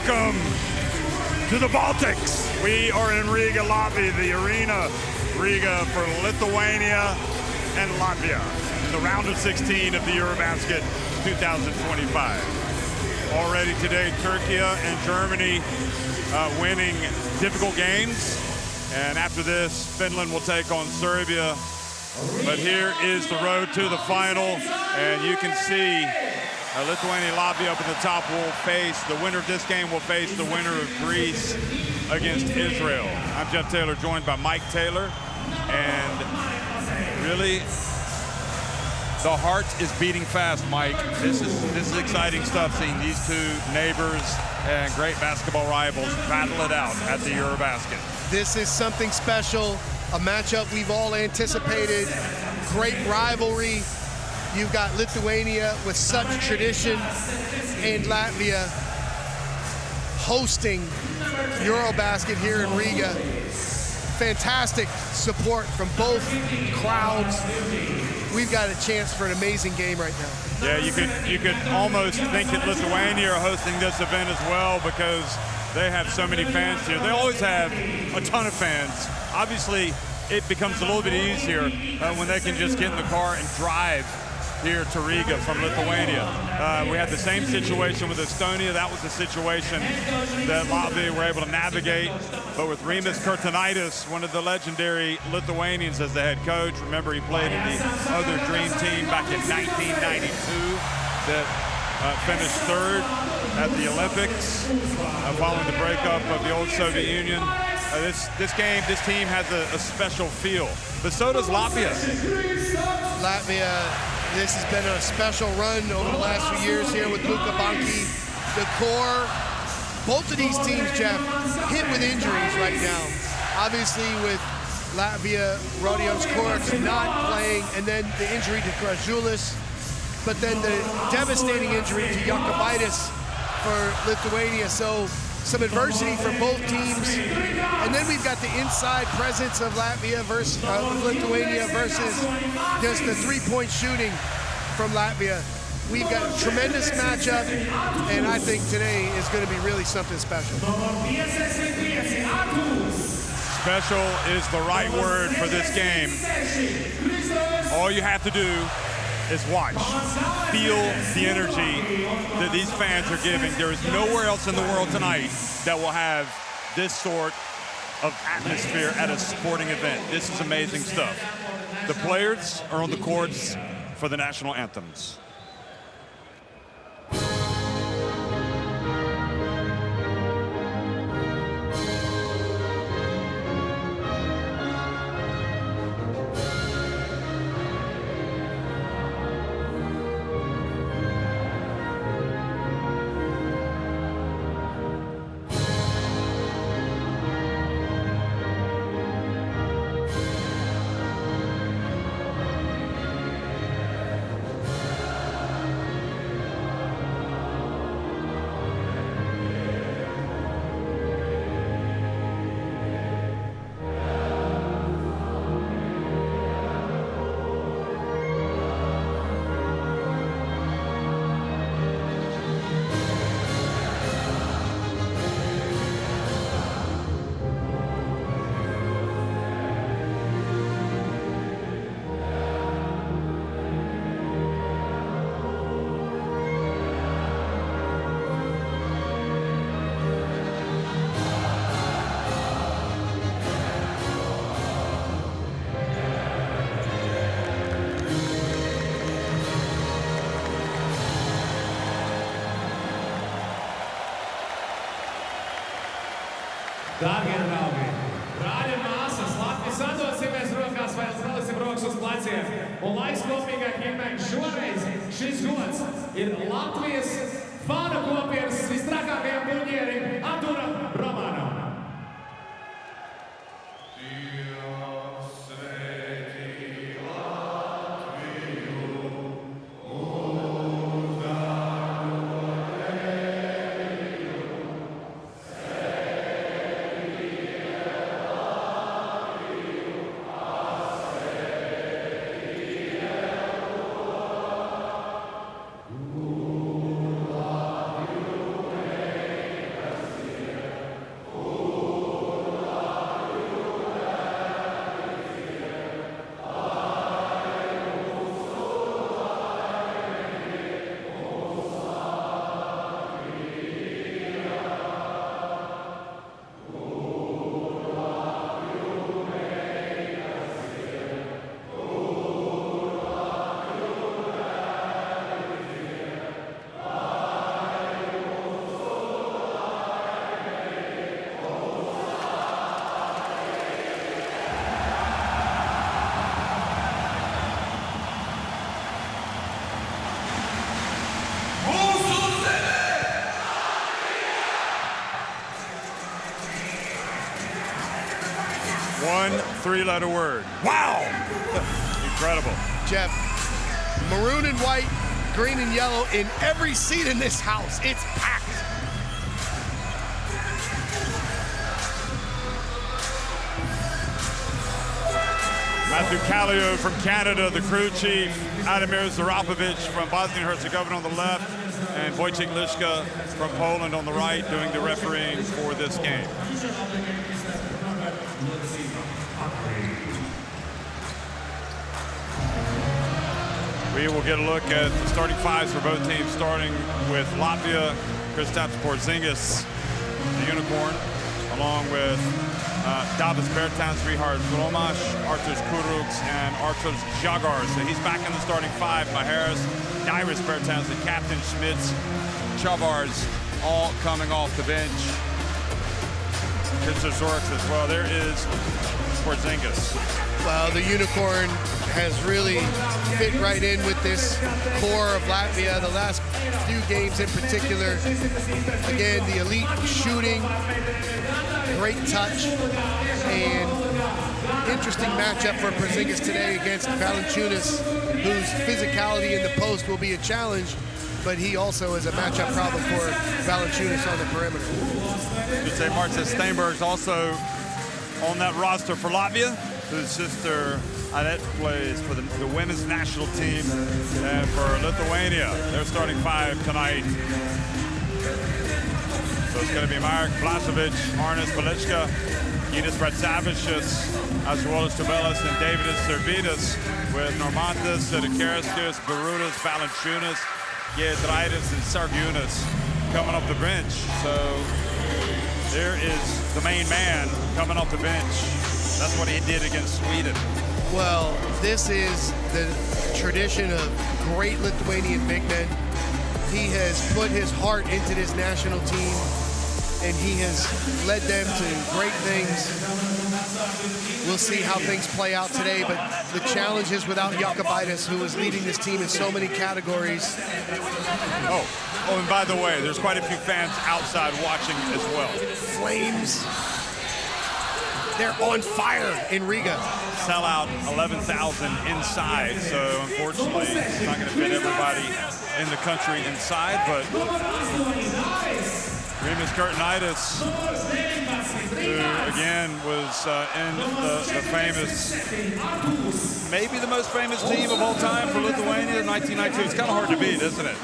Welcome to the Baltics. We are in Riga, Latvia, the arena, Riga, for Lithuania and Latvia in the round of 16 of the EuroBasket 2025. Already today, Turkey and Germany winning difficult games. And after this, Finland will take on Serbia. But here is the road to the final. And you can see Lithuania and Latvia up at the top will face, the winner of this game will face the winner of Greece against Israel. I'm Jeff Taylor, joined by Mike Taylor. And really, the heart is beating fast, Mike. This is exciting stuff, seeing these two neighbors and great basketball rivals battle it out at the EuroBasket. This is something special, a matchup we've all anticipated, great rivalry. You've got Lithuania with such tradition and Latvia hosting EuroBasket here in Riga. Fantastic support from both crowds. We've got a chance for an amazing game right now. Yeah, you could almost think that Lithuania are hosting this event as well because they have so many fans here. They always have a ton of fans. Obviously, it becomes a little bit easier when they can just get in the car and drive here to Riga from Lithuania. We had the same situation with Estonia. That was a situation that Latvia were able to navigate. But with Rimas Kurtinaitis, one of the legendary Lithuanians as the head coach, remember he played in the other dream team back in 1992 that finished third at the Olympics following the breakup of the old Soviet Union. This team has a special feel, but so does Latvia. Latvia, this has been a special run over the last few years here with Luka Banki. The core, both of these teams, Jeff, hit with injuries right now. Obviously with Latvia, Rodions Korks not playing, and then the injury to Krajulis, but then the devastating injury to Jakubaitis for Lithuania. So some adversity for both teams. And then we've got the inside presence of Latvia versus Lithuania versus just the three-point shooting from Latvia. We've got a tremendous matchup, and I think today is going to be really something special. Special is the right word for this game. All you have to do is watch, feel the energy that these fans are giving. There is nowhere else in the world tonight that will have this sort of atmosphere at a sporting event. This is amazing stuff. The players are on the courts for the national anthems. Dārgie draugi, brāļi un māsas, Latvijas sadosimies rokās vai spēlēsim rokas uz pleciem. Un laiks kopīgāk iemēgt šoreiz šis gods ir Latvijas fanu kopienas visstrakākajam buļģierim Arturam Romanom. three-letter word. Wow! Incredible. Jeff, maroon and white, green and yellow in every seat in this house. It's packed. Matthew Kallio from Canada, the crew chief. Adamir Zarapovic from Bosnia and Herzegovina on the left. And Wojciech Liszka from Poland on the right doing the refereeing for this game. We will get a look at the starting fives for both teams, starting with Latvia, Kristaps Porzingis, the unicorn, along with Davis Bertans, Richard Romas, Arturs Kurucs, and Arturs Žagars. So he's back in the starting five. Maheras, Dairis Bertans, the captain, Schmitz, Chavars, all coming off the bench. Zorks as well. There is Porzingis. Well, the unicorn has really fit right in with this core of Latvia. The last few games in particular, again, the elite shooting, great touch, and interesting matchup for Porzingis today against Valanciunas, whose physicality in the post will be a challenge, but he also is a matchup problem for Valanciunas on the perimeter. You'd say Marcin Steinberg's also on that roster for Latvia, whose sister Annette plays for the women's national team, and for Lithuania, their starting five tonight. So it's going to be Marek Blažević, Arnas Velička, Ginas Ratsavicius, as well as Tubelis and Davidis Servidis, with Normantas, Sedekarskas, Barudas, Valanciunas, Giedraitis, and Sargunas coming off the bench. So there is the main man coming off the bench. That's what he did against Sweden. Well, this is the tradition of great Lithuanian big men. He has put his heart into this national team, and he has led them to great things. We'll see how things play out today, but the challenge is without Jokubaitis, who is leading this team in so many categories. Oh, and by the way, there's quite a few fans outside watching as well. Flames. They're on fire in Riga. Sell out 11,000 inside, so unfortunately it's not going to fit everybody in the country inside, but Rimas Kurtinaitis, who again was in the famous, maybe the most famous team of all time for Lithuania in 1992. It's kind of hard to beat, isn't it?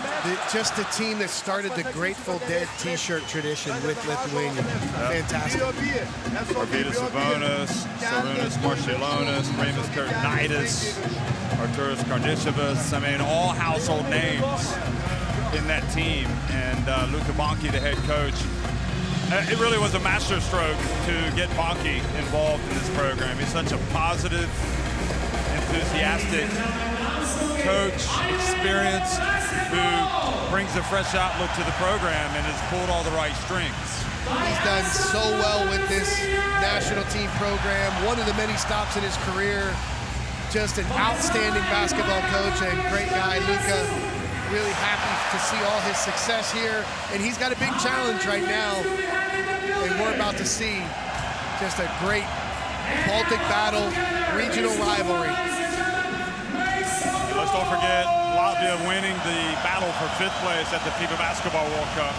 Just the team that started the Grateful Dead t-shirt tradition with Lithuania. Fantastic. Arvydas Sabonis, Sarunas Marciulionis, Rimas Kurtinaitis, Arturas Karnišovas. I mean, all household names in that team, and Luka Bonke, the head coach. It really was a masterstroke to get Bonke involved in this program. He's such a positive, enthusiastic coach, experienced, who brings a fresh outlook to the program and has pulled all the right strings. He's done so well with this national team program. One of the many stops in his career. Just an outstanding basketball coach and great guy, Luka. Really happy to see all his success here, and he's got a big challenge right now, and we're about to see just a great Baltic battle, regional rivalry. And let's don't forget Latvia winning the battle for 5th place at the FIBA Basketball World Cup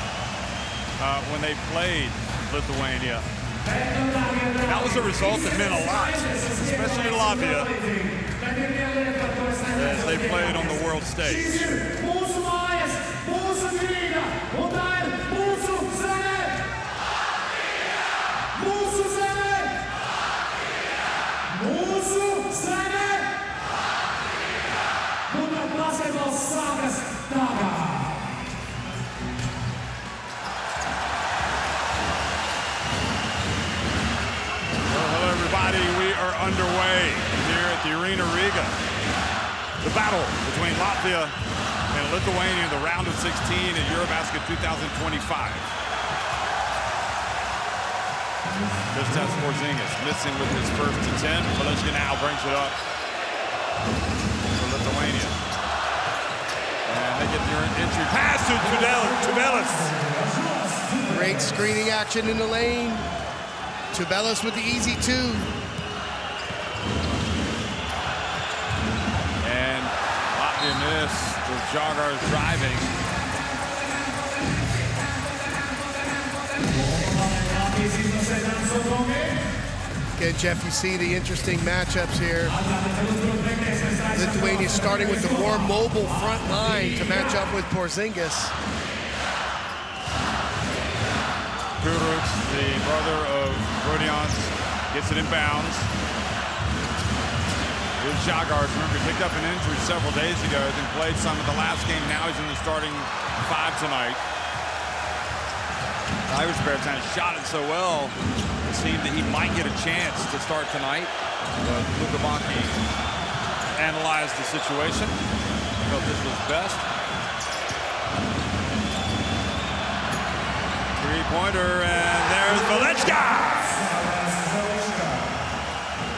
when they played Lithuania. That was a result that meant a lot, especially Latvia, as they played on the world stage. We are underway here at the Arena Riga. The battle between Latvia and Lithuania in the round of 16 at EuroBasket 2025. Kristaps Porzingis missing with his first attempt. Velička now brings it up for Lithuania. And they get their entry pass to Tubelis. Great screening action in the lane. Tubelis with the easy two. Žagar's driving. Again, Jeff, you see the interesting matchups here. Lithuania starting with the more mobile front line to match up with Porzingis. Kurucs, the brother of Rodions, gets it in bounds. Here's Žagars. Remember, he picked up an injury several days ago and played some in the last game. Now he's in the starting 5 tonight. Irish Beartown shot it so well, it seemed that he might get a chance to start tonight. But Luka Bonke analyzed the situation, felt this was best. Three-pointer, and there's Velička!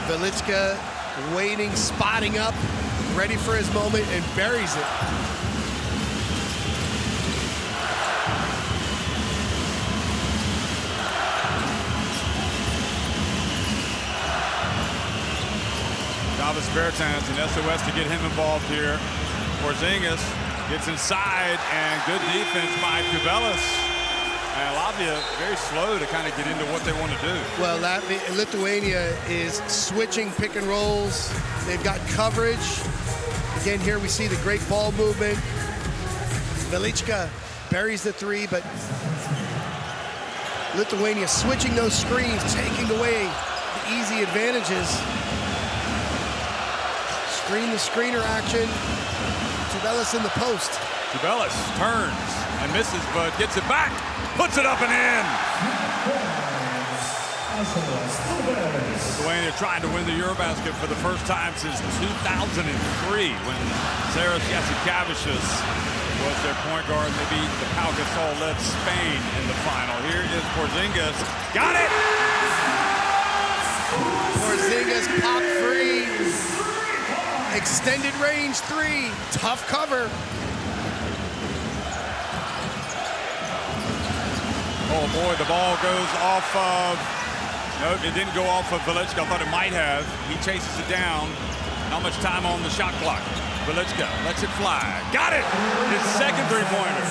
Velička waiting, spotting up, ready for his moment, and buries it. Davis Bertans and SOS to get him involved here. Porzingis gets inside, and good defense by Kubelis. And Latvia very slow to kind of get into what they want to do. Well, Lithuania is switching pick and rolls. They've got coverage. Again, here we see the great ball movement. Velička buries the three, but Lithuania switching those screens, taking away the easy advantages. Screen the screener action. Kubelis in the post. Kubelis turns and misses, but gets it back. Puts it up and in. Lithuania trying to win the EuroBasket for the first time since 2003 when Zaras Jasikevičius was their point guard. They beat the Pau Gasol-led Spain in the final. Here is Porzingis. Got it! Porzingis pop free. Extended range three. Tough cover. Oh boy, the ball goes off of, nope, it didn't go off of Velička. I thought it might have. He chases it down. Not much time on the shot clock. Velička lets it fly. Got it! His second three-pointer.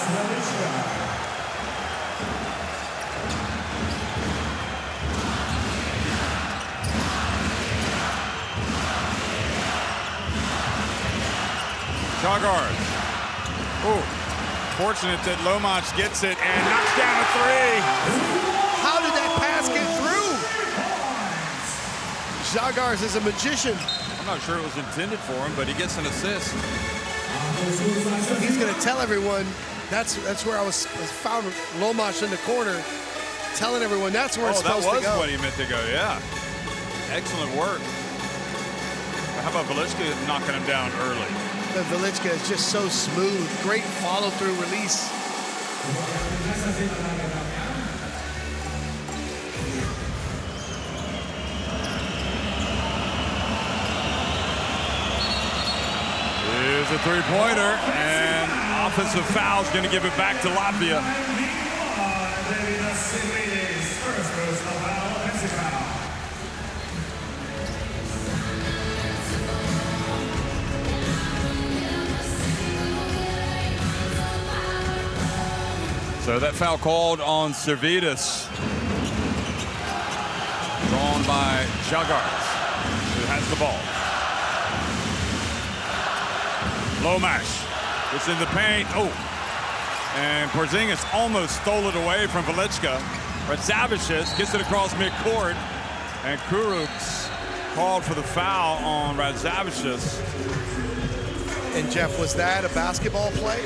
Žagars. Oh, fortunate that Lomac gets it and knocks down a three. How did that pass get through? Žagars is a magician. I'm not sure it was intended for him, but he gets an assist. He's going to tell everyone that's where I was found Lomac in the corner, telling everyone that's where it's supposed to go. That was what he meant to go, yeah. Excellent work. How about Velička knocking him down early? Velička is just so smooth. Great follow-through release. Here's a three-pointer, and offensive foul's going to give it back to Latvia. So that foul called on Servidis, drawn by Žagars, who has the ball. Lomac is in the paint. Oh, and Porzingis almost stole it away from Velička. Radzavičius gets it across midcourt, and Kurucs called for the foul on Radzavičius. And Jeff, was that a basketball play?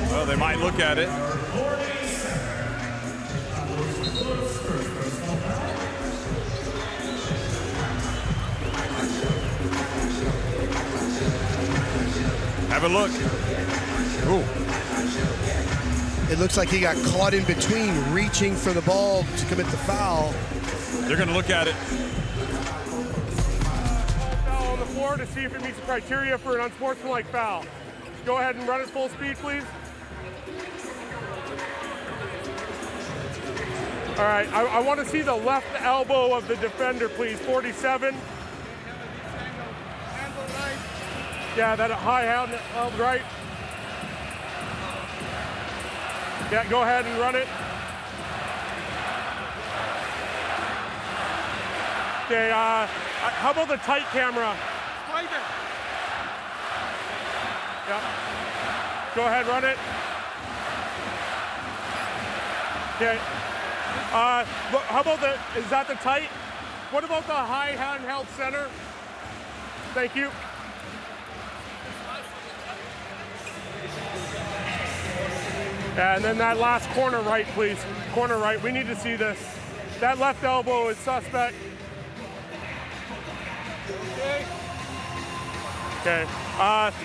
Well, they might look at it. Have a look. Ooh. It looks like he got caught in between, reaching for the ball to commit the foul. They're going to look at it. Foul on the floor to see if it meets the criteria for an unsportsmanlike foul. Go ahead and run at full speed, please. All right, I want to see the left elbow of the defender, please. 47. Yeah, that high hand, right. Yeah, go ahead and run it. Okay, how about the tight camera? Yeah. Go ahead, run it. Okay. How about is that the tight? What about the high handheld center? Thank you. And then that last corner right, please. Corner right, we need to see this. That left elbow is suspect. Okay,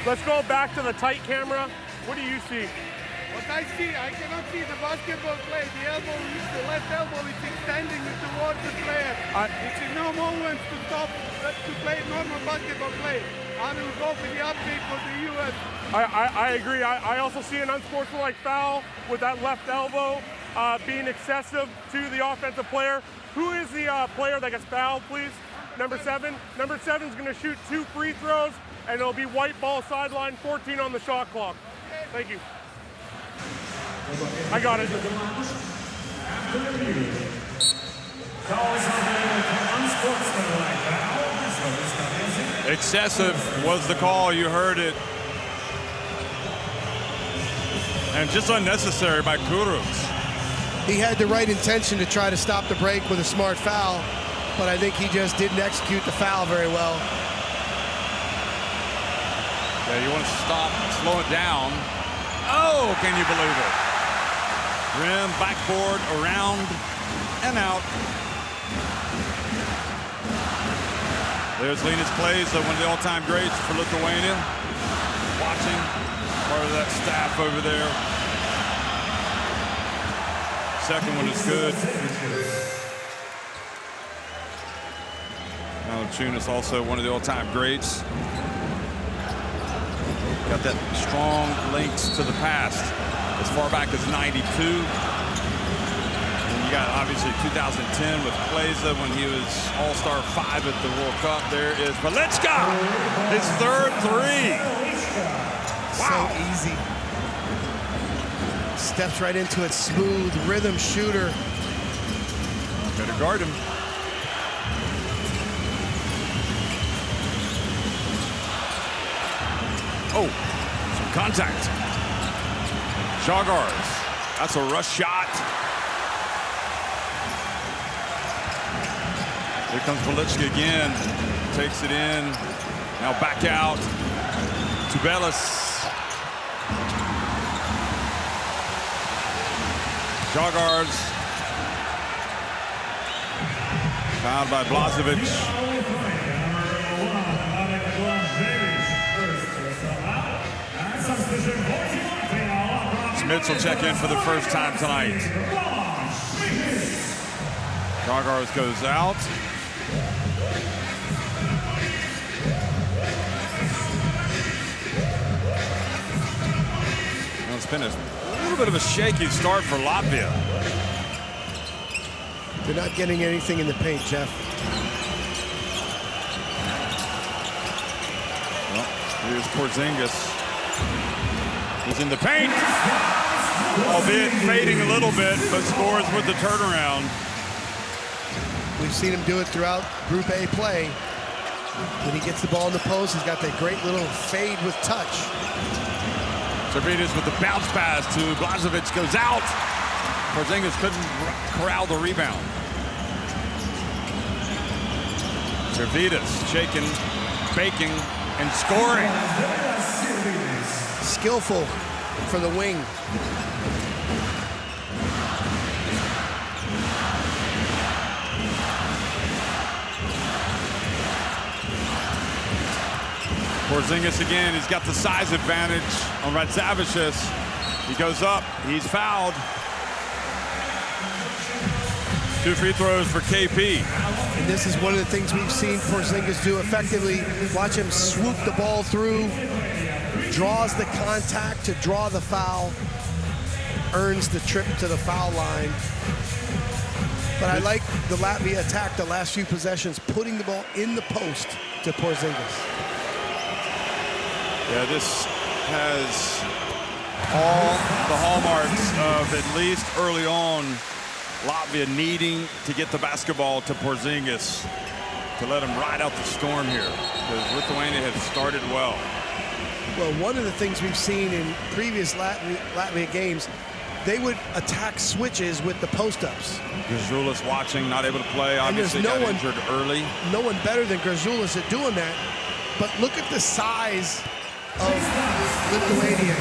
let's go back to the tight camera. What do you see? What I see, I cannot see the basketball play. The elbow, the left elbow is extending towards the player. It's in no moment to stop to play normal basketball play. I will go for the update for the U.S. I agree. I also see an unsportsmanlike foul with that left elbow being excessive to the offensive player. Who is the player that gets fouled, please? Number 7. Number 7 is going to shoot 2 free throws, and it'll be white ball sideline, 14 on the shot clock. Thank you. I got it. Excessive was the call. You heard it. And just unnecessary by Kurucs. He had the right intention to try to stop the break with a smart foul, but I think he just didn't execute the foul very well. Yeah, you want to stop, slow it down. Oh, can you believe it? Rim, backboard, around, and out. There's Linus Kleiza, one of the all-time greats for Lithuania. Watching, part of that staff over there. Second one is good. Valanciunas, also one of the all-time greats. Got that strong links to the past, as far back as '92. And you got obviously 2010 with Kleiza when he was All-Star 5 at the World Cup. There is Velicka, his third 3. Wow. So easy. Steps right into it, smooth, rhythm shooter. Better guard him. Oh, some contact. Žagars, that's a rush shot. Here comes Velicka again, takes it in. Now back out to Bellis. Žagars, fouled by Blažević. Smits will check in for the first time tonight. Žagars goes out. Well, it's been a little bit of a shaky start for Latvia. They're not getting anything in the paint, Jeff. Well, here's Porzingis. He's in the paint, albeit fading a little bit, but scores with the turnaround. We've seen him do it throughout Group A play. When he gets the ball in the post, he's got that great little fade with touch. Servidis with the bounce pass to Blažević, goes out. Porzingis couldn't corral the rebound. Servidis shaking, baking, and scoring. Skillful for the wing. Porzingis again, he's got the size advantage on Radzavicius. He goes up, he's fouled. 2 free throws for KP. And this is one of the things we've seen Porzingis do effectively. Watch him swoop the ball through, draws the contact to draw the foul, earns the trip to the foul line. But I like the Latvia attack the last few possessions, putting the ball in the post to Porzingis. Yeah, this has all the hallmarks of, at least early on, Latvia needing to get the basketball to Porzingis to let him ride out the storm here, because Lithuania had started well. Well, one of the things we've seen in previous Latvia games, they would attack switches with the post-ups. Gražulis watching, not able to play, obviously got injured early. No one better than Gražulis at doing that. But look at the size of Lithuania.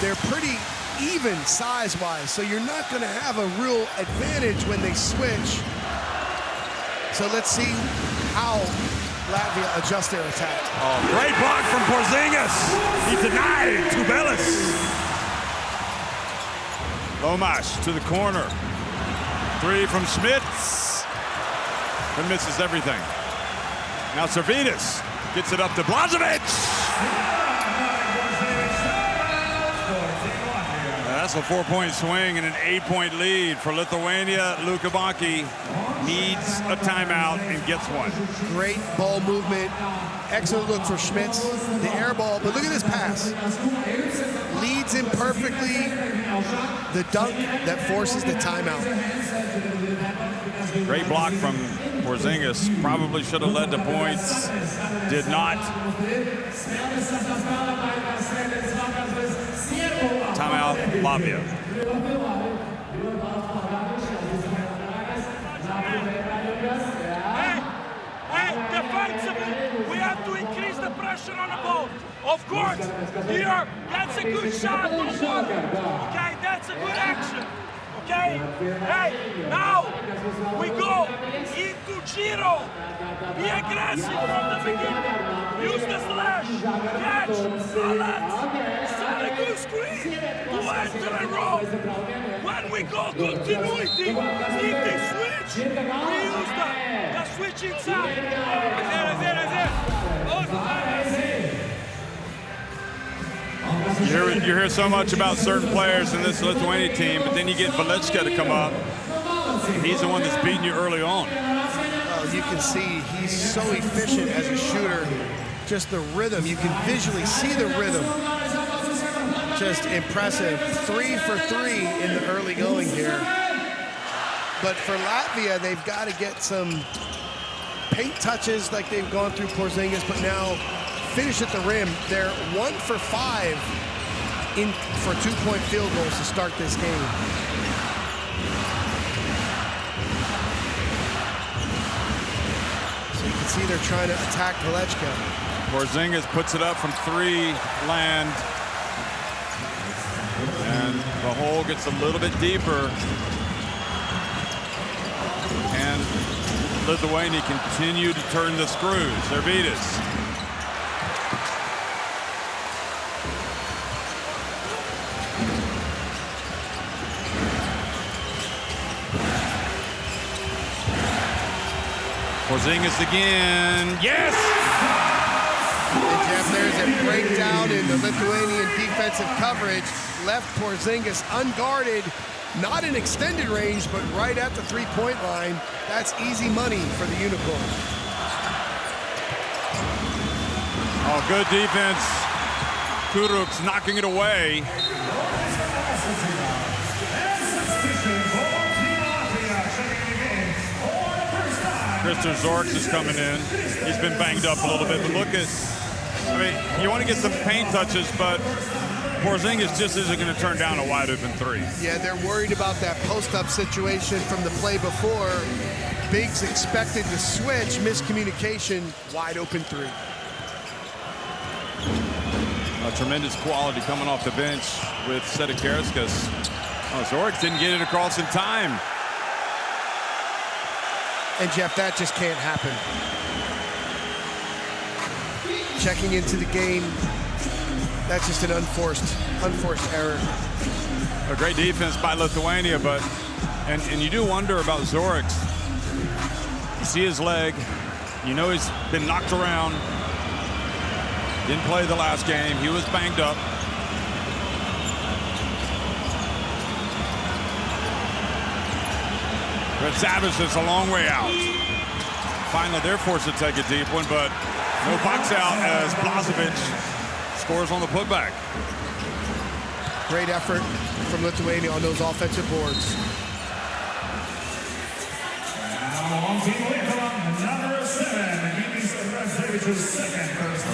They're pretty even size-wise, so you're not going to have a real advantage when they switch. So let's see how Latvia adjusts their attack. Oh, great block from Porzingis. He denied Tubelis. Lomas to the corner. 3 from Schmitz. And misses everything. Now Servidis gets it up to Blažević. That's a 4-point swing and an 8-point lead for Lithuania. Luka Banki needs a timeout and gets one. Great ball movement. Excellent look for Schmitz. The air ball, but look at this pass. Leads him perfectly. The dunk that forces the timeout. Great block from Porzingis. Probably should have led to points. Did not. Timeout, Latvia. Hey, defensively, we have to increase the pressure on the ball. Of course, here, that's a good shot. Okay, that's a good action. Okay? Hey, now we go into Giro. Be aggressive from the beginning. Use the slash. Catch. Balance. Set a good screen to enter a row. When we go continuity, if they switch, we use the switch inside. You hear so much about certain players in this Lithuania team, but then you get Velička to come up. He's the one that's beating you early on. You can see he's so efficient as a shooter. Just the rhythm. You can visually see the rhythm. Just impressive. 3 for 3 in the early going here. But for Latvia, they've got to get some paint touches like they've gone through Porzingis, but now finish at the rim. They're 1 for 5 for 2-point field goals to start this game. So you can see they're trying to attack Velička. Porzingis puts it up from 3 land. And the hole gets a little bit deeper. And Lithuania continue to turn the screws. Servidis. Porzingis again. Yes! And Jeff, there's a breakdown in the Lithuanian defensive coverage. Left Porzingis unguarded, not in extended range, but right at the 3-point line. That's easy money for the Unicorns. Oh, good defense. Kuruks knocking it away. Mr. Zorks is coming in. He's been banged up a little bit, but look at, I mean, you want to get some paint touches, but Porzingis just isn't going to turn down a wide open 3. Yeah, they're worried about that post-up situation from the play before. Biggs expected to switch, miscommunication, wide open 3. A tremendous quality coming off the bench with Sedekarskas. Oh, Zorks didn't get it across in time. And Jeff, that just can't happen. Checking into the game, that's just an unforced error. A great defense by Lithuania, but, and you do wonder about Zorks. You see his leg, you know he's been knocked around. Didn't play the last game, he was banged up. But Savage is a long way out. Finally, they're forced to take a deep one, but no box out as Blažević scores on the putback. Great effort from Lithuania on those offensive boards.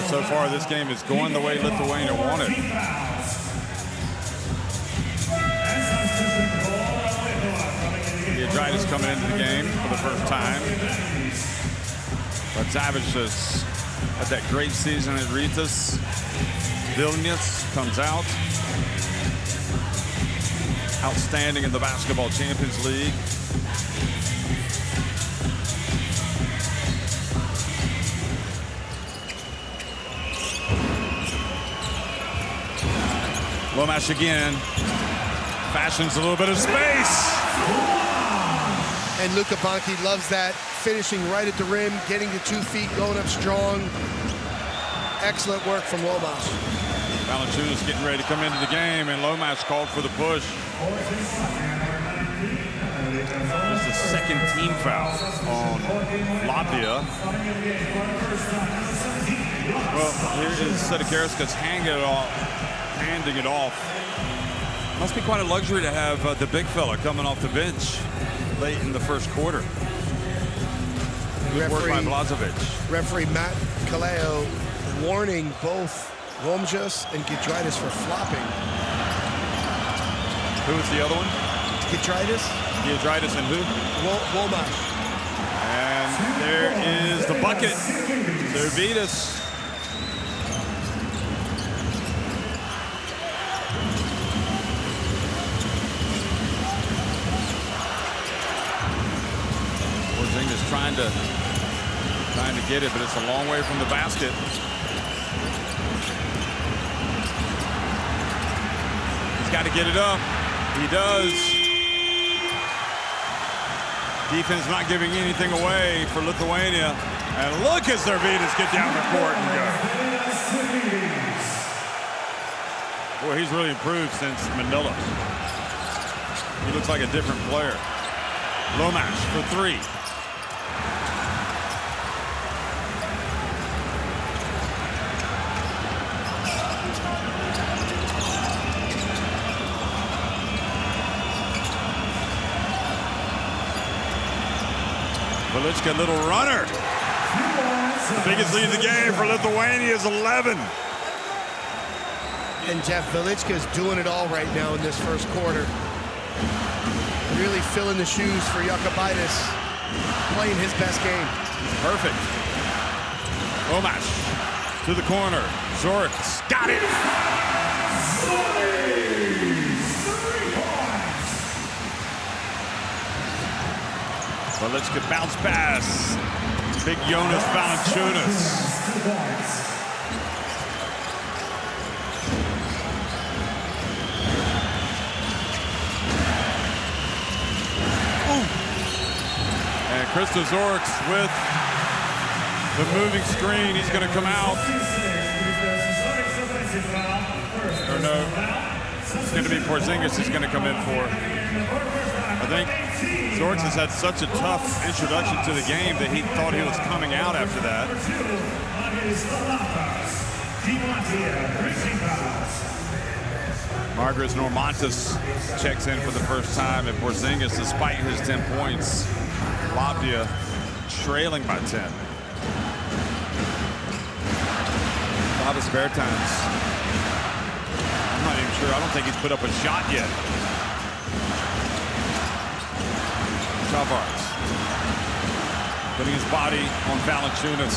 So far, this game is going the way Lithuania wanted. Giedraitis coming into the game for the first time. But Savage has had that great season at Rytas. Vilnius comes out. Outstanding in the Basketball Champions League. Lomash again. Fashions a little bit of space. And Luka Banki loves that, finishing right at the rim, getting to 2 feet, going up strong. Excellent work from Lomash. Valanciunas getting ready to come into the game, and Lomash called for the push. It's the second team foul on Latvia. Well, here is Sedekarskas handing it off. Must be quite a luxury to have the big fella coming off the bench late in the first quarter. Good work by Blazovic. Referee Matt Kaleo warning both Romjas and Giedraitis for flopping. Who was the other one? Giedraitis. Giedraitis and who? Lomash. And there is the bucket. Servidis. Porzingis trying to get it, but it's a long way from the basket. He's got to get it up. He does. Defense not giving anything away for Lithuania. And look at Servidis get down the court and go. Boy, he's really improved since Manila. He looks like a different player. Lomash for three. Velička, little runner. The biggest lead of the game for Lithuania is 11. And Jeff, Velička is doing it all right now in this first quarter. Really filling the shoes for Jokubaitis, playing his best game. Perfect. Lomash to the corner. Zorix got it. Velička bounce pass. Big Jonas Valanciunas. And Christos Zorix with the moving screen. He's going to come out. Or no, it's going to be Porzingis he's going to come in for. I think Zorix has had such a tough introduction to the game that he thought he was coming out after that. Margaret Normantas checks in for the first time, and Porzingis, despite his 10 points, Latvia trailing by 10. A lot of spare times. I'm not even sure. I don't think he's put up a shot yet. Chavars putting his body on Valanciunas.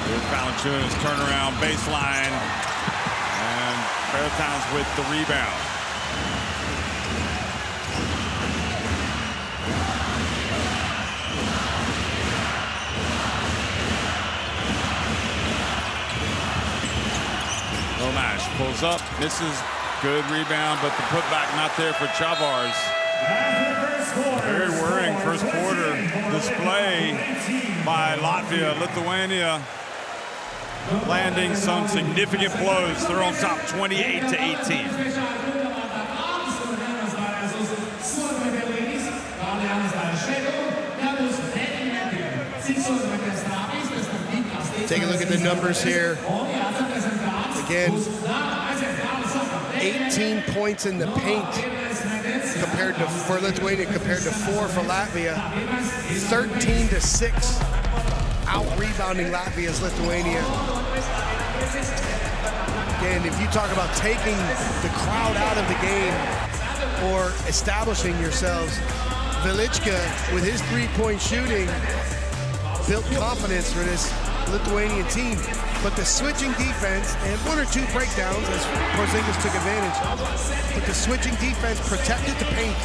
Here's Valanciunas, turnaround, baseline, and Fairtowns with the rebound. Lomash pulls up, misses, good rebound, but the putback not there for Chavars. Very worrying first quarter display by Latvia. Lithuania landing some significant blows. They're on top 28-18. Take a look at the numbers here. Again, 18 points in the paint for Lithuania compared to 4 for Latvia. 13-6 out-rebounding Latvia's Lithuania. Again, if you talk about taking the crowd out of the game or establishing yourselves, Velichka, with his three-point shooting, built confidence for this Lithuanian team. But the switching defense, and 1 or 2 breakdowns as Porzingis took advantage, but the switching defense protected the paint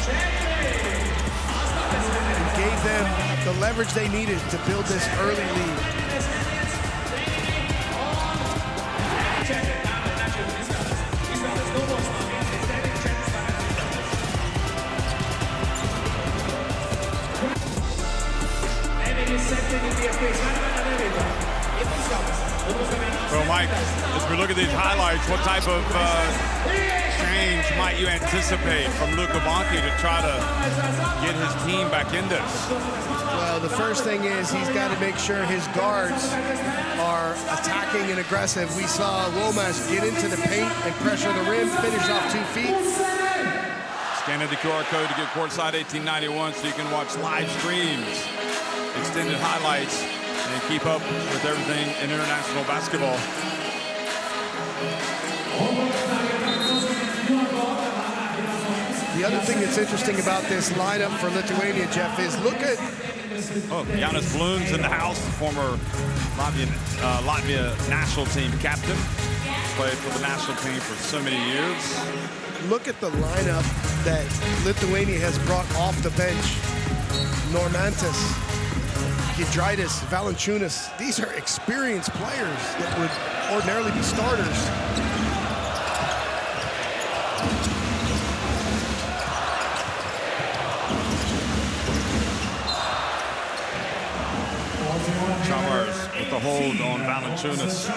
and gave them the leverage they needed to build this early lead. Well, Mike, as we look at these highlights, what type of change might you anticipate from Luka Bonke to try to get his team back in this? Well, the first thing is he's got to make sure his guards are attacking and aggressive. We saw Womash get into the paint and pressure the rim, finish off 2 feet. Scan the QR code to get courtside 1891 so you can watch live streams, extended highlights, and keep up with everything in international basketball. The other thing that's interesting about this lineup for Lithuania, Jeff, is look at... Oh, Janis Blum's in the house, former Latvia national team captain. Played for the national team for so many years. Look at the lineup that Lithuania has brought off the bench. Normantas, Giedraitis, Valančiūnas. These are experienced players that would ordinarily be starters. Chalmers with the hold on Valančiūnas.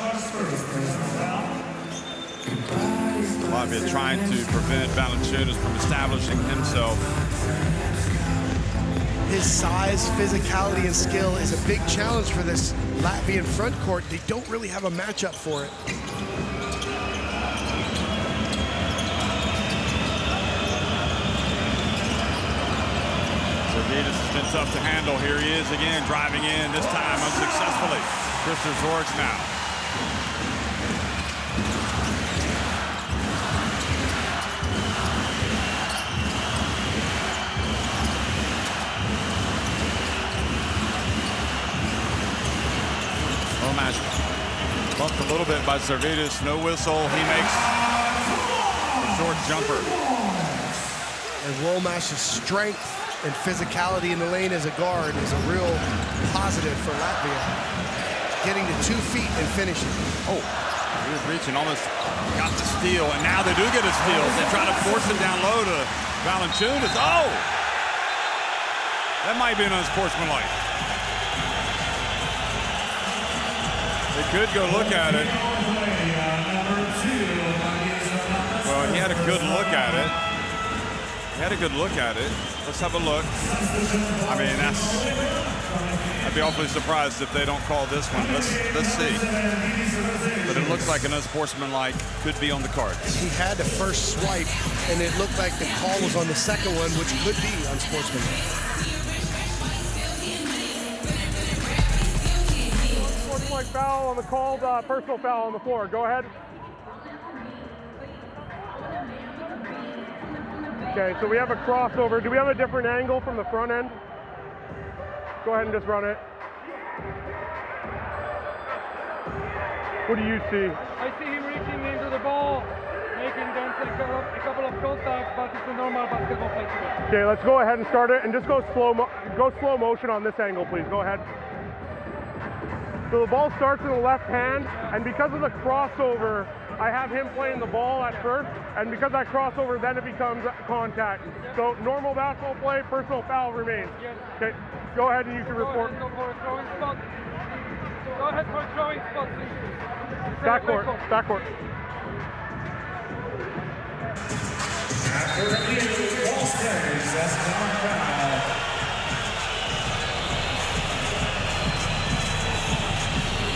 Latvia trying to prevent Valančiūnas from establishing himself. His size, physicality, and skill is a big challenge for this Latvian front court. They don't really have a matchup for it. Servidis has been tough to handle. Here he is again, driving in, this time unsuccessfully. Christopher Zorich now. Bumped a little bit by Servidis, no whistle. He makes a short jumper. And Womash's strength and physicality in the lane as a guard is a real positive for Latvia. Getting to 2 feet and finishing. Oh, he was reaching, almost got the steal, and now they do get a steal. They try to force it down low to Valančiūnas. Oh! That might be an unsportsmanlike. They could go look at it. Well, he had a good look at it. Let's have a look. I mean, I'd be awfully surprised if they don't call this one. Let's see. But it looks like an unsportsmanlike could be on the cards. He had the first swipe, and it looked like the call was on the second one, which could be unsportsmanlike. Like foul on the called personal foul on the floor. Go ahead. Okay, so we have a crossover. Do we have a different angle from the front end? Go ahead and just run it. What do you see? I see him reaching into the ball, making then a couple of contacts, but it's a normal basketball play. Okay, let's go ahead and start it, and just go slow motion on this angle, please. Go ahead. So the ball starts in the left hand, and because of the crossover, I have him playing the ball at first, and because that crossover, then it becomes contact. So normal basketball play, personal foul remains. Okay, go ahead and you can report. Go for a throwing spot. Go ahead for a throwing spot. Backcourt.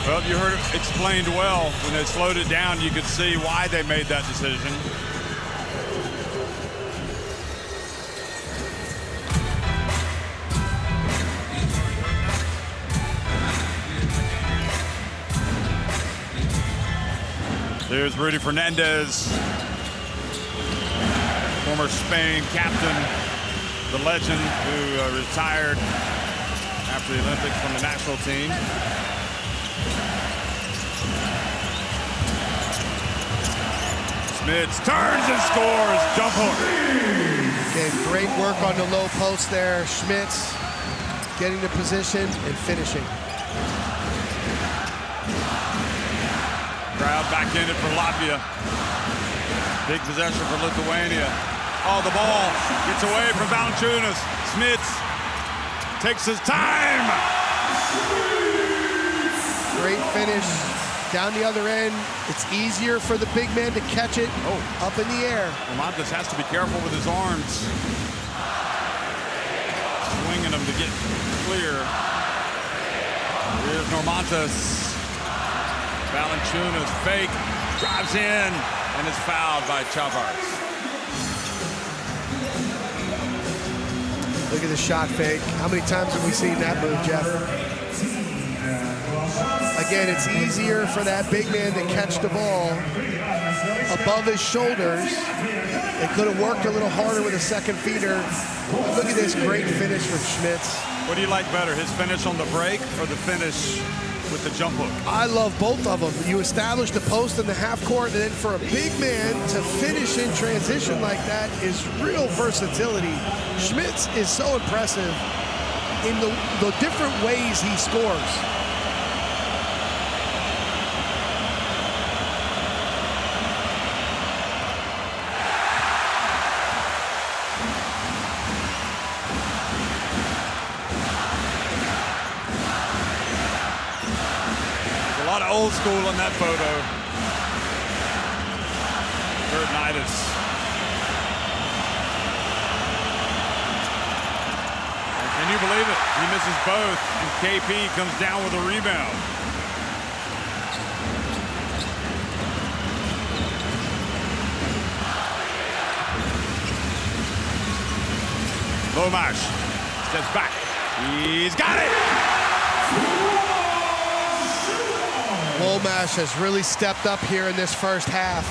Well, you heard it explained well. When they slowed it down, you could see why they made that decision. Here's Rudy Fernandez, former Spain captain, the legend who retired after the Olympics from the national team. Smits turns and scores, jump hook. Again, great work on the low post there. Schmitz getting the position and finishing. Crowd back in it for Latvia. Big possession for Lithuania. Oh, the ball gets away from Valanciunas. Smits takes his time. Great finish down the other end. It's easier for the big man to catch it up in the air. Normantas has to be careful with his arms. Swinging them to get clear. Here's Normantas. Valanciunas fake, drives in, and is fouled by Chavars. Look at the shot fake. How many times have we seen that move, Jeff? Again, it's easier for that big man to catch the ball above his shoulders. It could have worked a little harder with a second feeder. But look at this great finish from Schmitz. What do you like better, his finish on the break or the finish with the jump hook? I love both of them. You establish the post in the half court, and then for a big man to finish in transition like that is real versatility. Schmitz is so impressive in the different ways he scores. Old school in that photo. Gerdnitis. Can you believe it? He misses both, and KP comes down with a rebound. Lomash steps back. He's got it! Lomash has really stepped up here in this first half.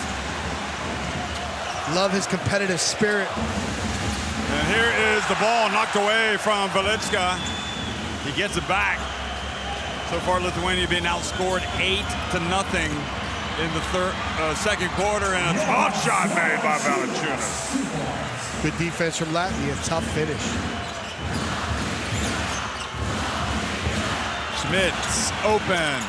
Love his competitive spirit. And here is the ball knocked away from Velitska. He gets it back. So far, Lithuania being outscored 8-0 in the second quarter, and a tough shot made by Valanciunas. Good defense from Latvia, tough finish. Schmitz open.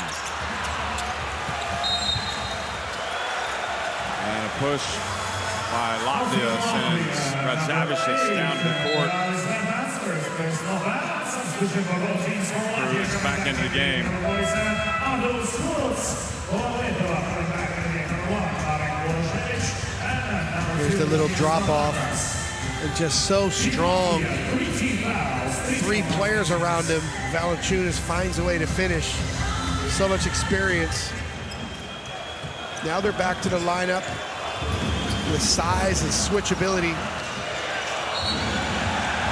And a push by Latvia sends Radzavičius down to the court. Cruz back into the game. Here's the little drop off. And just so strong. 3 players around him. Valanciunas finds a way to finish. So much experience. Now they're back to the lineup with size and switchability.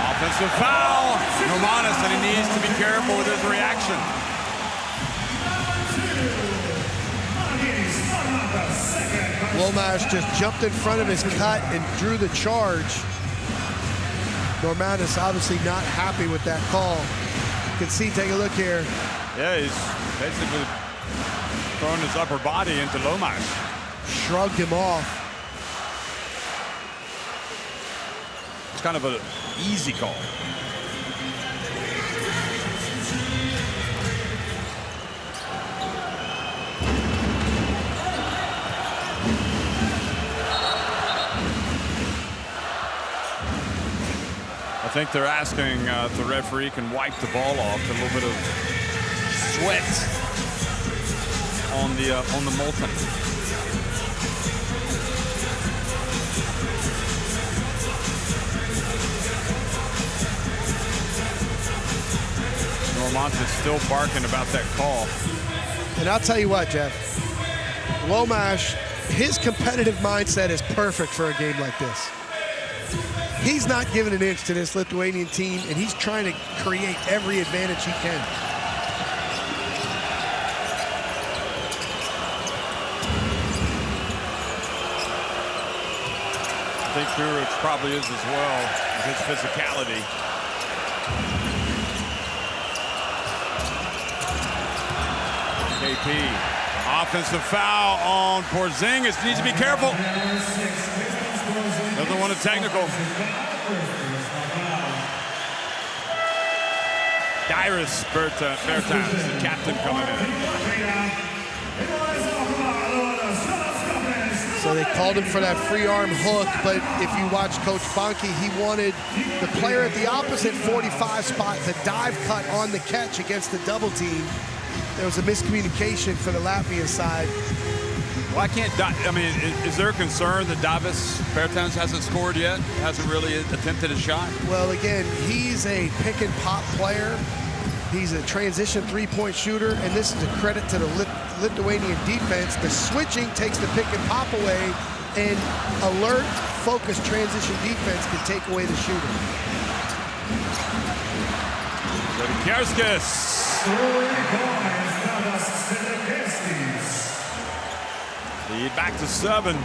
Offensive foul. Romanis said he needs to be careful with his reaction. Lomash just jumped in front of his cut and drew the charge. Normantas obviously not happy with that call. You can see, take a look here. Yeah, he's basically throwing his upper body into Lomash. Shrugged him off. It's kind of an easy call. I think they're asking if the referee can wipe the ball off. A little bit of sweat on the Molten. Normant is still barking about that call. And I'll tell you what, Jeff. Lomash, his competitive mindset is perfect for a game like this. He's not giving an inch to this Lithuanian team, and he's trying to create every advantage he can. think Kuruc probably is as well, with his physicality. KP, offensive foul on Porzingis. Needs to be careful. Doesn't want a technical. Dairis Bertans, the captain, coming in. So they called him for that free arm hook, but if you watch Coach Bonke, he wanted the player at the opposite 45 spot to dive cut on the catch against the double team. There was a miscommunication for the Latvian side. Why can't, I mean, is there a concern that Dairis Bertans hasn't scored yet? Hasn't really attempted a shot? Well, again, he's a pick and pop player. He's a transition three-point shooter, and this is a credit to the Lithuanian defense. The switching takes the pick and pop away, and alert, focused transition defense can take away the shooting. Kerskis. Lead back to 7.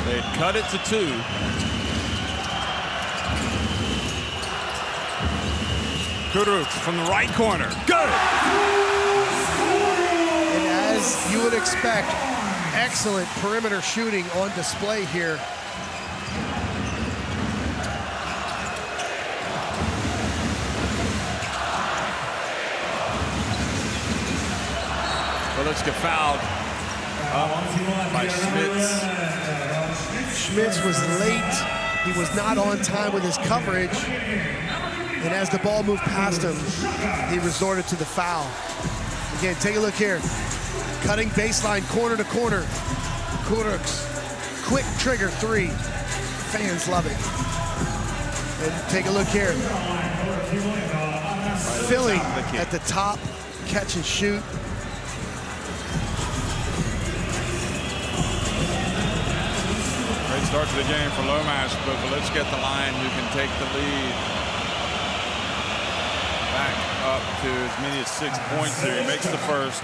They cut it to 2. Kuruc from the right corner. Good! And as you would expect, excellent perimeter shooting on display here. Let's get fouled by Schmitz. Schmitz was late. He was not on time with his coverage. And as the ball moved past him, he resorted to the foul. Again, take a look here. Cutting baseline, corner to corner. Kuruc, quick trigger 3. Fans love it. And take a look here. Filling at the top, catch and shoot. Great start to the game for Lomas, but let's get the line who can take the lead back up to as many as 6 points here. He makes the first.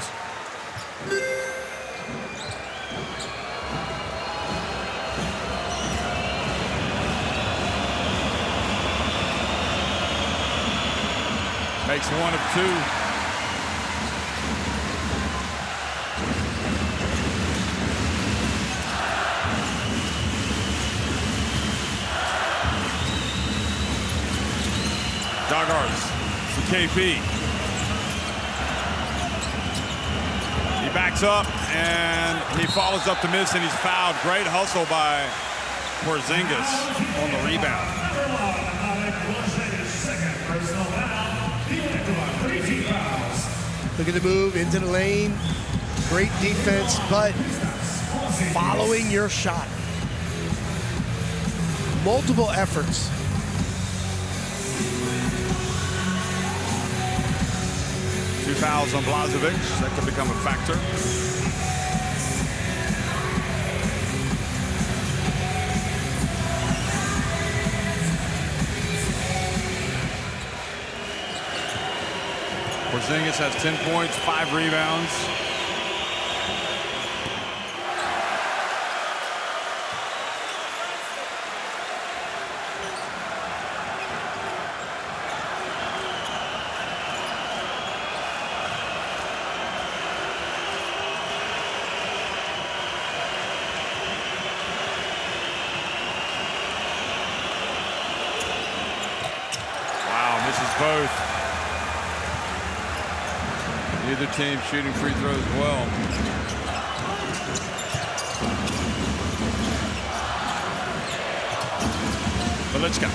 Makes 1 of 2. Doggars to KP. He backs up and he follows up to miss, and he's fouled. Great hustle by Porzingis on the rebound. Look at the move into the lane. Great defense, but following your shot. Multiple efforts. Two fouls on Blažević. That could become a factor. Porzingis has 10 points, 5 rebounds. Both. Neither team shooting free throws well. Velička.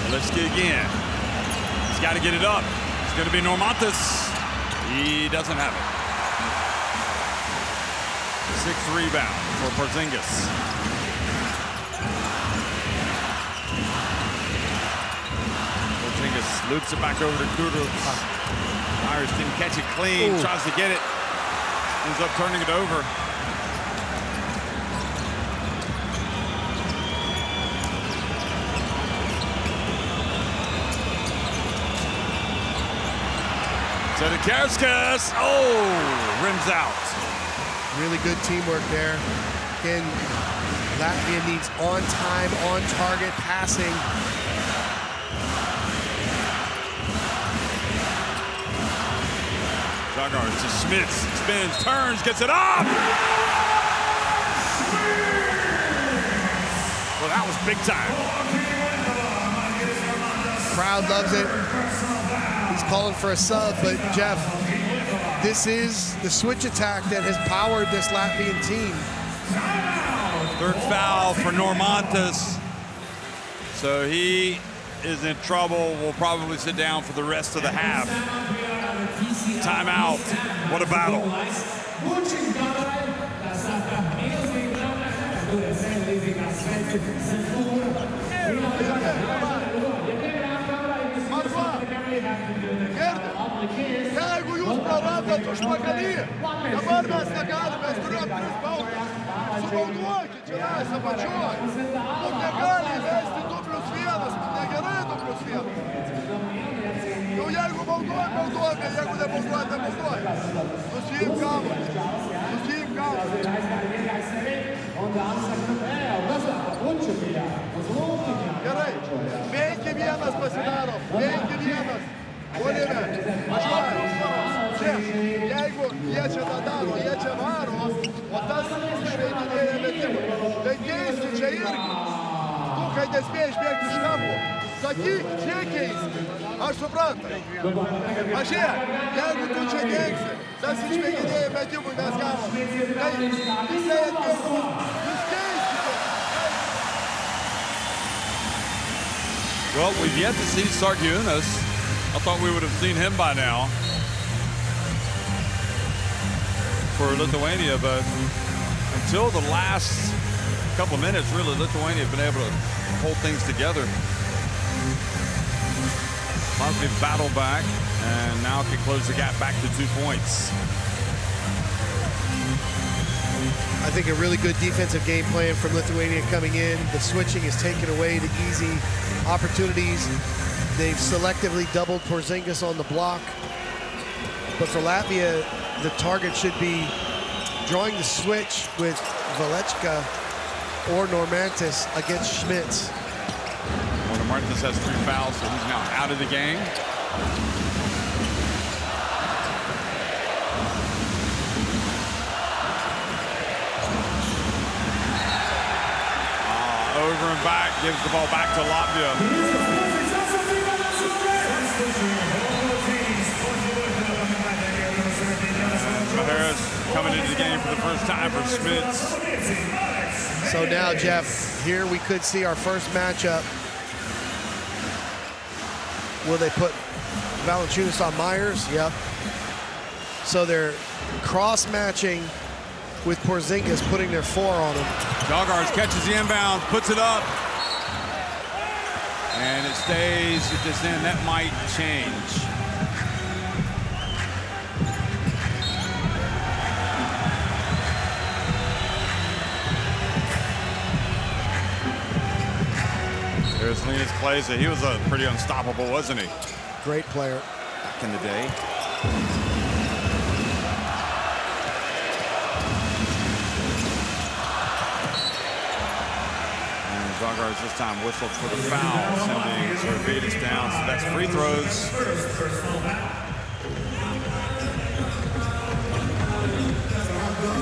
Velička again. He's got to get it up. It's going to be Normantas. He doesn't have it. 6th rebound for Porzingis. Porzingis loops it back over to Kuruc. Irish didn't catch it clean. Ooh. Tries to get it. Ends up turning it over. Sedekauskas, oh, rims out. Really good teamwork there. Again, Latvia needs on-time, on-target passing. Zagards to Smits, spins, turns, gets it up! Well, that was big time. Crowd loves it. He's calling for a sub, but Jeff, this is the switch attack that has powered this Latvian team. Third foul for Normantas. So he is in trouble. Will probably sit down for the rest of the half. Timeout. What a battle. Jeigu jūs prarandat užpakalį, dabar mes negalime, mes turėjom 3 baudas. Subauduokit čia mes apačioj. Mum negali įvesti 2+1, mum negerai 2+1. Jau jeigu bauduojame, jeigu nebauduojame. Nusiimk kamuolį. Nusiimk kamuolį. Gerai, 5-1 pasidarom, 5-1. Puolime, važiuojam. Čia, jeigu jie čia tą daro, jie čia varo, o tas išveidinėja metimą. Tai keisti čia irgi. Tu, kai nespėjai išbėgti iš kampo, sakyk, čia keisti. Aš suprantu. Mažėk, jeigu tu čia dėksi, tas išveidinėja metimui mes gavom. Tai jisai atbėgtų, jūs keiskite. Well, we've yet to see Sargiunas. I thought we would have seen him by now for Lithuania, but until the last couple of minutes, really, Lithuania have been able to hold things together. Latvia battle back, and now can close the gap back to 2 points. I think a really good defensive game plan from Lithuania coming in. The switching is taken away the easy opportunities. They've selectively doubled Porzingis on the block. But for Latvia, the target should be drawing the switch with Velechka or Normantas against Schmitz. Well, Normantas has 3 fouls, so he's now out of the game. Over and back, gives the ball back to Latvia. Harris coming into the game for the first time for Schmitz. So now, Jeff, here we could see our first matchup. Will they put Valanciunas on Myers? Yep. So they're cross-matching with Porzingis, putting their 4 on him. Zagards catches the inbound, puts it up. And it stays at this end. That might change. There's Linus Kleza. He was pretty unstoppable, wasn't he? Great player. Back in the day. Zagards this time whistled for the foul, sending Servidis down. So that's free throws.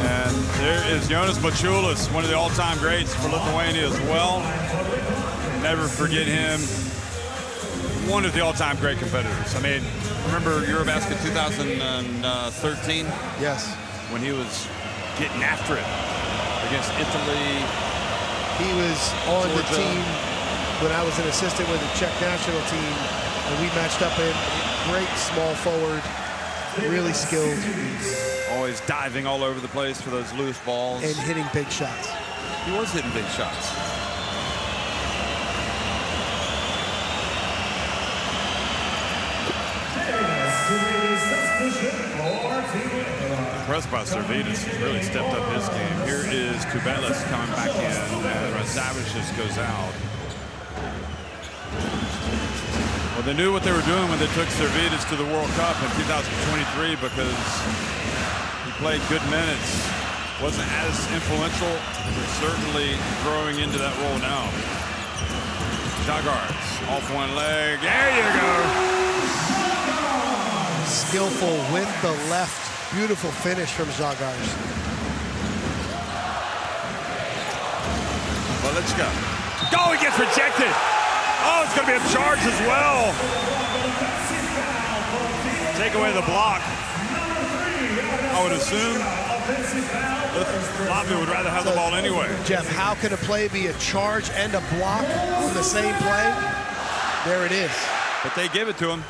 And there is Jonas Mačiulis, one of the all-time greats for Lithuania as well. Never forget him. One of the all-time great competitors. I mean, remember EuroBasket 2013? Yes. When he was getting after it against Italy. He was on Georgia. the team when I was an assistant with the Czech national team, and we matched up in great small forward, really skilled. Always diving all over the place for those loose balls. And hitting big shots. He was hitting big shots. Impressed by Servidis. He's really stepped up his game. Here is Kubelis coming back in, and Razavicius goes out. Well, They knew what they were doing when they took Servidis to the World Cup in 2023 because he played good minutes. Wasn't as influential, but certainly growing into that role now. Žagars off one leg. There you go. Skillful with the left. Beautiful finish from Žagars. Well, let's go. Oh, he gets rejected. Oh, it's going to be a charge as well. Take away the block. I would assume Latvia would rather have the ball anyway. Jeff, how can a play be a charge and a block on the same play? There it is. But they give it to him.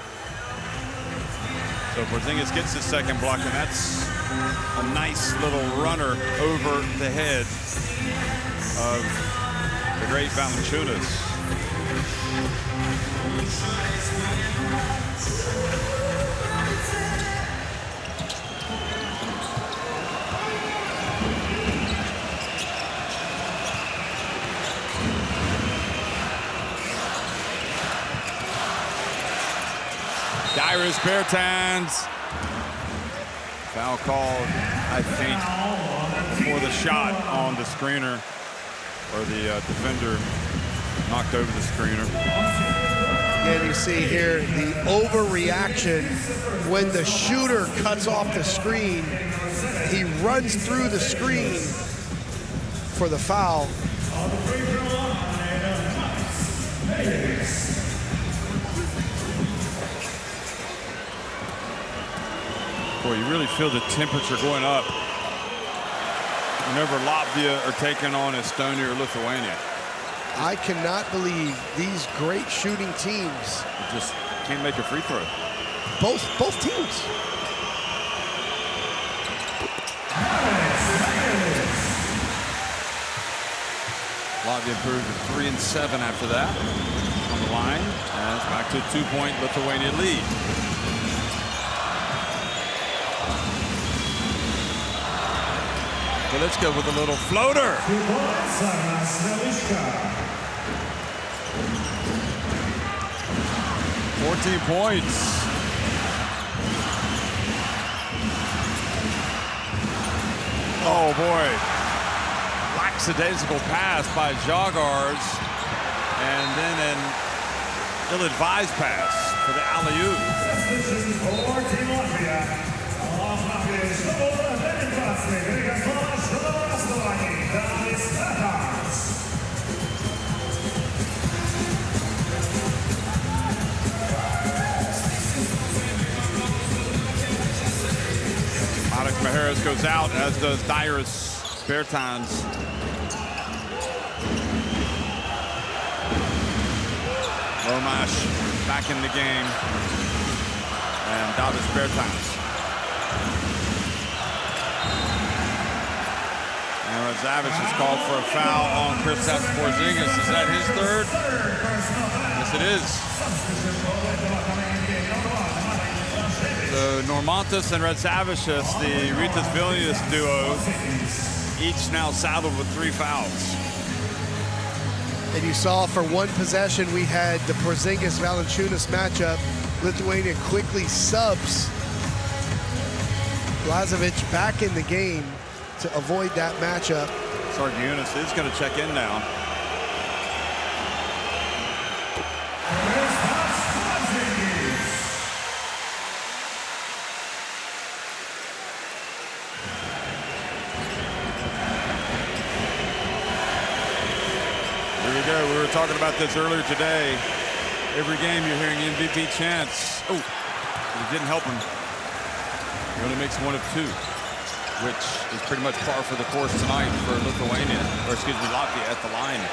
So Porzingis gets his second block, and that's a nice little runner over the head of the great Valanciunas. Dairis Bertans. Foul called, I think, for the shot on the screener, or the defender knocked over the screener. Again, you see here the overreaction when the shooter cuts off the screen. He runs through the screen for the foul. Boy, you really feel the temperature going up whenever Latvia are taking on Estonia or Lithuania. I cannot believe these great shooting teams just can't make a free throw. Both teams. Latvia improved to 3 and 7 after that on the line, and it's back to a 2-point Lithuania lead. So let's go with a little floater. 14 points. Oh boy. Lackadaisical pass by Žagars, and then an ill-advised pass for the alley-oop. Alex Maheras goes out, as does Dairis Bertans. Lomash back in the game, and Dairis Bertans. And Radzavic has called for a foul on Kristaps Porzingis. Is that his third? Yes, it is. So Normantas and Radzavic, the Rytas Vilnius duo, each now saddled with 3 fouls. And you saw for one possession we had the Porzingis-Valanciunas matchup. Lithuania quickly subs Blažević back in the game to avoid that matchup. Sargiunas is going to check in now. We were talking about this earlier today. Every game you're hearing MVP chants. Oh, it didn't help him. He only makes 1 of 2, which is pretty much par for the course tonight for Lithuania, or excuse me, Latvia at the line.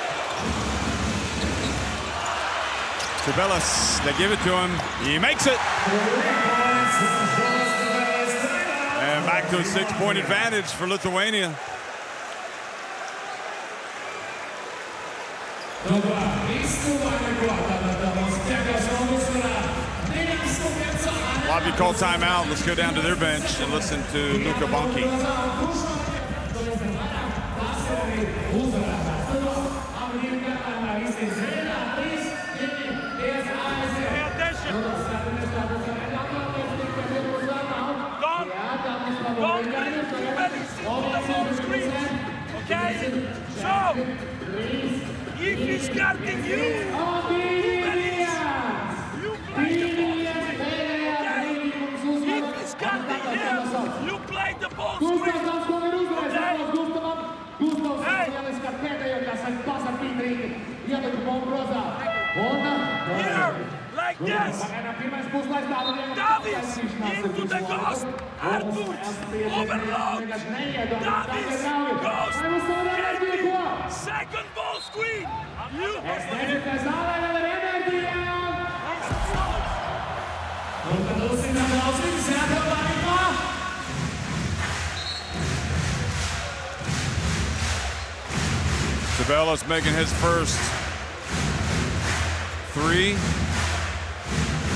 Cebelis, they give it to him. He makes it. And back to a 6-point advantage for Lithuania. Latvia called timeout. Let's go down to their bench and listen to Luka Bonki. Pay attention. like this. Davis into the ghost. Arturs overload. Davis ghost. KP. Second ball screen. Sabella's making his first three.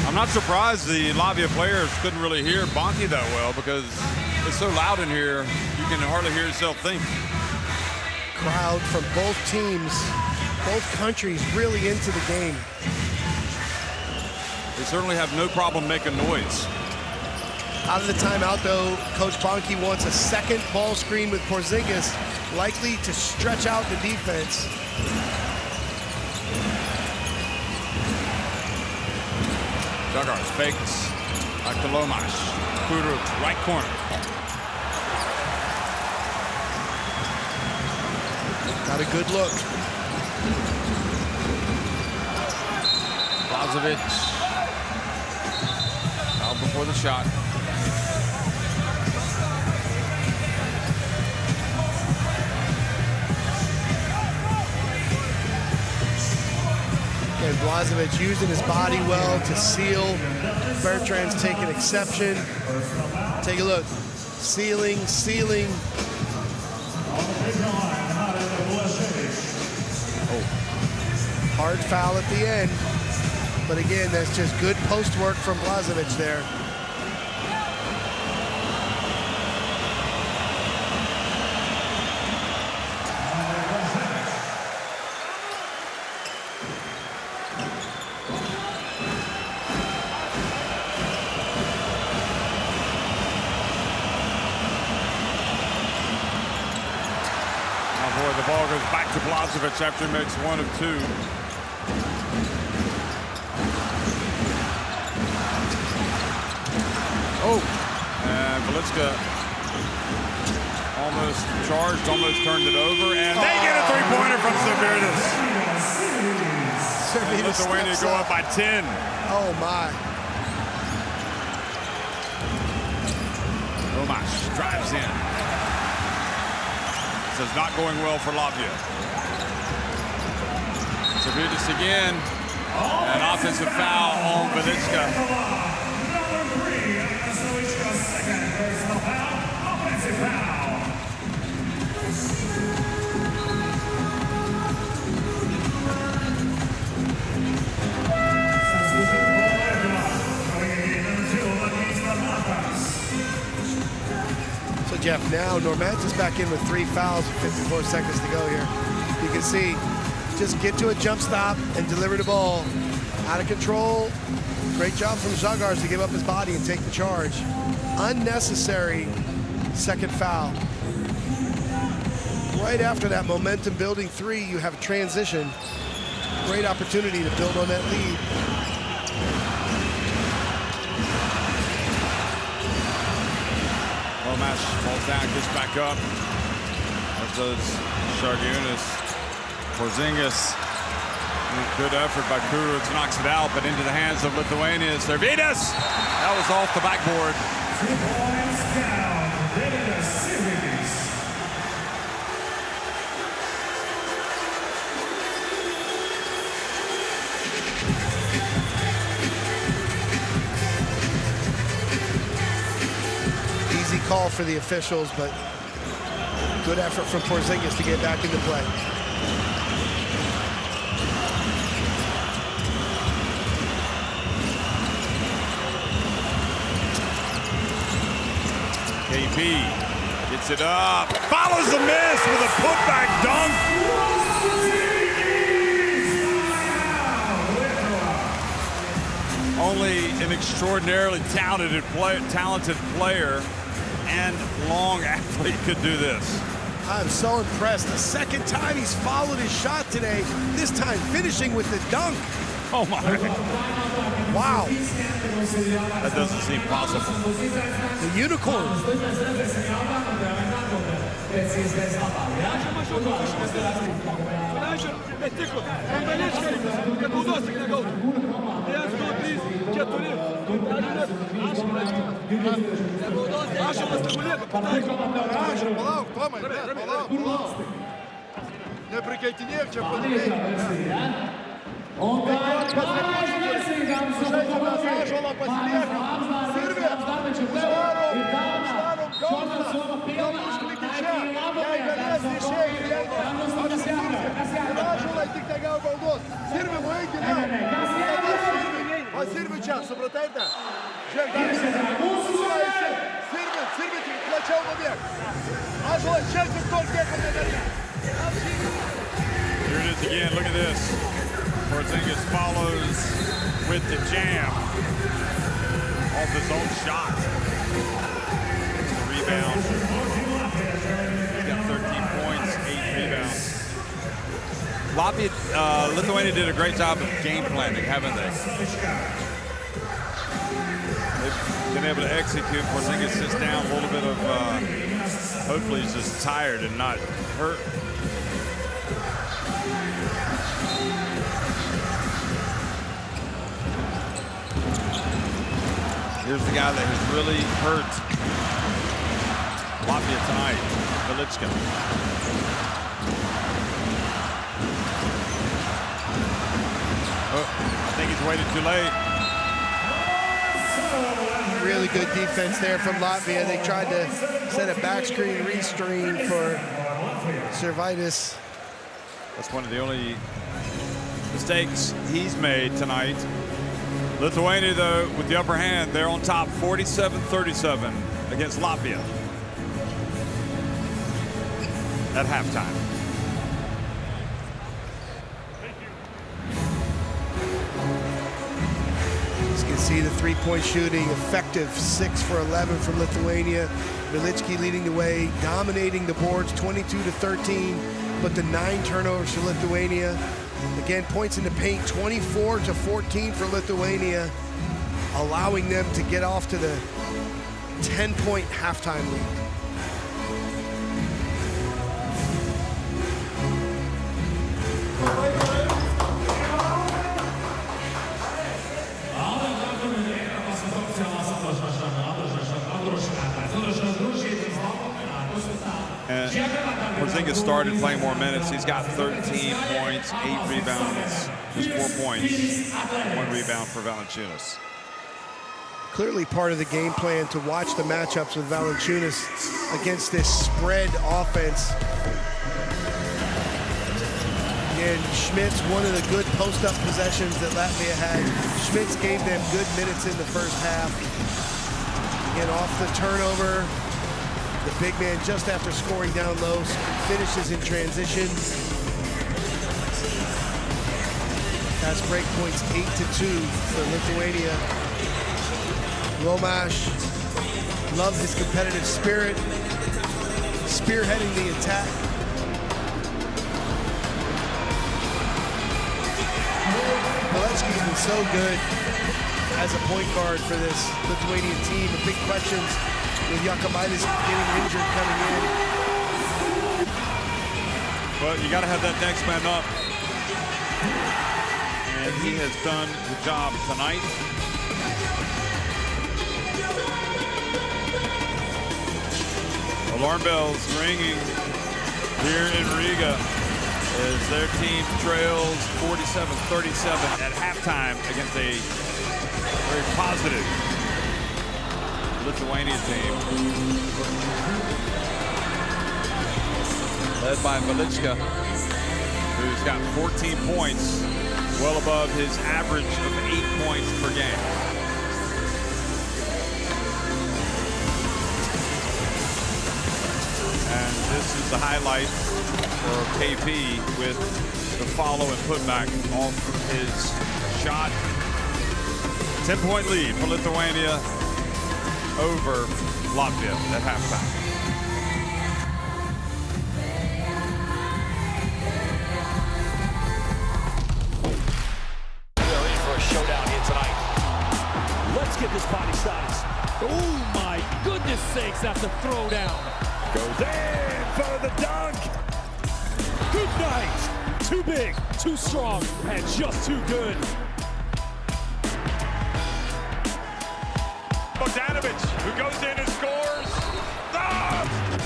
I'm not surprised the Latvia players couldn't really hear Bonke that well because it's so loud in here, you can hardly hear yourself think. Crowd from both teams, both countries really into the game. They certainly have no problem making noise. Out of the timeout, though, Coach Bonke wants a second ball screen with Porzingis, likely to stretch out the defense. Dugars fakes back to Lomas. Kuruc, right corner. Got a good look. Blažević out before the shot. And Blažević using his body well to seal. Bertrand's taking exception. Take a look. Sealing. Hard foul at the end. But again, that's just good post work from Blažević there. The ball goes back to Blažević after he makes one of two. Oh, and Belitska almost charged, almost turned it over, and they get a three-pointer from Servidis. Lithuania go up by 10. Oh my. Lomas drives in. Is not going well for Latvia. Servidis again. An offensive foul on Belitska. Number 3, Belitska's second personal foul, offensive foul. So Jeff, now Normans is back in with 3 fouls with 54 seconds to go here. You can see, just get to a jump stop and deliver the ball. Out of control. Great job from Žagars to give up his body and take the charge. Unnecessary second foul. Right after that momentum building 3, you have a transition. Great opportunity to build on that lead. Lomas falls down, gets back up. As does Shargunis. Porzingis. Good effort by Kuruc, knocks it out, but into the hands of Lithuania. Servidis! That was off the backboard. 2 points down. Servidis. Easy call for the officials, but good effort from Porzingis to get back into play. KP gets it up, follows the miss with a putback dunk. Only an extraordinarily talented player and long athlete could do this. I'm so impressed. The second time he's followed his shot today, this time finishing with the dunk. Oh my. Wow. That doesn't seem possible. The unicorn. Neprikeitinėk čia padėti. Ąžuolą pasiliekam. Sirvė. Užvarom gausą. Užklikit čia. Jei galės išeiti. Ąžuolai tik tai gal baudos. Sirvė, nueik giliau. O Sirvė čia, suprataite? Žiūrėk, Sirvė, tik plačiau nubėg. Ąžuolai čia tik to kiek nedarė. Here it is again. Look at this. Porzingis follows with the jam off his own shot. It's the rebound. He's got 13 points, 8 rebounds. Lithuania did a great job of game planning, haven't they? They've been able to execute. Porzingis sits down a little bit of, hopefully he's just tired and not hurt. Here's the guy that has really hurt Latvia tonight, Velička. Oh, I think he's waited too late. Really good defense there from Latvia. They tried to set a back screen re-screen for Servitis. That's one of the only mistakes he's made tonight. Lithuania, though, with the upper hand, they're on top 47-37 against Latvia at halftime. As you can see, the three-point shooting effective, 6 for 11 from Lithuania. Velička leading the way, dominating the boards, 22-13, but the 9 turnovers for Lithuania. Again, points in the paint, 24-14 for Lithuania, allowing them to get off to the 10-point halftime lead. Porzingis started playing more minutes. He's got 13 points, 8 rebounds, just 4 points, 1 rebound for Valanciunas. Clearly part of the game plan to watch the matchups with Valanciunas against this spread offense. And Schmitz, one of the good post-up possessions that Latvia had. Schmitz gave them good minutes in the first half. Again, off the turnover. The big man, just after scoring down low, finishes in transition. Fast break points 8-2 for Lithuania. Romash, love his competitive spirit, spearheading the attack. Velička's been so good as a point guard for this Lithuanian team. The big questions with Jakubaitis getting injured coming in. But you got to have that next man up. And he has done the job tonight. Alarm bells ringing here in Riga as their team trails 47-37 at halftime against a very positive Lithuania team. Led by Velička, who's got 14 points, well above his average of 8 points per game. And this is the highlight for KP with the follow and putback off his shot. 10-point lead for Lithuania over Latvia at halftime. They're in for a showdown here tonight. Let's get this party started. Oh my goodness sakes, that's a throwdown. Goes in for the dunk. Good night. Too big, too strong, and just too good. who goes in and scores. Oh!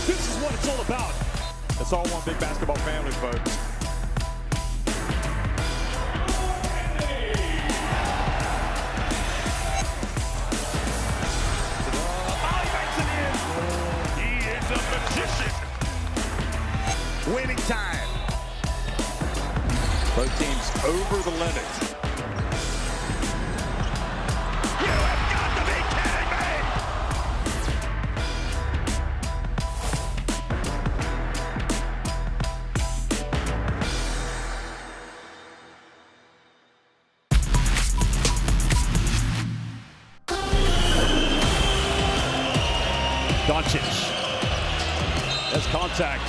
This is what it's all about. It's all one big basketball family, folks. He is a magician. Winning time. Both teams over the limit. Doncic. There's contact.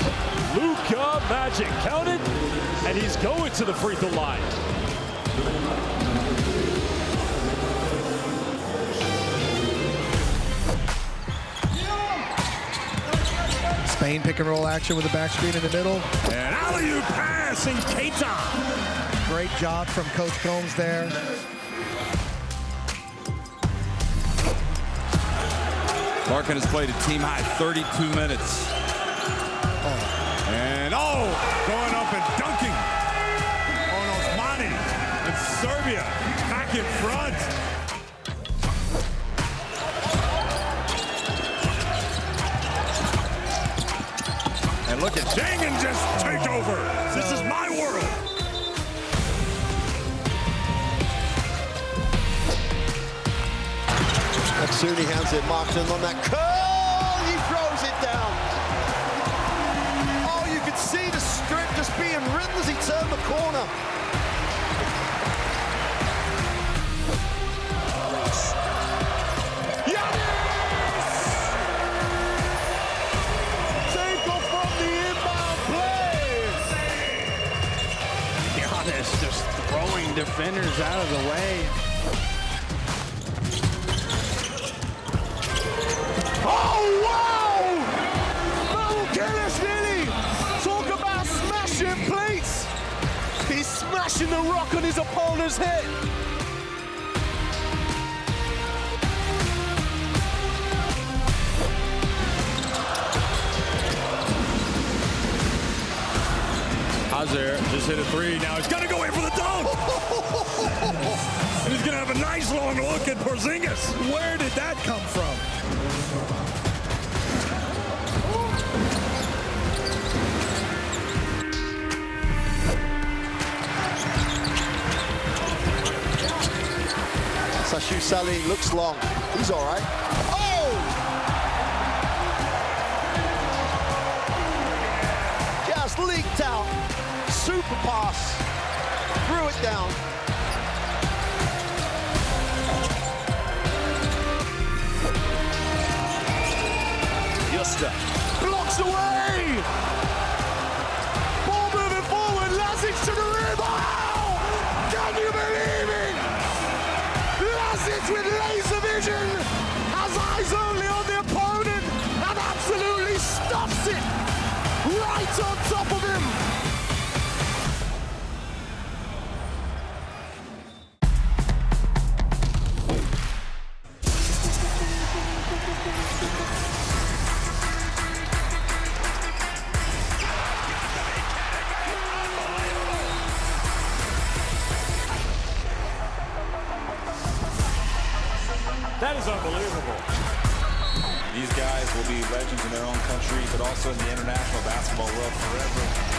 Luka Magic counted, and he's going to the free throw line. Spain pick and roll action with a back screen in the middle. And alley-oop pass in Keita. Great job from Coach Combs there. Larkin has played a team-high 32 minutes. And going up and dunking on Osmani. And Serbia back in front. And look at Jangan just take over. This is my world. Matsuni has it, Martin on that curl, he throws it down. Oh, you could see the strip just being written as he turned the corner. Giannis! Take off from the inbound play. Giannis just throwing defenders out of the way. Oh, wow! Really talk about smashing plates. He's smashing the rock on his opponent's head. Hazer just hit a three. Now he's got to go in for the dunk. And he's going to have a nice long look at Porzingis. Where did that come from? Sashu Sali looks long. He's all right. Oh! Just leaked out. Super pass. Threw it down. Justa. Blocks away! Ball moving forward. Lazic to the rim. Oh! Can you believe it? Lazic with laser vision, has eyes only on the opponent, and absolutely stuffs it right on top of him. That is unbelievable. These guys will be legends in their own country, but also in the international basketball world forever.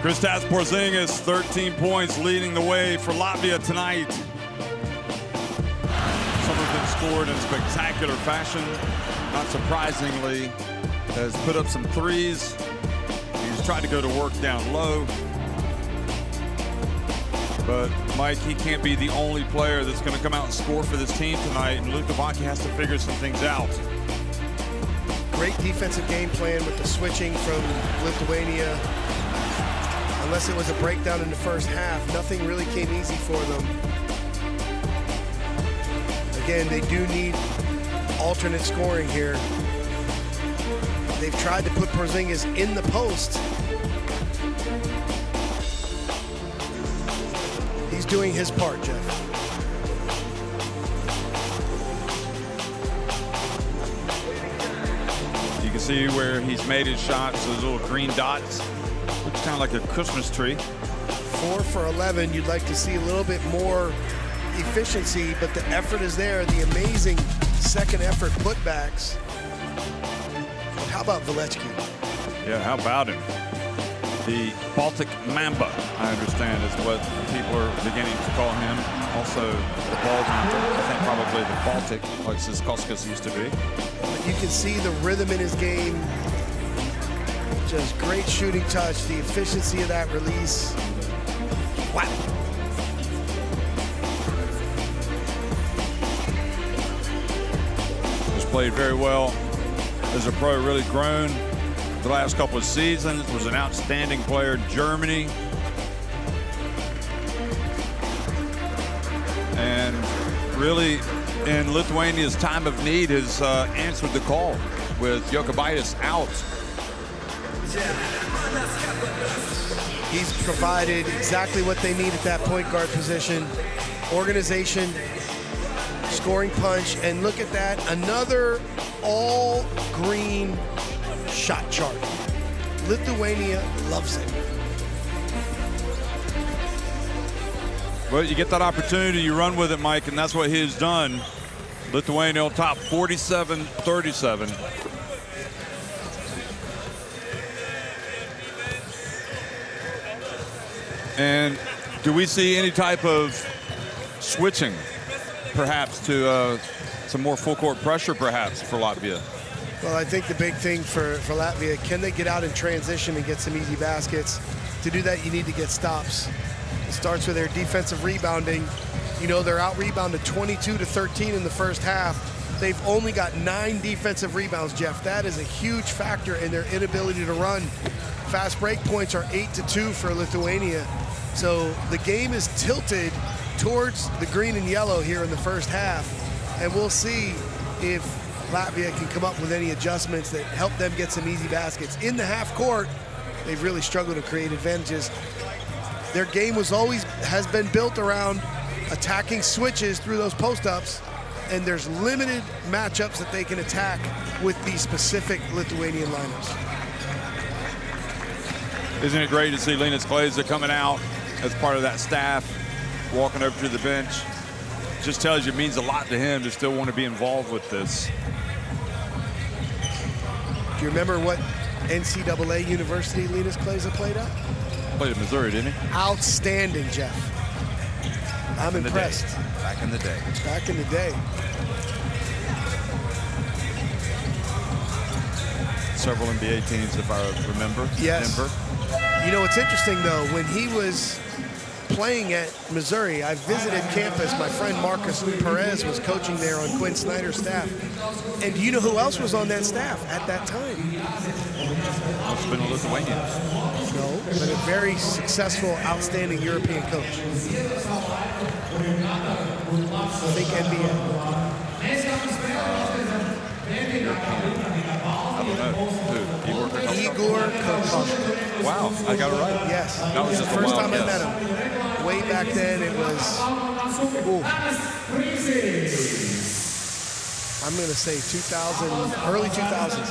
Kristaps Porzingis, 13 points, leading the way for Latvia tonight. Some of them scored in spectacular fashion. Not surprisingly, has put up some threes. He's tried to go to work down low. But, Mike, he can't be the only player that's going to come out and score for this team tonight, and Luka Bonke has to figure some things out. Great defensive game plan with the switching from Lithuania. unless it was a breakdown in the first half, nothing really came easy for them. Again, they do need alternate scoring here. They've tried to put Porzingis in the post. He's doing his part, Jeff. You can see where he's made his shots, those little green dots. Looks kind of like a Christmas tree. 4 for 11. You'd like to see a little bit more efficiency, but the effort is there. The amazing second effort putbacks. How about Veletsky? Yeah, how about him? The Baltic Mamba, I understand, is what people are beginning to call him. Also, the ball hunter. I think probably the Baltic, like Siskowskis used to be. But you can see the rhythm in his game. Just great shooting touch, the efficiency of that release. Wow. He's played very well as a pro, really grown the last couple of seasons, was an outstanding player in Germany. And really, in Lithuania's time of need, has answered the call with Jokubaitis out. He's provided exactly what they need at that point guard position. Organization, scoring punch, and look at that, another all green shot chart. Lithuania loves it. Well, you get that opportunity, you run with it, Mike, and that's what he has done. Lithuania on top, 47-37. And do we see any type of switching, perhaps, to some more full court pressure, perhaps, for Latvia? Well, I think the big thing for Latvia, can they get out in transition and get some easy baskets? To do that, you need to get stops. It starts with their defensive rebounding. You know, they're out rebounded 22-13 in the first half. They've only got 9 defensive rebounds, Jeff. That is a huge factor in their inability to run. Fast break points are 8-2 for Lithuania. So the game is tilted towards the green and yellow here in the first half. And we'll see if Latvia can come up with any adjustments that help them get some easy baskets. In the half court, they've really struggled to create advantages. Their game has been built around attacking switches through those post-ups, and there's limited matchups that they can attack with these specific Lithuanian lineups. Isn't it great to see Linas Kleiza coming out as part of that staff, walking over to the bench? Just tells you it means a lot to him to still want to be involved with this. Do you remember what NCAA university Linas Kleiza played at? Played at Missouri, didn't he? Outstanding, Jeff. I'm impressed. Back in the day. Back in the day. Several NBA teams, if I remember. Yes. Denver. You know, it's interesting, though, when he was playing at Missouri, I visited campus. My friend Marcus Perez was coaching there on Quinn Snyder's staff. And do you know who else was on that staff at that time? Must have been a Lithuanian. No, but a very successful, outstanding European coach. I think NBA. I don't know. Who? Igor Kokoschko. Wow, I got it right. Yes. That was the just first a time wild I met guess. him. Way back then, it was, ooh, I'm going to say 2000, early 2000s.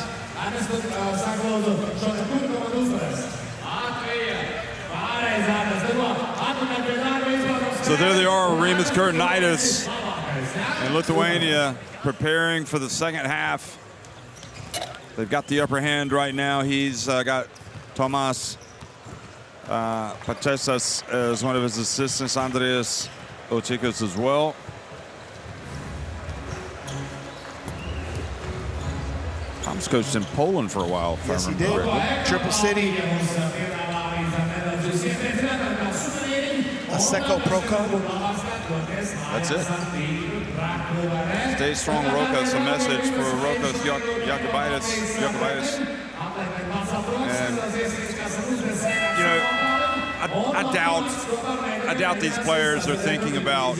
So there they are, Rimas Kurtinaitis and Lithuania preparing for the second half. They've got the upper hand right now. He's got Tomas Pachesas as one of his assistants, Andreas Ochikas as well. Tom's coached in Poland for a while. Yes, he did. Triple City. Aseko Proko. That's it. Stay strong, Rokos. A message for Rokos Jokubaitis. And, you know, doubt these players are thinking about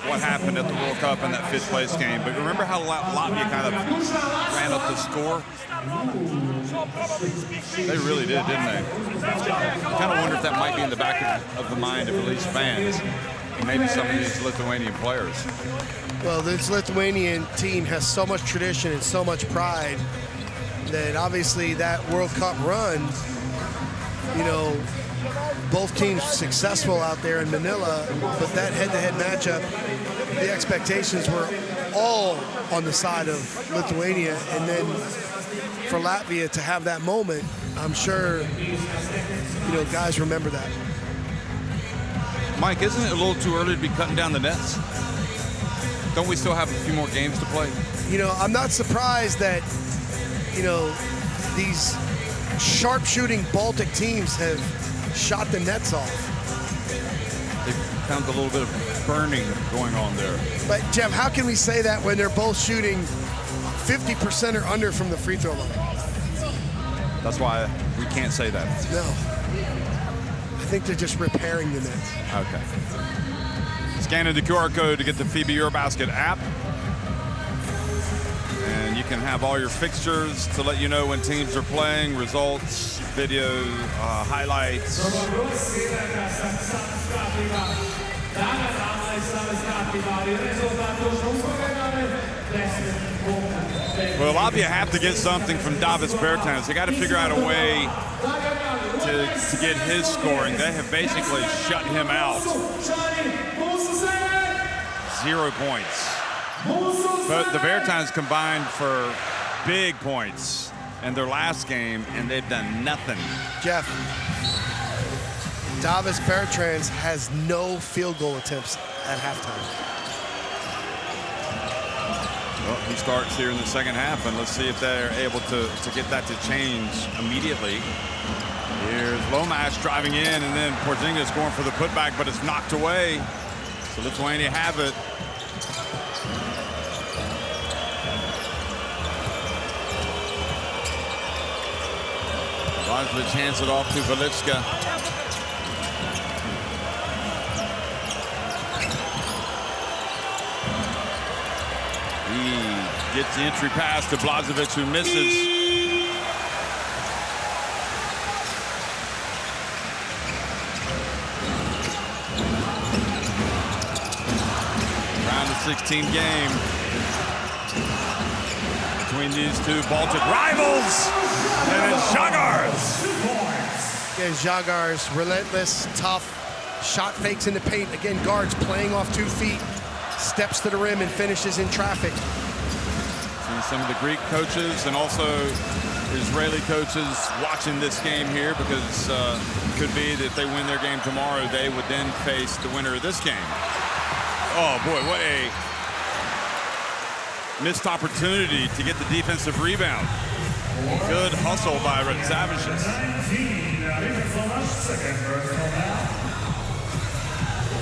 what happened at the World Cup in that 5th place game. But remember how Latvia kind of ran up the score? They really did, didn't they? I kind of wonder if that might be in the back of the mind of at least fans, and maybe some of these Lithuanian players. Well, this Lithuanian team has so much tradition and so much pride that obviously that World Cup run, you know, both teams successful out there in Manila, but that head-to-head matchup, the expectations were all on the side of Lithuania, and then for Latvia to have that moment, I'm sure, you know, guys remember that. Mike, isn't it a little too early to be cutting down the nets? Don't we still have a few more games to play? You know, I'm not surprised that, you know, these sharpshooting Baltic teams have shot the nets off. They found a little bit of burning going on there. But Jeff, how can we say that when they're both shooting 50% or under from the free throw line? That's why we can't say that. No. I think they're just repairing the nets. Okay. Scanning the QR code to get the FIBA EuroBasket app. And you can have all your fixtures to let you know when teams are playing, results, video, highlights. Well, Latvia have to get something from Davis Bertans. They got to figure out a way to get his scoring. They have basically shut him out. 0 points. But the Bertans combined for big points in their last game, and they've done nothing. Jeff, Davis Bertans has no field goal attempts at halftime. Well, he starts here in the second half, and let's see if they're able to get that to change immediately. Here's Lomas driving in, and then Porzingis going for the putback, but it's knocked away. So Lithuania have it. Lazovic hands it off to Velitska. He gets the entry pass to Blažević, who misses. Round of 16 game between these two Baltic rivals. And it's Žagars. Again, Žagars, relentless, tough, shot fakes in the paint. Again, guards playing off 2 feet, steps to the rim and finishes in traffic. See some of the Greek coaches and also Israeli coaches watching this game here, because it could be that if they win their game tomorrow, they would then face the winner of this game. Oh boy, what a missed opportunity to get the defensive rebound. Good hustle by Radzavicius.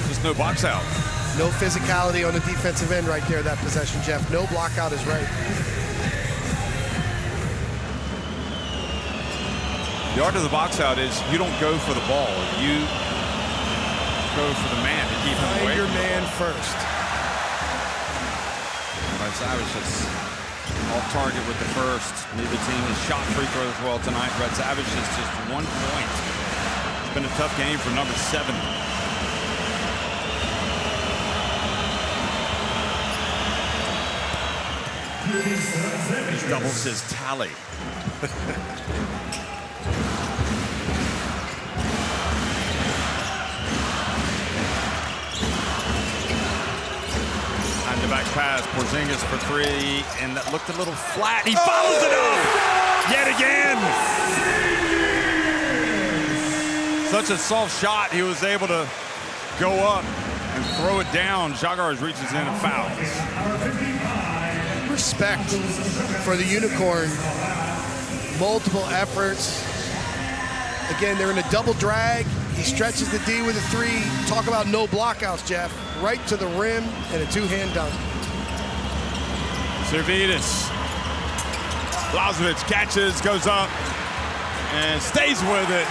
Just no box out. No physicality on the defensive end right there, that possession, Jeff. No block out is right. The art of the box out is you don't go for the ball. You go for the man to keep him away. Find your man first. Radzavicius off target with the first. Neither team has shot free throws well tonight. Radzavicius just 1 point. It's been a tough game for number 7. He doubles his tally. Back pass, Porzingis for 3, and that looked a little flat. He follows it up yet again. Such a soft shot, he was able to go up and throw it down. Žagars reaches in and fouls. Respect for the Unicorn. Multiple efforts. Again, they're in a double drag. He stretches the D with a 3. Talk about no blockouts, Jeff. Right to the rim and a 2-hand dunk. Servidis. Blažević catches, goes up, and stays with it.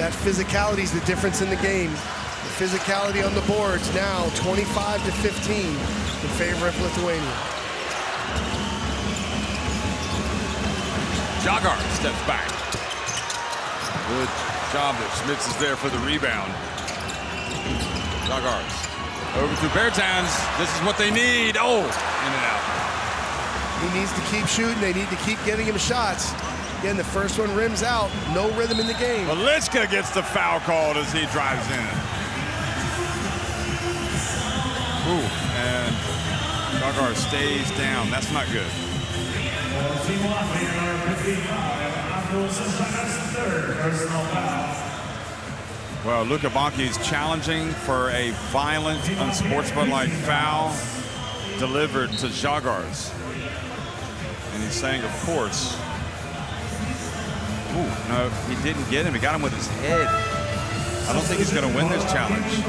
that physicality is the difference in the game. The physicality on the boards now 25-15 in favor of Lithuania. Jagar steps back. Good job that Schmitz is there for the rebound. Jagars over to Bertans. This is what they need. Oh, in and out. He needs to keep shooting. They need to keep getting him shots. Again, the first one rims out. No rhythm in the game. Velitska gets the foul called as he drives in. Ooh, and Jagar stays down. That's not good. Well, Luka Bonke is challenging for a violent, unsportsmanlike foul delivered to Jagars. And he's saying, of course. Ooh, no, he didn't get him. He got him with his head. I don't think he's going to win this challenge.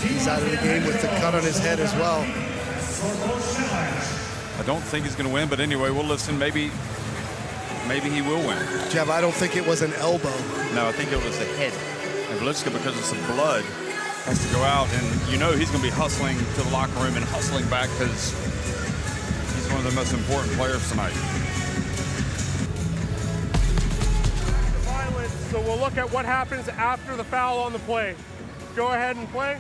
He's out of the game with the cut on his head as well. I don't think he's going to win, but anyway, we'll listen. Maybe he will win. Jeff, I don't think it was an elbow. No, I think it was the head. And Velitska, because of some blood, has to go out, and you know he's going to be hustling to the locker room and hustling back because he's one of the most important players tonight. Violence, so we'll look at what happens after the foul on the play. Go ahead and play.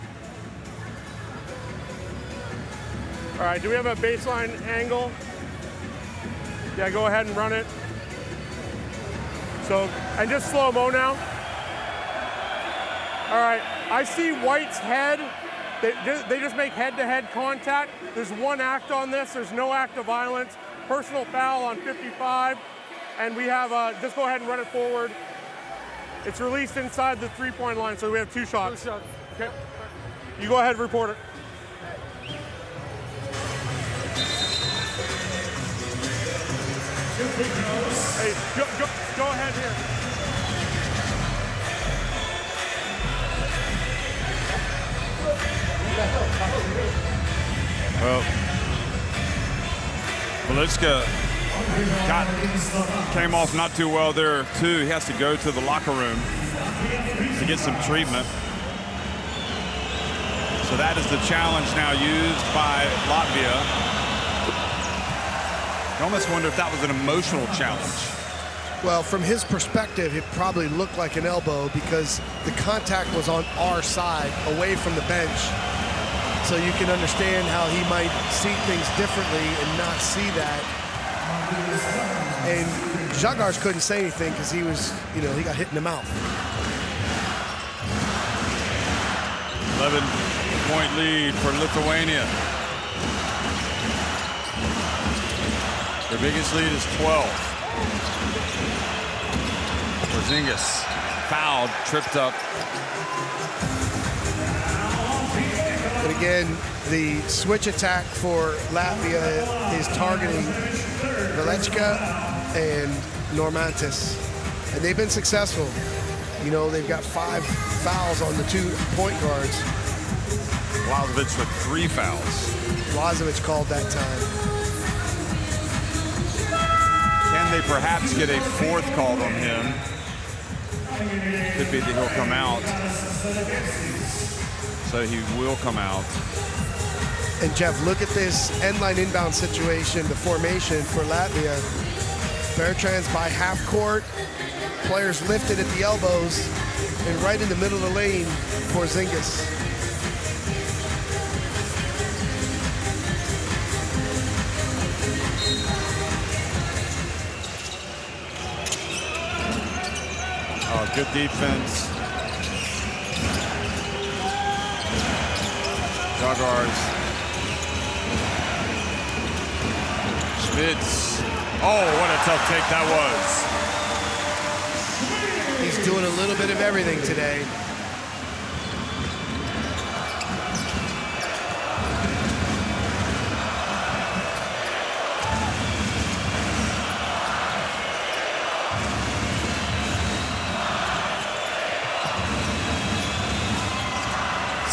All right, do we have a baseline angle? Yeah, go ahead and run it. So, and just slow-mo now. All right, I see White's head. They just make head-to-head contact. There's one act on this. There's no act of violence. Personal foul on 55. And we have, just go ahead and run it forward. It's released inside the three-point line, so we have 2 shots. 2 shots. Okay. You go ahead and report it. Hey, go ahead here. Well, Velitska came off not too well there, too. He has to go to the locker room to get some treatment. So that is the challenge now used by Latvia. I almost wonder if that was an emotional challenge. Well, from his perspective, it probably looked like an elbow because the contact was on our side, away from the bench. So you can understand how he might see things differently and not see that. And Jagars couldn't say anything because he was, he got hit in the mouth. 11-point lead for Lithuania. Their biggest lead is 12. Porzingis fouled, tripped up. But again, the switch attack for Latvia is targeting Velitska and Normantis. And they've been successful. They've got 5 fouls on the 2 point guards. Blažević with 3 fouls. Blažević called that time. Can they perhaps get a 4th called on him? Could be that he'll come out. So he will come out. And Jeff, look at this end line inbound situation, the formation for Latvia. Bertrands by half court, players lifted at the elbows, and right in the middle of the lane, Porzingis. Oh, good defense. Jagars. Schmitz. Oh, what a tough take that was. He's doing a little bit of everything today.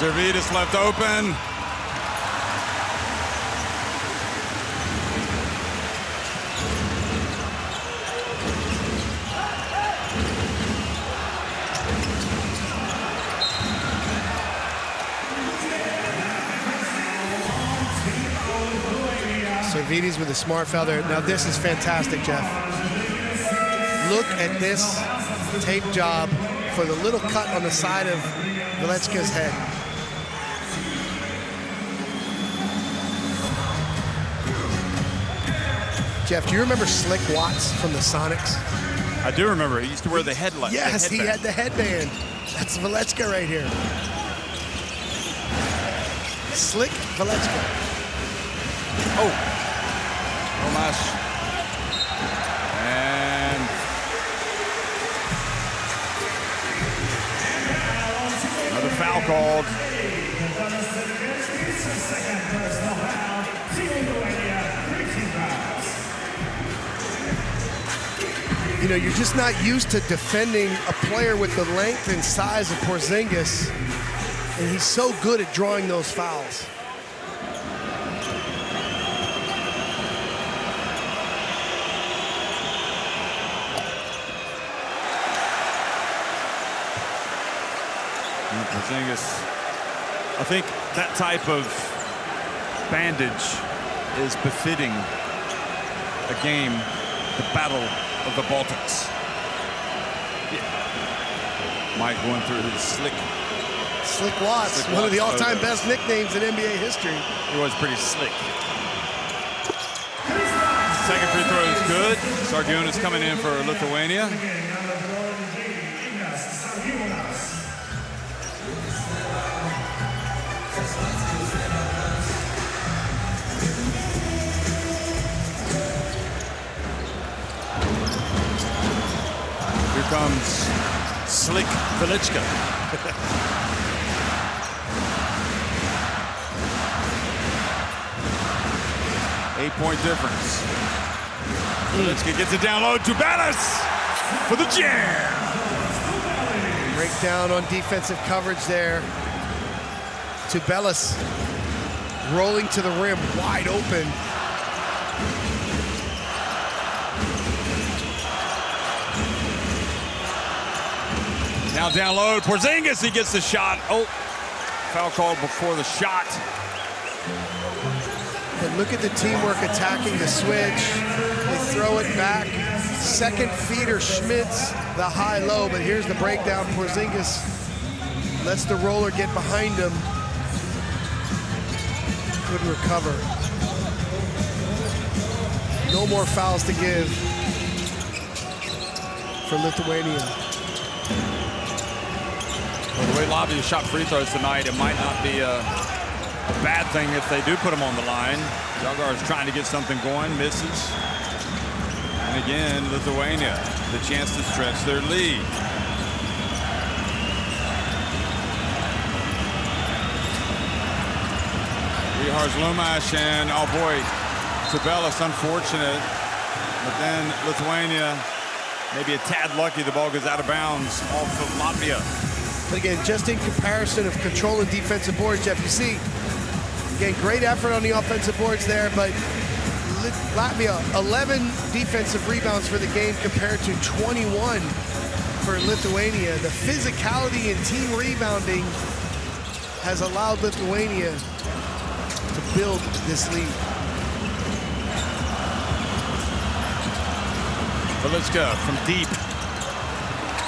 Servidis left open. Archimedes with a smart foul there. Now this is fantastic, Jeff. Look at this tape job for the little cut on the side of Velecka's head. Jeff, do you remember Slick Watts from the Sonics? I do remember. He used to wear the headlight. Yes, he had the headband. That's Velecka right here. Slick Velecka. Oh. Tomas. And another foul called. You know, you're just not used to defending a player with the length and size of Porzingis, and he's so good at drawing those fouls. Porzingis, I think that type of bandage is befitting a game, the battle of the Baltics. Yeah. Mike going through his Slick Watts, one of the all-time best nicknames in NBA history. He was pretty slick. Second free throw is good. Sargiūnas coming in for Lithuania. Here comes Slick Velecka. 8-point difference. Velecka gets it down low to Ballas for the jam. Breakdown on defensive coverage there. To Ballas, rolling to the rim, wide open. Now down low, Porzingis, he gets the shot. Oh, foul called before the shot. And look at the teamwork attacking the switch. They throw it back. Second feeder Schmitz, the high-low, but here's the breakdown. Porzingis lets the roller get behind him. Couldn't recover. No more fouls to give for Lithuania. Well, the way Latvia shot free throws tonight, it might not be a bad thing if they do put them on the line. Jagar is trying to get something going, misses. And again, Lithuania, the chance to stretch their lead. Rihars Lumash and, oh boy, Tabelis, unfortunate. But then Lithuania, maybe a tad lucky, the ball goes out of bounds off of Latvia. But again, just in comparison of controlling defensive boards, Jeff, you see, again, great effort on the offensive boards there, but Latvia, 11 defensive rebounds for the game compared to 21 for Lithuania. The physicality and team rebounding has allowed Lithuania to build this lead. Velecka from deep.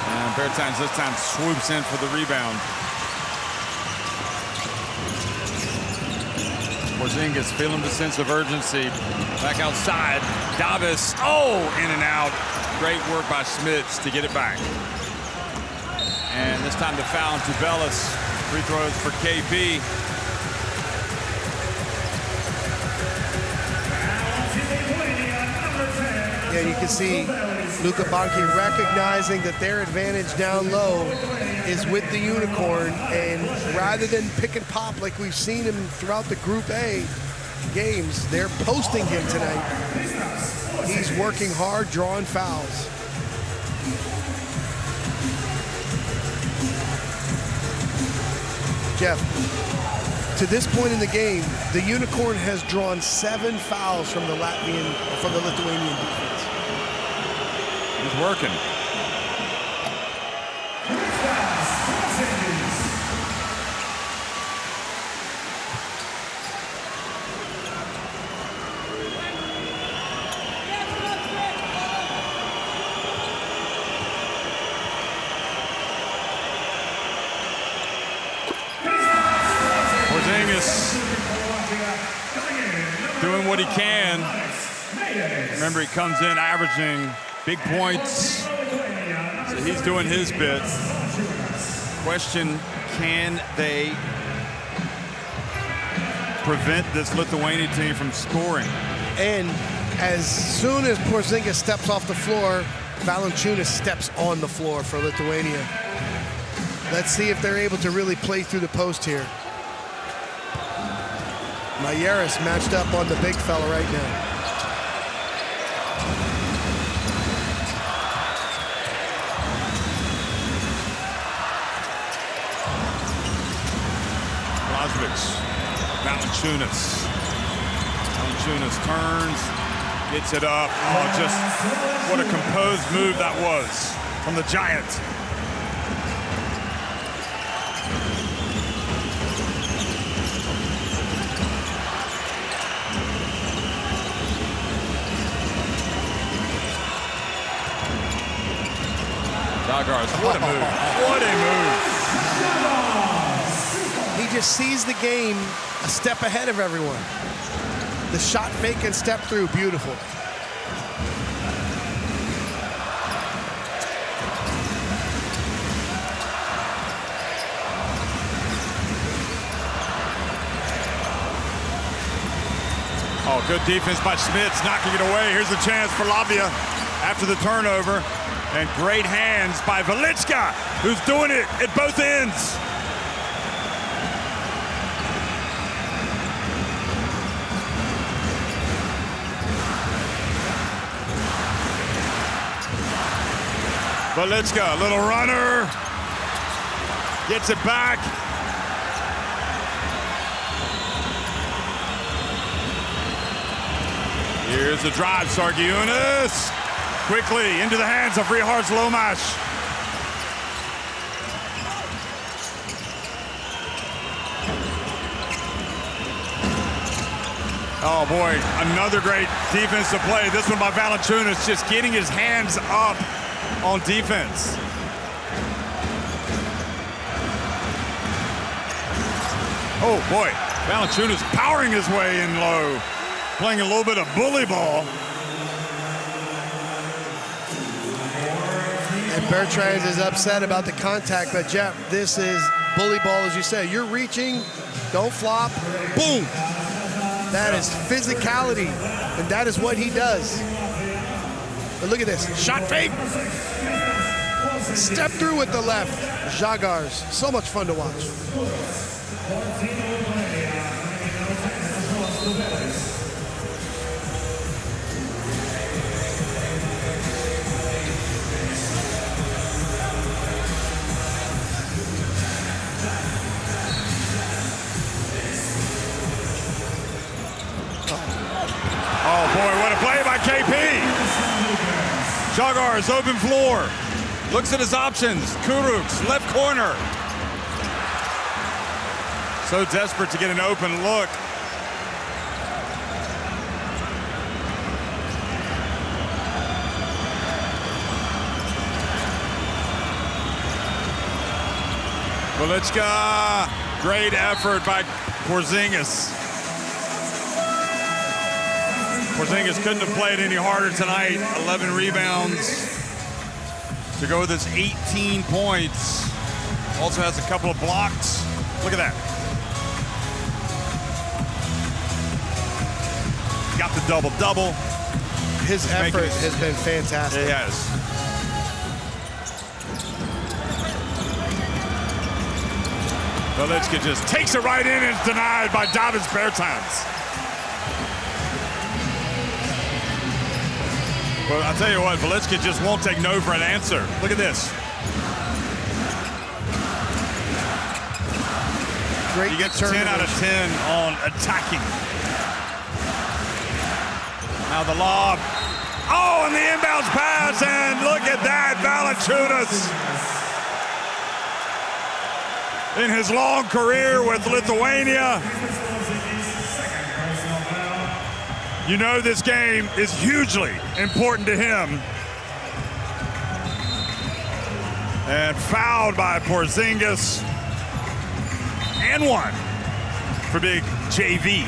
And Bertans this time swoops in for the rebound. Porzingis feeling the sense of urgency. Back outside. Davis, oh, in and out. Great work by Schmitz to get it back. And this time the foul to Bellis. Free throws for KP. Yeah, you can see Luka Banki recognizing that their advantage down low is with the unicorn, and rather than pick and pop like we've seen him throughout the Group A games, they're posting him tonight. He's working hard, drawing fouls. Jeff, to this point in the game, the unicorn has drawn 7 fouls from the Lithuanian defense. He's working. what he can. Remember, he comes in averaging big points, so he's doing his bit. Question, can they prevent this Lithuania team from scoring? And as soon as Porzingis steps off the floor, Valanciunas steps on the floor for Lithuania. Let's see if they're able to really play through the post here. Mayeris matched up on the big fella right now. Valanciunas. Valanciunas turns, gets it up. Oh, just what a composed move that was from the Giant. Zagars, what a move. What a move. He just sees the game a step ahead of everyone. The shot fake and step through, beautiful. Oh, good defense by Schmitz, knocking it away. Here's a chance for Latvia after the turnover. And great hands by Velitska, who's doing it at both ends. Velitska, little runner, gets it back. Here's the drive, Sargiunas. Quickly into the hands of Rihards Lomash. Oh boy, another great defensive play. This one by Valanciunas, just getting his hands up on defense. Oh boy, Valanciunas powering his way in low, playing a little bit of bully ball. And Bertrand is upset about the contact, but Jeff, this is bully ball, as you say. You're reaching, don't flop, boom. That is physicality, and that is what he does. But look at this, shot fake. Step through with the left. Zagars, so much fun to watch. Oh boy, what a play by KP. Zagars, open floor. Looks at his options. Kurucs, left corner. So desperate to get an open look. Velitska, great effort by Porzingis. Porzingis couldn't have played any harder tonight. 11 rebounds to go with his 18 points. Also has a couple of blocks. Look at that. Got the double-double. His effort has been fantastic. It has. Velitska just takes it right in and it's denied by Davis Bertans. Well, I'll tell you what, Velitska just won't take no for an answer. Look at this. Great. He gets 10 out of 10 on attacking. Now the lob. Oh, and the inbounds pass, and look at that, Valanciunas. In his long career with Lithuania, you know this game is hugely important to him. And fouled by Porzingis. And one for big JV.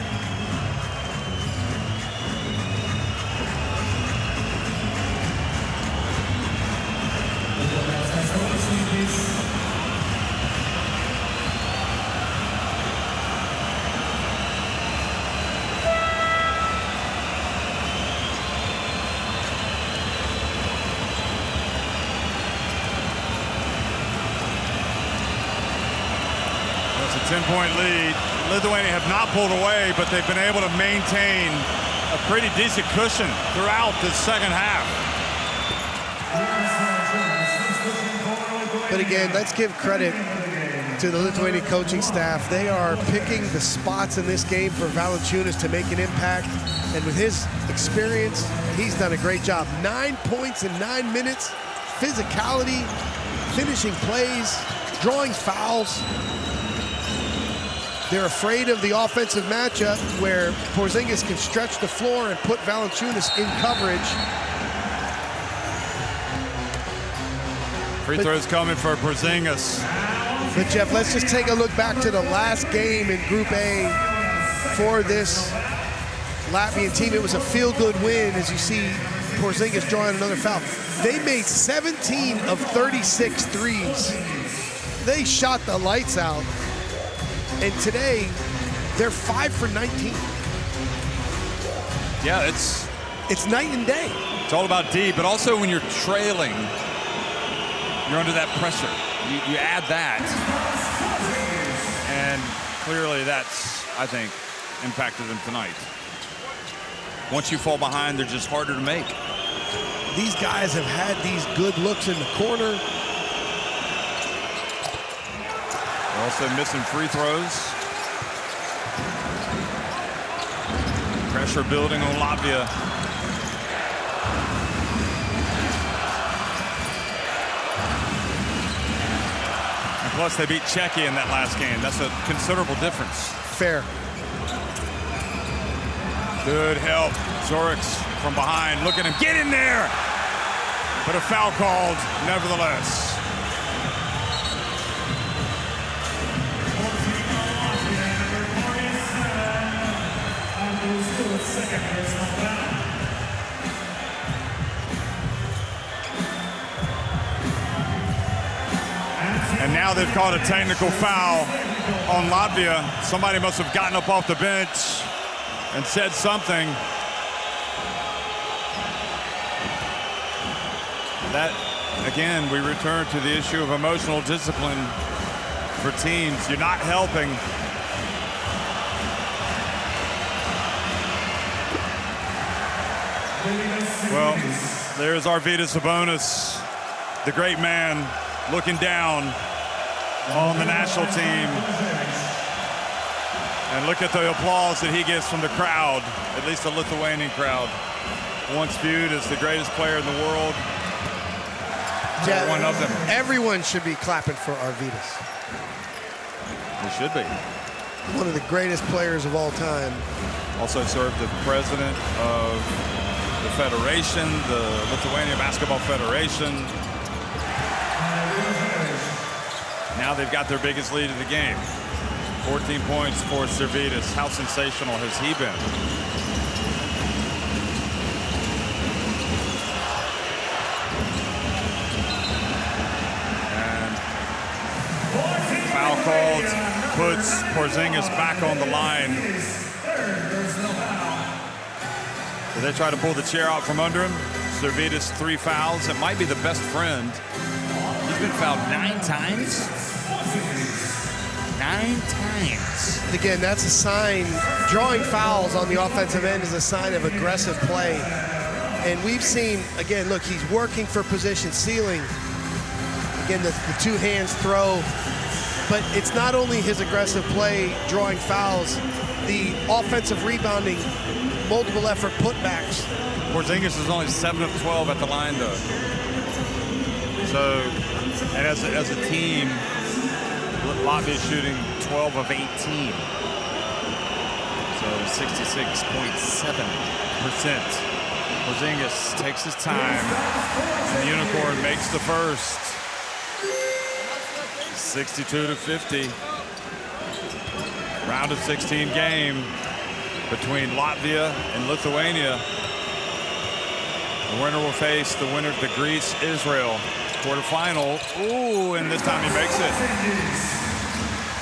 10-point lead. Lithuania have not pulled away, but they've been able to maintain a pretty decent cushion throughout the second half. But again, let's give credit to the Lithuanian coaching staff. They are picking the spots in this game for Valanciunas to make an impact. And with his experience, he's done a great job. 9 points in 9 minutes, physicality, finishing plays, drawing fouls. They're afraid of the offensive matchup where Porzingis can stretch the floor and put Valanciunas in coverage. Free throws coming for Porzingis. But Jeff, let's just take a look back to the last game in Group A for this Latvian team. It was a feel-good win, as you see Porzingis drawing another foul. They made 17 of 36 threes. They shot the lights out. And today, they're 5 for 19. Yeah, it's night and day. It's all about D, but also when you're trailing, you're under that pressure. You add that, and clearly that's, I think, impacted them tonight. Once you fall behind, they're just harder to make. These guys have had these good looks in the corner. They're also missing free throws. Pressure building on Latvia. Plus, they beat Czechia in that last game. That's a considerable difference. Fair. Good help. Zorix from behind. Look at him. Get in there! But a foul called, nevertheless. And now they've called a technical foul on Latvia. Somebody must have gotten up off the bench and said something. That, again, we return to the issue of emotional discipline for teams. You're not helping. Well, there's Arvydas Sabonis, the great man, looking down on the national team. And look at the applause that he gets from the crowd, at least the Lithuanian crowd. Once viewed as the greatest player in the world. Yeah, one of them. Everyone should be clapping for Arvydas. They should be. One of the greatest players of all time. Also served as president of the federation, the Lithuania Basketball Federation. Now they've got their biggest lead of the game. 14 points for Arvydas. How sensational has he been? And foul called, puts Porzingis back on the line. So they try to pull the chair out from under him. Arvydas 3 fouls. It might be the best friend. He's been fouled 9 times. 9 times. Again, that's a sign. Drawing fouls on the offensive end is a sign of aggressive play. And we've seen, again, look, he's working for position, sealing. Again, the two hands throw. But it's not only his aggressive play, drawing fouls, the offensive rebounding, multiple effort putbacks. Porzingis is only 7 of 12 at the line, though. So, and as a team, Latvia is shooting 12 of 18. So 66.7%. Porzingis takes his time, and the Unicorn makes the first. 62-50. Round of 16 game between Latvia and Lithuania. The winner will face the winner of the Greece-Israel quarterfinal. Ooh, and this time he makes it.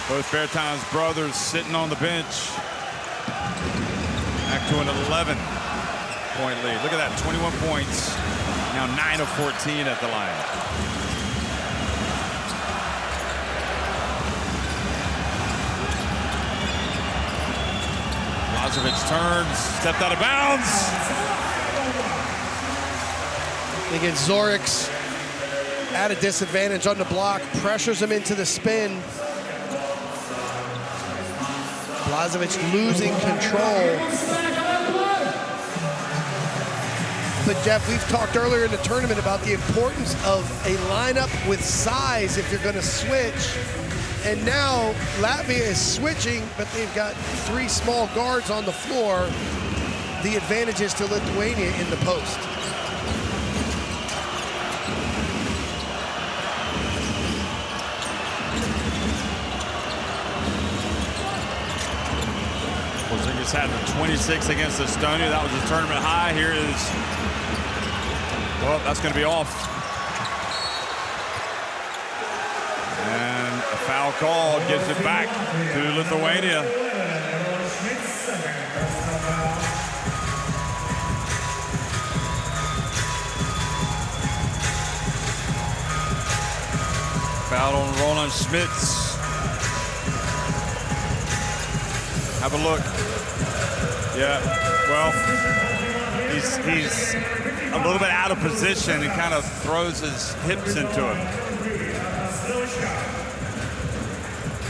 Both Bertans brothers sitting on the bench. Back to an 11-point lead. Look at that, 21 points. Now 9 of 14 at the line. Blažević turns, stepped out of bounds. Again, Zoric's at a disadvantage on the block, pressures him into the spin. Blažević losing control. But Jeff, we've talked earlier in the tournament about the importance of a lineup with size if you're going to switch. And now Latvia is switching, but they've got 3 small guards on the floor. The advantage is to Lithuania in the post. Porzingis had 26 against Estonia. That was a tournament high. Here is, well, that's going to be off. And a foul call gives it back to Lithuania. Foul on Roland Schmitz. Have a look. Yeah, well, he's a little bit out of position and kind of throws his hips into it.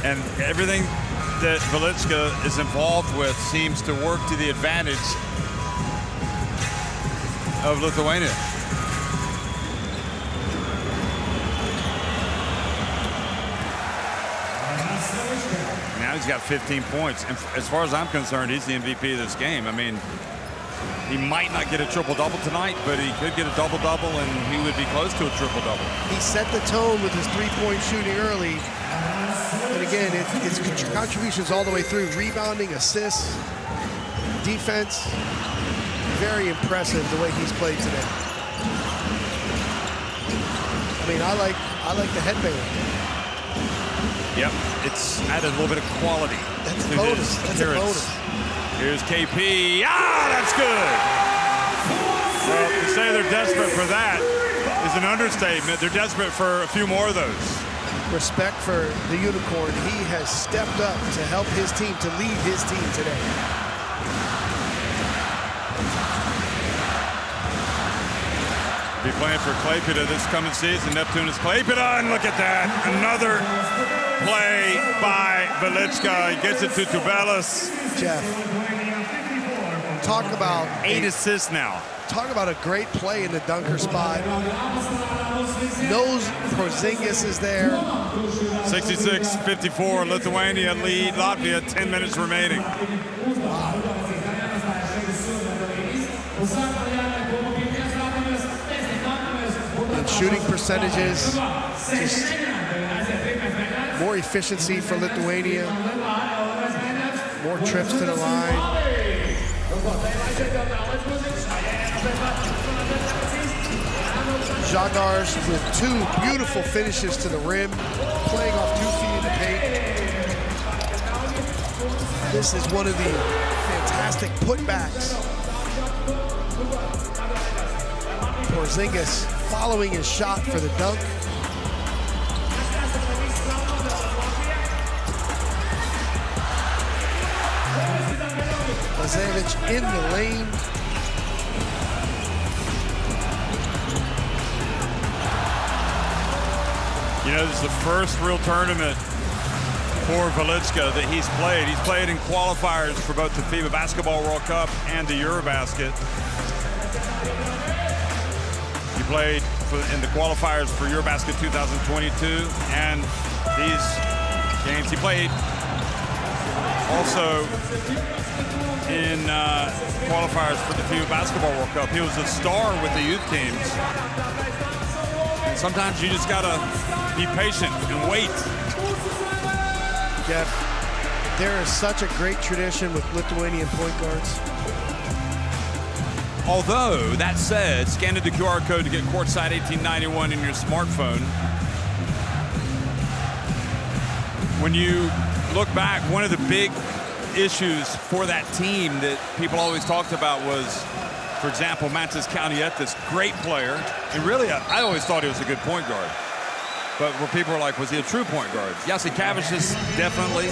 And everything that Velitska is involved with seems to work to the advantage of Lithuania. Now he's got 15 points. And as far as I'm concerned, he's the MVP of this game. I mean, he might not get a triple-double tonight, but he could get a double-double, and he would be close to a triple-double. He set the tone with his three-point shooting early. And again, it's contributions all the way through. Rebounding, assists, defense. Very impressive the way he's played today. I mean, I like the headband. Yep, it's added a little bit of quality. That's a bonus. That's a bonus. Here's KP. Ah, that's good. Well, to say they're desperate for that is an understatement. They're desperate for a few more of those. Respect for the unicorn. He has stepped up to help his team, to lead his team today. Be playing for Klaipėda this coming season. Neptūnas Klaipėda, and look at that. Another play by Velitska. He gets it to Tubelis. Jeff, talk about 8 assists now. Talk about a great play in the dunker spot. Knows Porzingis is there. 66-54, Lithuania lead Latvia, 10 minutes remaining. And shooting percentages, just more efficiency for Lithuania. More trips to the line. Žagars with 2 beautiful finishes to the rim, playing off 2 feet in the paint. This is one of the fantastic putbacks. Porzingis following his shot for the dunk. Blažević in the lane. You know, this is the first real tournament for Velitska that he's played. He's played in qualifiers for both the FIBA Basketball World Cup and the EuroBasket. He played in the qualifiers for EuroBasket 2022 and these games. He played also in qualifiers for the FIBA Basketball World Cup. He was a star with the youth teams. And sometimes you just gotta be patient and wait. Jeff, there is such a great tradition with Lithuanian point guards. Although, that said, scan the QR code to get courtside 1891 in your smartphone. When you look back, one of the big issues for that team that people always talked about was, for example, Mantas Kalnietis, great player. And really, I always thought he was a good point guard. But where people were like, was he a true point guard? Jasikevičius, definitely.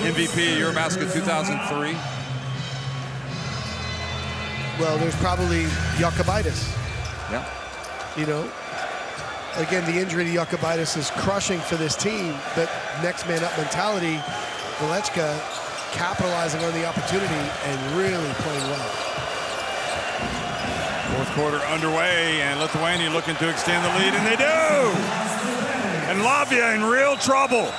MVP EuroBasket 2003. Well, there's probably Jokibitis. Yeah. You know, again, the injury to Jokibitis is crushing for this team, but next man up mentality, Velechka capitalizing on the opportunity and really playing well. Fourth quarter underway, and Lithuania looking to extend the lead, and they do! And Latvia in real trouble.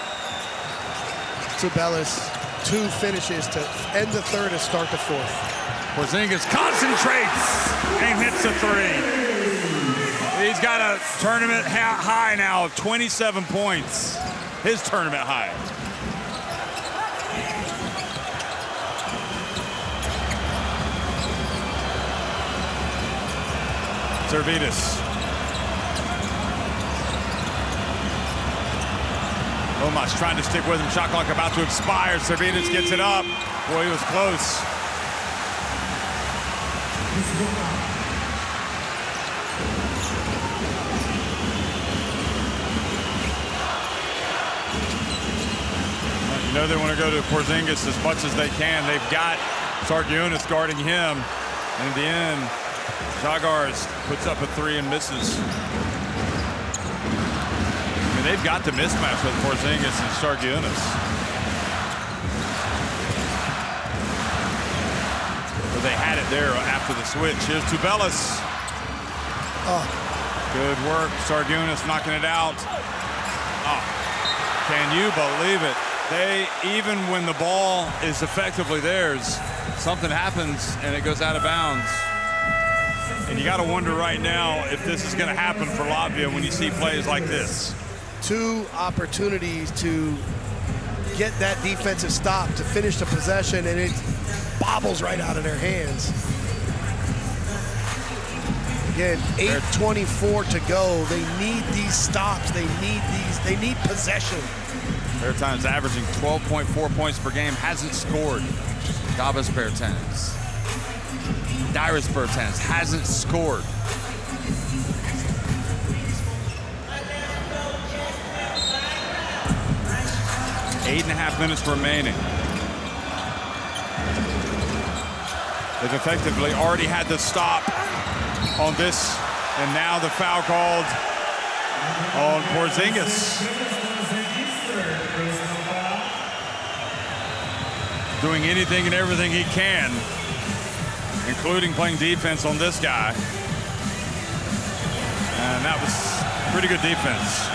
Tubelis, 2 finishes to end the third and start the fourth. Porzingis concentrates and hits a 3. He's got a tournament high now of 27 points. His tournament high. Servidis. Omas trying to stick with him. Shot clock about to expire. Servidis gets it up. Boy, he was close. You know they want to go to Porzingis as much as they can. They've got Sargionis guarding him. And in the end, Žagars puts up a 3 and misses. I mean, they've got the mismatch with Porzingis and Sargionis. But they had it there after the switch. Here's Tubelis. Oh. Good work. Sargionis knocking it out. Oh. Can you believe it? They, even when the ball is effectively theirs, something happens and it goes out of bounds. And you got to wonder right now if this is going to happen for Latvia when you see plays like this. 2 opportunities to get that defensive stop to finish the possession, and it bobbles right out of their hands. Again, 8:24 to go. They need these stops. They need possession. Bertans averaging 12.4 points per game, hasn't scored. Davis Bertans. Dairis Bertans hasn't scored. Eight and a half minutes remaining. They've effectively already had the stop on this, and now the foul called on Porzingis. Doing anything and everything he can, including playing defense on this guy. And that was pretty good defense.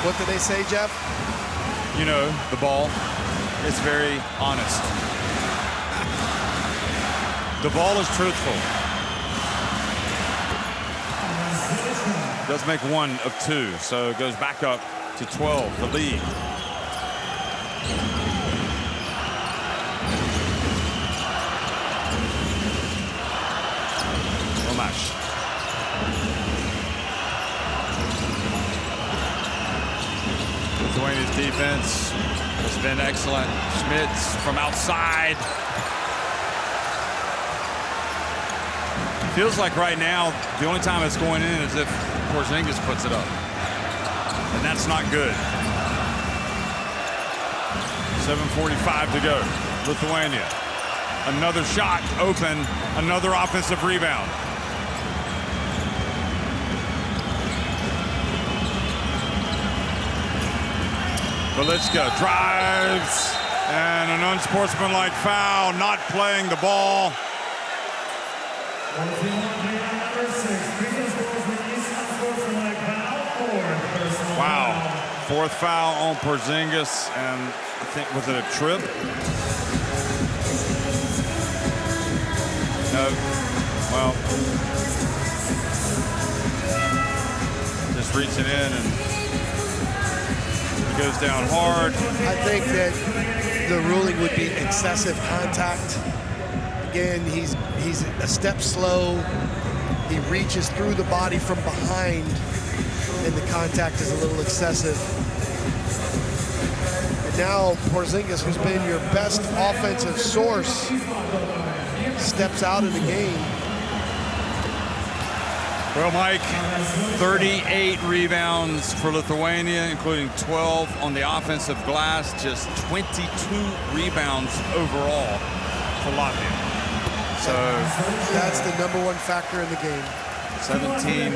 What did they say, Jeff? You know, the ball is very honest. The ball is truthful. Does make 1 of 2, so it goes back up to 12, the lead. Omas. Lithuania's defense has been excellent. Schmitz from outside. Feels like right now, the only time it's going in is if Porzingis puts it up. And that's not good. 7:45 to go. Lithuania. Another shot open, another offensive rebound. Velechka drives, and an unsportsmanlike foul, not playing the ball. Wow, 4th foul on Porzingis, and I think, was it a trip? No, well, just reaching in and he goes down hard. I think that the ruling would be excessive contact. Again, he's a step slow. He reaches through the body from behind, and the contact is a little excessive. And now Porzingis, who's been your best offensive source, steps out of the game. Well, Mike, 38 rebounds for Lithuania, including 12 on the offensive glass, just 22 rebounds overall for Latvia. So that's the #1 factor in the game. 17,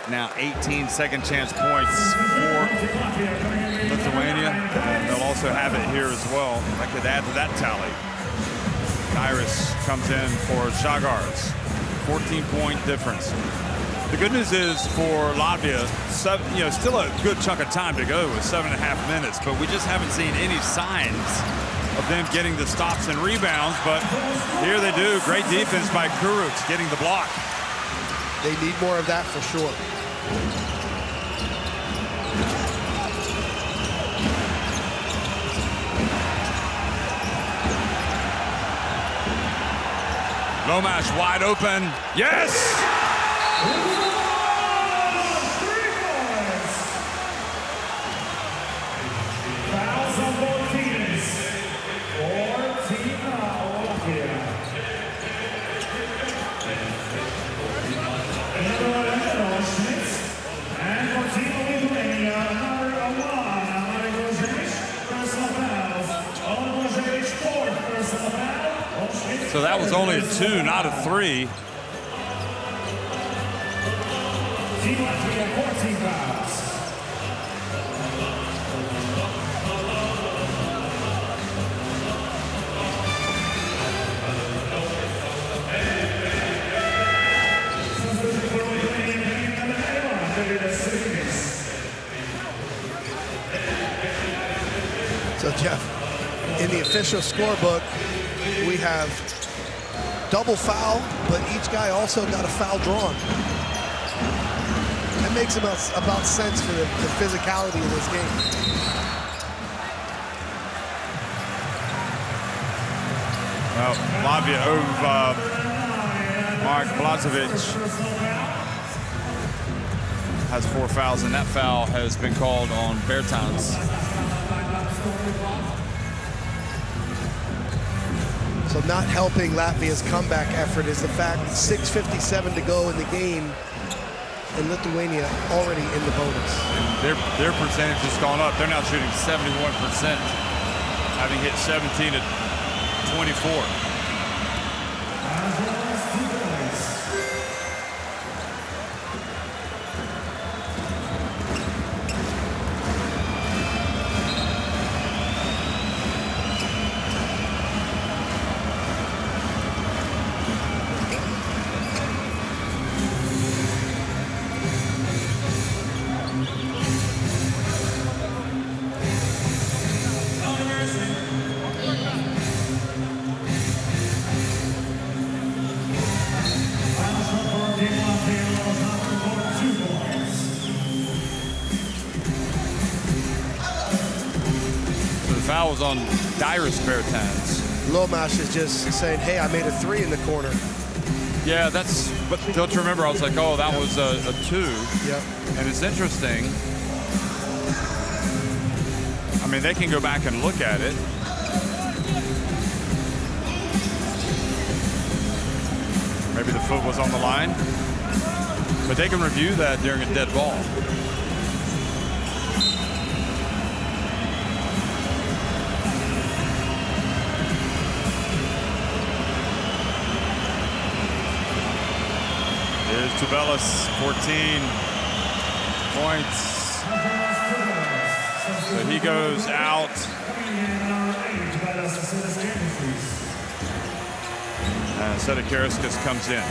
now 18 second chance points for Lithuania. And they'll also have it here as well. I could add to that tally. Iris comes in for Shagars. 14-point difference. The good news is for Latvia, still a good chunk of time to go with 7.5 minutes, but we just haven't seen any signs of them getting the stops and rebounds, but here they do. Great defense by Kurucs getting the block. They need more of that for sure. Lomash wide open. Yes! Fouls on both teams. For Team Latvia. Another Schmitz. And for Team Lithuania, number 1, Amari Blažević, personal fouls. On Blažević, 4th personal foul. So that was only a 2, not a 3. Team Latvia, 14 fouls. So Jeff, in the official scorebook, we have double foul, but each guy also got a foul drawn. That makes about sense for the physicality of this game. Well, Latvia over Mark Blažević has 4 fouls, and that foul has been called on Bertans. So not helping Latvia's comeback effort is the fact 6:57 to go in the game, and Lithuania already in the bonus. And their percentage has gone up. They're now shooting 71%, having hit 17 at 24. Foul was on Dairis Bertans. Lomash is just saying, hey, I made a 3 in the corner. Yeah, but don't you remember, I was like, oh, that was a 2. Yep. And it's interesting. I mean, they can go back and look at it. Maybe the foot was on the line. But they can review that during a dead ball. Here's Tubelis, 14 points. So he goes out. And Sedekauskas comes in.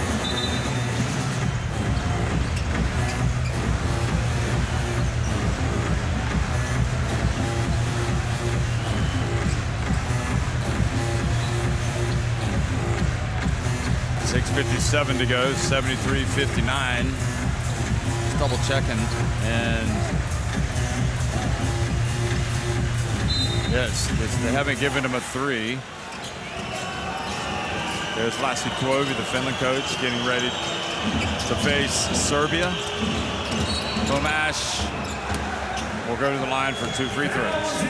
.657 to go, 73-59. Just double checking, and yes, they haven't given him a 3. There's Lassi Kuovi, the Finland coach, getting ready to face Serbia. Tomash will go to the line for 2 free throws.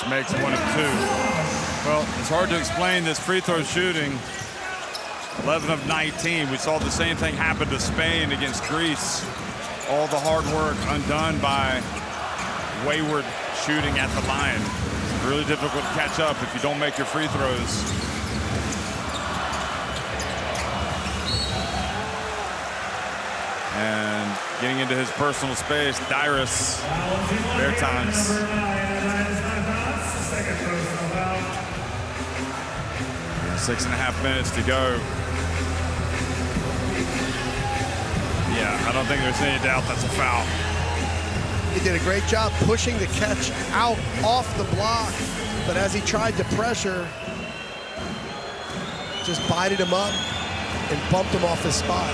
Lomash makes 1 of 2. Well, it's hard to explain this free throw shooting. 11 of 19. We saw the same thing happen to Spain against Greece. All the hard work undone by wayward shooting at the line. It's really difficult to catch up if you don't make your free throws. And getting into his personal space, Dyrus Bertans. 6.5 minutes to go. Yeah, I don't think there's any doubt that's a foul. He did a great job pushing the catch out off the block, but as he tried to pressure, just bited him up and bumped him off his spot.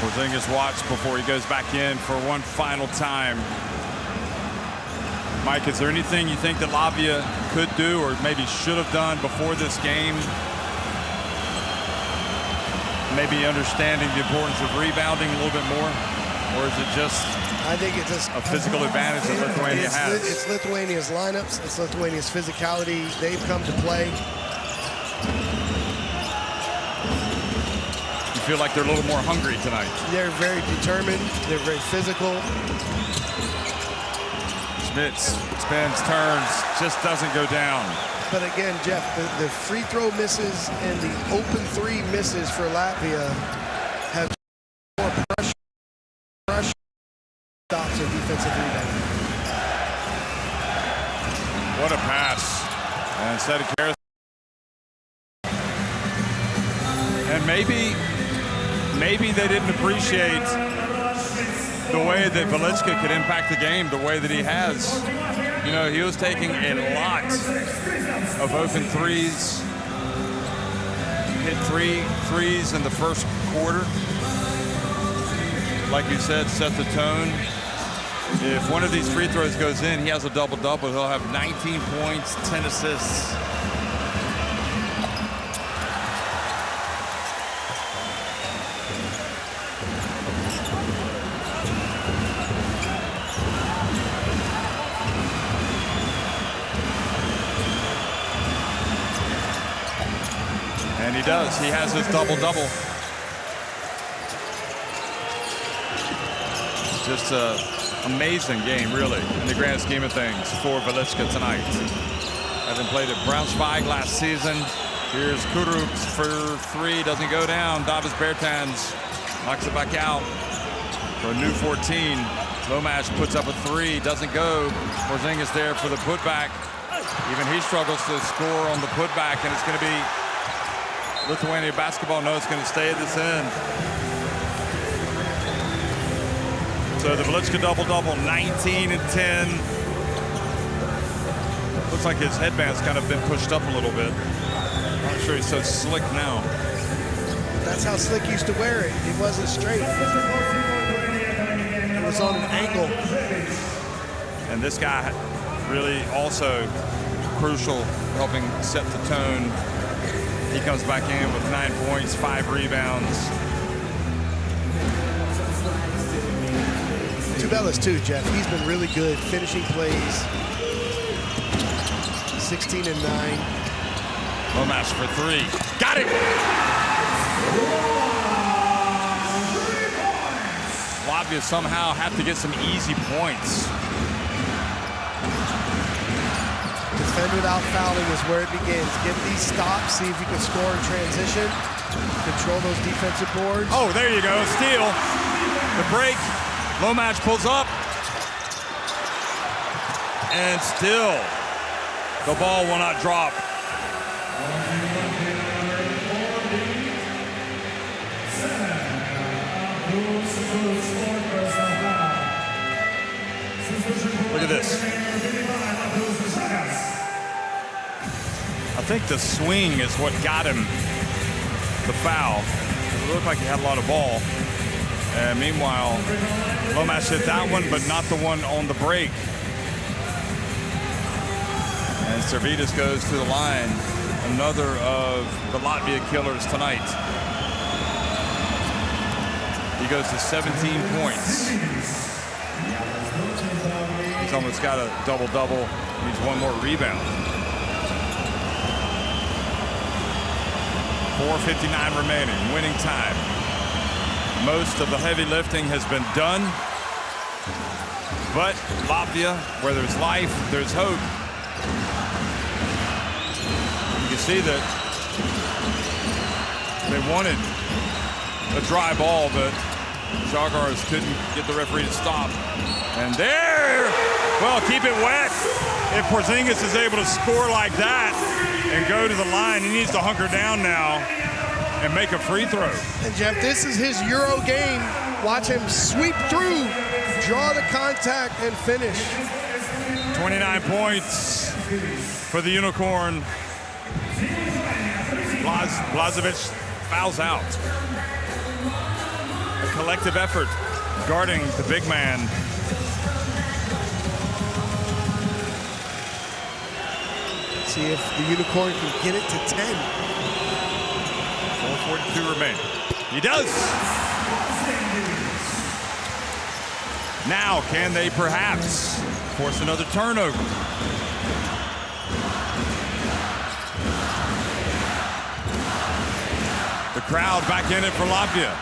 Porzingis watched before he goes back in for one final time. Mike, is there anything you think that Latvia could do or maybe should have done before this game? Maybe understanding the importance of rebounding a little bit more? Or is it just I think it's just a physical advantage that Lithuania has? It's Lithuania's lineups. It's Lithuania's physicality. They've come to play. You feel like they're a little more hungry tonight? They're very determined. They're very physical. Schmitz spins, turns, just doesn't go down. But again, Jeff, the free throw misses and the open three misses for Latvia have more pressure stops and defensive rebound. What a pass. And instead of Karras. And maybe they didn't appreciate the way that Velitska could impact the game the way that he has. You know, he was taking a lot of open threes. Hit 3 threes in the first quarter. Like you said, set the tone. If one of these free throws goes in, he has a double-double. He'll have 19 points, 10 assists. And he does. He has his double-double. Just an amazing game, really, in the grand scheme of things for Velitska tonight. Having played at Braunschweig last season. Here's Kurups for 3. Doesn't go down. Davis Bertans knocks it back out for a new 14. Lomash puts up a 3. Doesn't go. Porzingis there for the putback. Even he struggles to score on the putback, and it's going to be Lithuania basketball. No, it's going to stay at this end. So the Velitska double-double, 19 and 10. Looks like his headband's kind of been pushed up a little bit. I'm not sure he's so slick now. That's how Slick used to wear it. It wasn't straight. It was on an angle. And this guy really also crucial, helping set the tone. He comes back in with 9 points, 5 rebounds. Tubelis too, Jeff. He's been really good finishing plays. 16 and 9. Lomash for 3. Got it! Latvia somehow have to get some easy points. Defend without fouling is where it begins. Get these stops, see if you can score in transition. Control those defensive boards. Oh, there you go, steal. The break, Lomash pulls up. And still, the ball will not drop. Look at this. I think the swing is what got him the foul. It looked like he had a lot of ball. And meanwhile, Lomash hit that one, but not the one on the break. And Servidis goes to the line. Another of the Latvia killers tonight. He goes to 17 points. He's almost got a double-double. Needs one more rebound. 4:59 remaining, winning time. Most of the heavy lifting has been done. But Latvia, where there's life, there's hope. You can see that they wanted a dry ball, but Žalgiris couldn't get the referee to stop. And there, well, keep it wet. If Porzingis is able to score like that and go to the line, he needs to hunker down now and make a free throw. And Jeff, this is his Euro game. Watch him sweep through, draw the contact, and finish. 29 points for the Unicorn. Blažević fouls out. A collective effort guarding the big man. See if the Unicorn can get it to 10. 4:42 remaining. He does. Now, can they perhaps force another turnover? The crowd back in it for Latvia.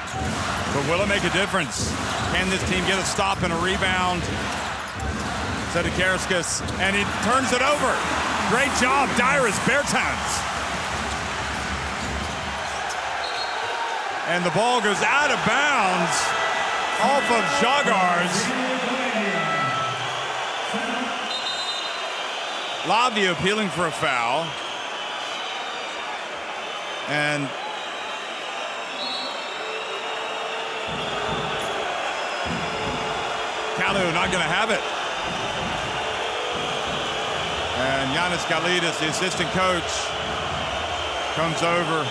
But will it make a difference? Can this team get a stop and a rebound? Sedekarskas, and he turns it over. Great job, Dairis Bertans. And the ball goes out of bounds off of Žalgiris. Latvia appealing for a foul. And Kalu not going to have it. And Giannis Galidis, the assistant coach, comes over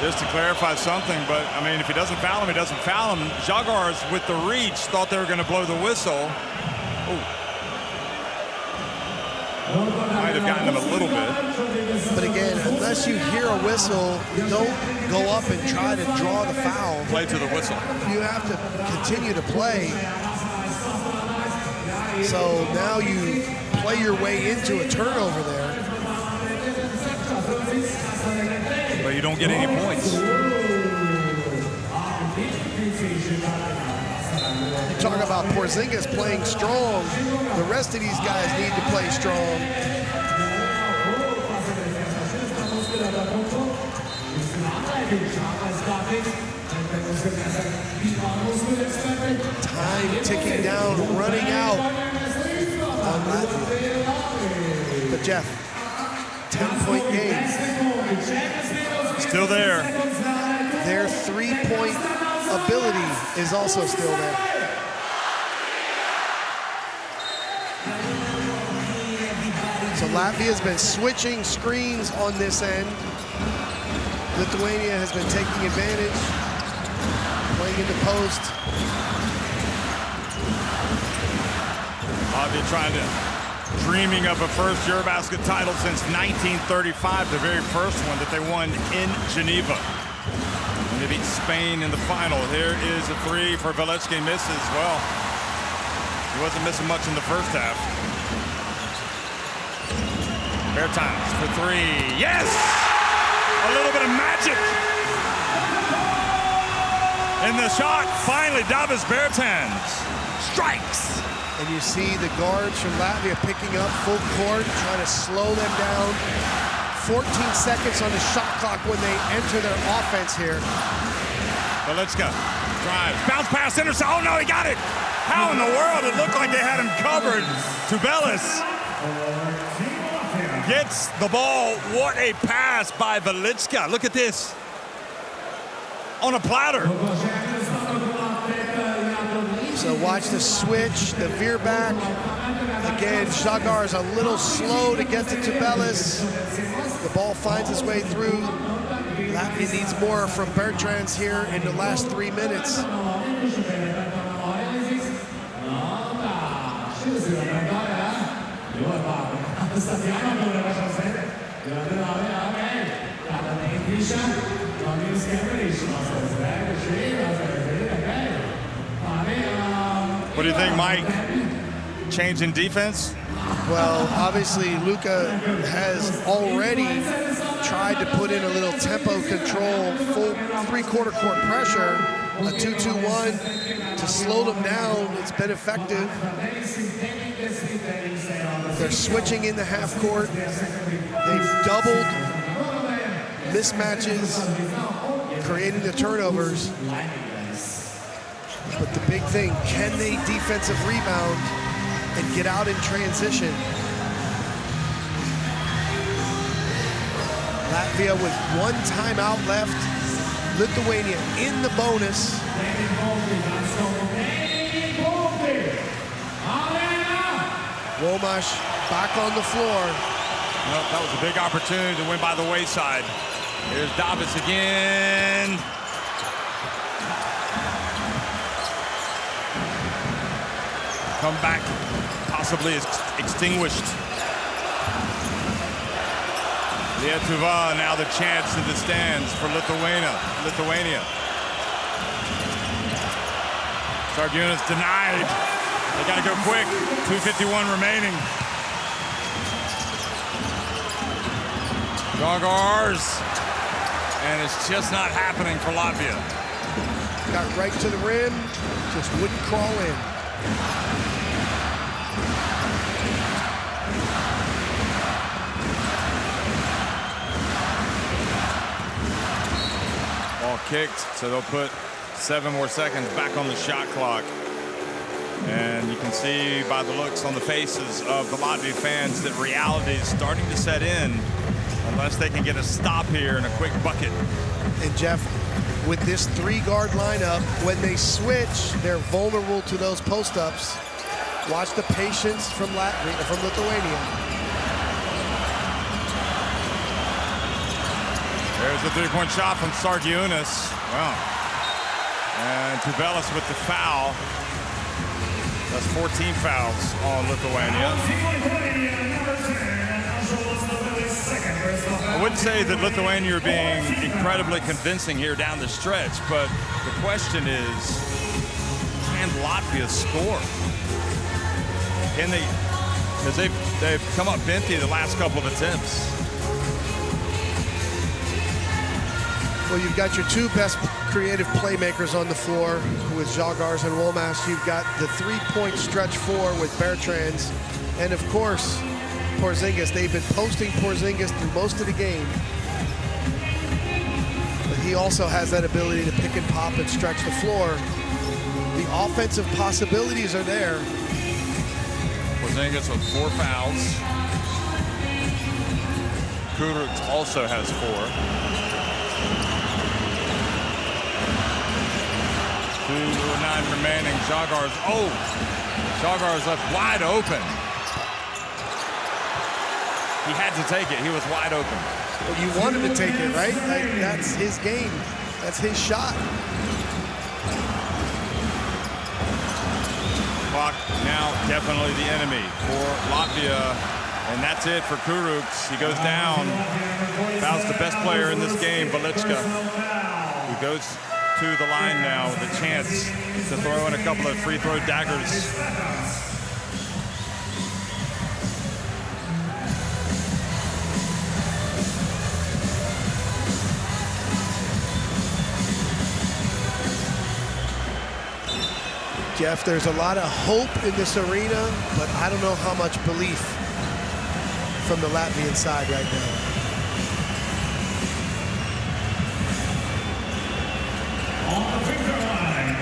just to clarify something. But, I mean, if he doesn't foul him, he doesn't foul him. Žalgiris, with the reach, thought they were going to blow the whistle. Ooh. Might have gotten him a little bit. But again, unless you hear a whistle, don't go up and try to draw the foul. Play to the whistle. You have to continue to play. So now you play your way into a turnover there. But you don't get any points. You talk about Porzingis playing strong. The rest of these guys need to play strong. Time ticking down, running out on Latvia. But Jeff, 10-point game. Still there. Their three-point ability is also still there. So Latvia's been switching screens on this end. Lithuania has been taking advantage, playing in the post. Latvia trying to, dreaming of a first EuroBasket title since 1935, the very first one that they won in Geneva. And they beat Spain in the final. Here is a three for Velicki, misses. Well, he wasn't missing much in the first half. Bertans for three. Yes! A little bit of magic in the shot. Finally, Davis Bertans strikes. And you see the guards from Latvia picking up full court, trying to slow them down. 14 seconds on the shot clock when they enter their offense here. Velicki drives, bounce pass, intercept. Oh no, he got it. How in the world? It looked like they had him covered. Tubelis gets the ball. What a pass by Velicki. Look at this. On a platter. So watch the switch, the veer back. Again, Žalgiris a little slow to get to Tubelis. The ball finds its way through. Latvia needs more from Bertrands here in the last 3 minutes. What do you think, Mike? Change in defense? Well, obviously, Luka has already tried to put in a little tempo control, full three-quarter court pressure, a 2-2-1 to slow them down. It's been effective. They're switching in the half court. They've doubled mismatches, creating the turnovers. But the big thing, can they defensive rebound and get out in transition? Latvia with one timeout left. Lithuania in the bonus. Womash back on the floor. Nope, that was a big opportunity to win by the wayside. Here's Davis again. Comeback possibly is extinguished. Lietuva now the chance in the stands for Lithuania. Sargunas denied. They got to go quick. 2:51 remaining. Žalgiris, and it's just not happening for Latvia. Got right to the rim, just wouldn't crawl in. Ball kicked, so they'll put 7 more seconds back on the shot clock. And you can see by the looks on the faces of the Latvia fans that reality is starting to set in unless they can get a stop here and a quick bucket. And Jeff, with this 3-guard lineup, when they switch, they're vulnerable to those post-ups. Watch the patience from Lithuania. There's a 3-point shot from Sargunas. Wow. And Tubelis with the foul. That's 14 fouls on Lithuania. I wouldn't say that Lithuania are being incredibly convincing here down the stretch, but the question is, can Latvia score? Can they? Because they've come up empty the last couple of attempts. Well, you've got your 2 best creative playmakers on the floor with Žalgiris and Womash. You've got the 3-point stretch 4 with Bertrands. And of course, Porzingis. They've been posting Porzingis through most of the game. But he also has that ability to pick and pop and stretch the floor. The offensive possibilities are there. Porzingis with 4 fouls. Kuruc also has 4. 2:09 remaining. Žalgiris. Oh! Žalgiris left wide open. He had to take it. He was wide open. Well, you want him to take it, right? That's his game. That's his shot. Clock now definitely the enemy for Latvia. And that's it for Kuruc. He goes down. Fouls the best player in this game, Velichka, who goes to the line now with a chance to throw in a couple of free throw daggers. Jeff, there's a lot of hope in this arena, but I don't know how much belief from the Latvian side right now. On the finger line,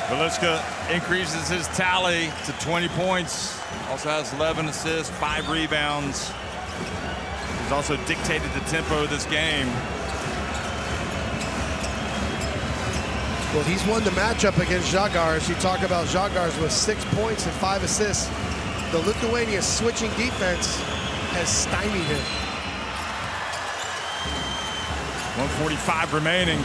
Velichka increases his tally to 20 points. Also has 11 assists, 5 rebounds. He's also dictated the tempo of this game. Well, he's won the matchup against Žalgiris. You talk about Žalgiris with 6 points and 5 assists. The Lithuania switching defense has stymied him. 1:45 remaining.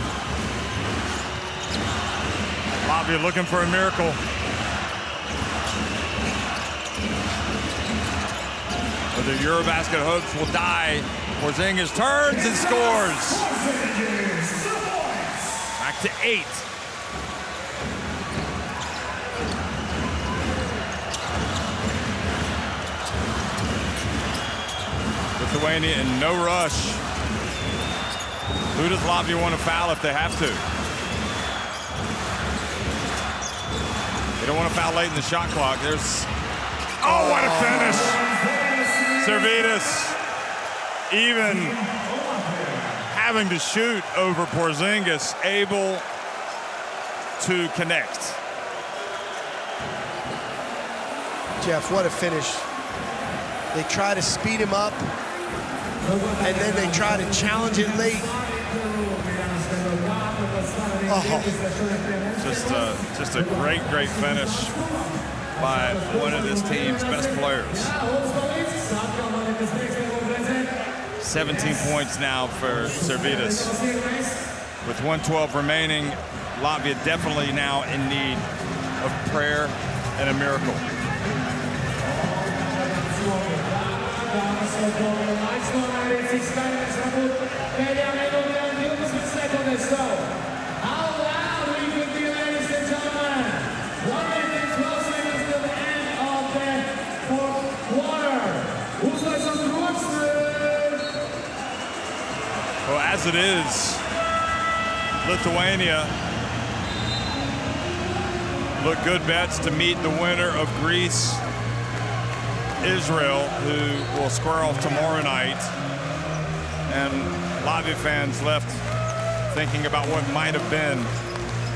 Latvia looking for a miracle. But the EuroBasket hopes will die. Porzingis turns and scores. Back to 8. Lithuania in no rush. Who does Latvia want to foul if they have to? They don't want to foul late in the shot clock. There's, oh, what a finish. Servetus even having to shoot over Porzingis, able to connect. Jeff, what a finish. They try to speed him up, and then they try to challenge it late. Oh. Just a great finish by one of this team's best players. 17 points now for Servetus. With 1:12 remaining, Latvia definitely now in need of prayer and a miracle. Well, as it is, Lithuania look good bets to meet the winner of Greece, Israel, who will square off tomorrow night. And Latvia fans left thinking about what might have been.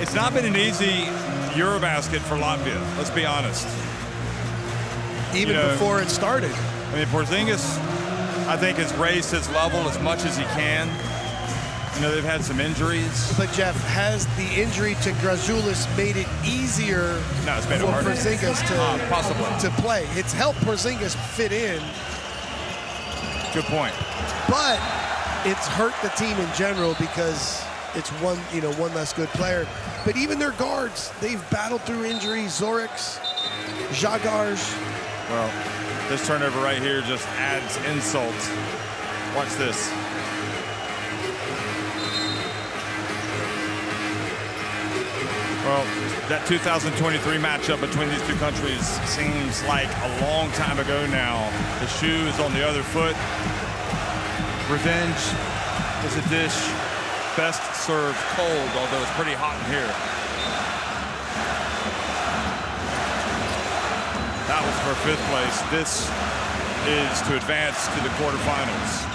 It's not been an easy EuroBasket for Latvia, let's be honest. Even before it started. I mean, Porzingis, I think, has raised his level as much as he can. You know, they've had some injuries. But, Jeff, has the injury to Grazulis made it easier it's made it for harder. Porzingis to play? It's helped Porzingis fit in. Good point. But it's hurt the team in general because it's one less good player. But even their guards, they've battled through injuries. Zorix, Žagars. Well, this turnover right here just adds insult. Watch this. Well, that 2023 matchup between these two countries seems like a long time ago now. The shoe is on the other foot. Revenge is a dish best served cold, although it's pretty hot in here. That was for 5th place. This is to advance to the quarterfinals.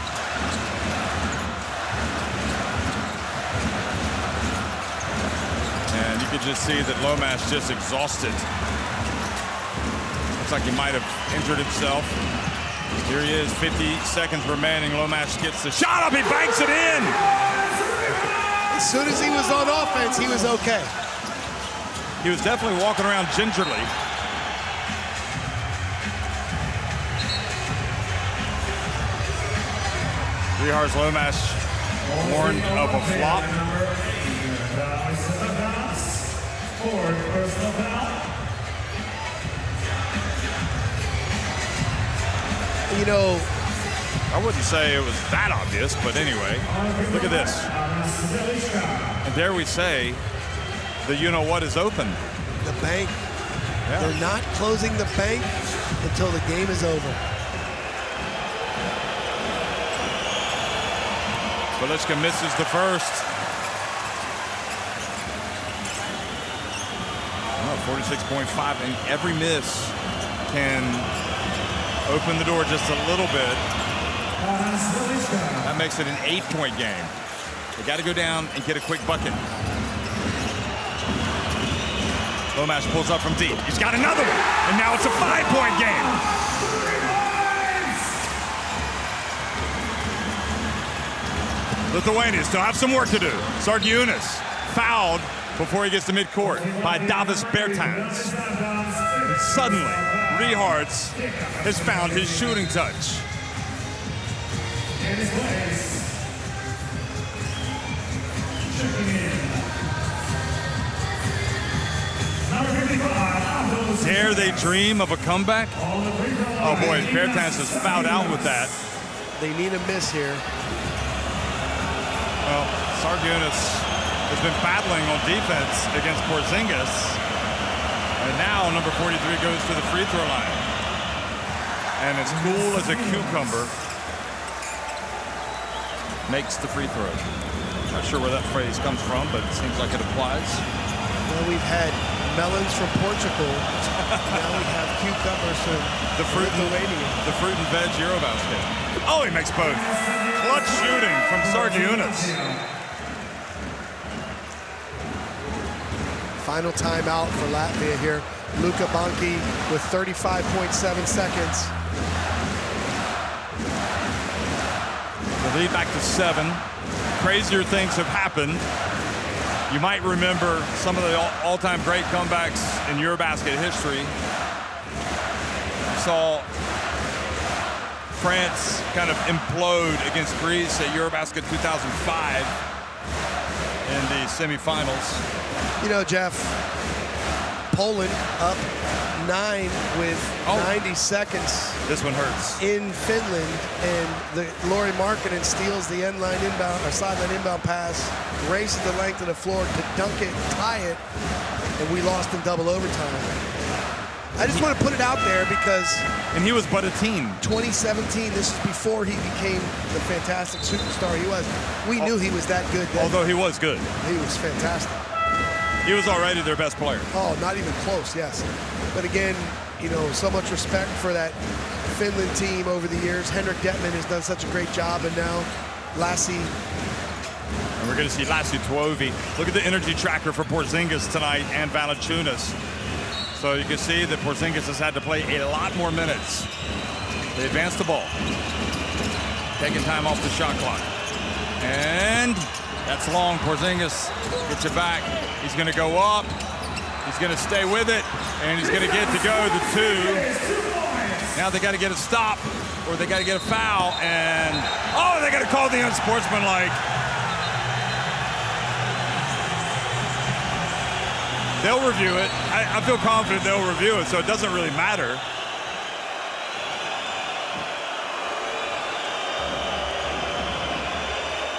And you could just see that Lomash just exhausted. Looks like he might have injured himself. Here he is, 50 seconds remaining. Lomash gets the shot up, he banks it in! As soon as he was on offense, he was okay. He was definitely walking around gingerly. Richards Lomash warned of a flop. You know, I wouldn't say it was that obvious, but anyway, look at this. And there we say, the you-know-what is open. The bank. Yeah. They're not closing the bank until the game is over. Velichka misses the first. 46.5, and every miss can open the door just a little bit. That makes it an 8-point game. They got to go down and get a quick bucket. Lomash pulls up from deep. He's got another one, and now it's a 5-point game. Lithuania still have some work to do. Sargiunas fouled before he gets to midcourt by Davis Bertans. And suddenly, Richards has found his shooting touch. Dare they dream of a comeback? Oh boy, Bertans has fouled out with that. They need a miss here. Well, Sargunas has been battling on defense against Porzingis. And now number 43 goes to the free throw line. And as cool as a cucumber, makes the free throw. Not sure where that phrase comes from, but it seems like it applies. Well, we've had melons from Portugal. Now we have cucumbers from Lithuania. The fruit and veg EuroBasket. Oh, he makes both. Clutch shooting from Sargunas. Final timeout for Latvia here. Luka Banki with 35.7 seconds. The lead back to 7. Crazier things have happened. You might remember some of the all-time great comebacks in EuroBasket history. You saw France kind of implode against Greece at EuroBasket 2005 in the semifinals. You know, Jeff, Poland up 9 with 90 seconds. This one hurts. In Finland, and Lauri Markkanen steals the end-line inbound, or sideline inbound pass, races the length of the floor to dunk it, tie it, and we lost in double overtime. I just want to put it out there because... And he was but a teen. 2017, this is before he became the fantastic superstar he was. We knew he was that good then. Although he was good. He was fantastic. He was already their best player. Oh, not even close, yes. But again, you know, so much respect for that Finland team over the years. Henrik Detman has done such a great job, and now Lassi. And we're going to see Lassi Tuovi. Look at the energy tracker for Porzingis tonight and Valanciunas. So you can see that Porzingis has had to play a lot more minutes. They advance the ball. Taking time off the shot clock. And that's long. Porzingis gets it back. He's going to go up. He's going to stay with it. And he's going to get to go the 2. Now they got to get a stop or they got to get a foul. And, oh, they got to call the unsportsmanlike. They'll review it. I feel confident they'll review it, so it doesn't really matter.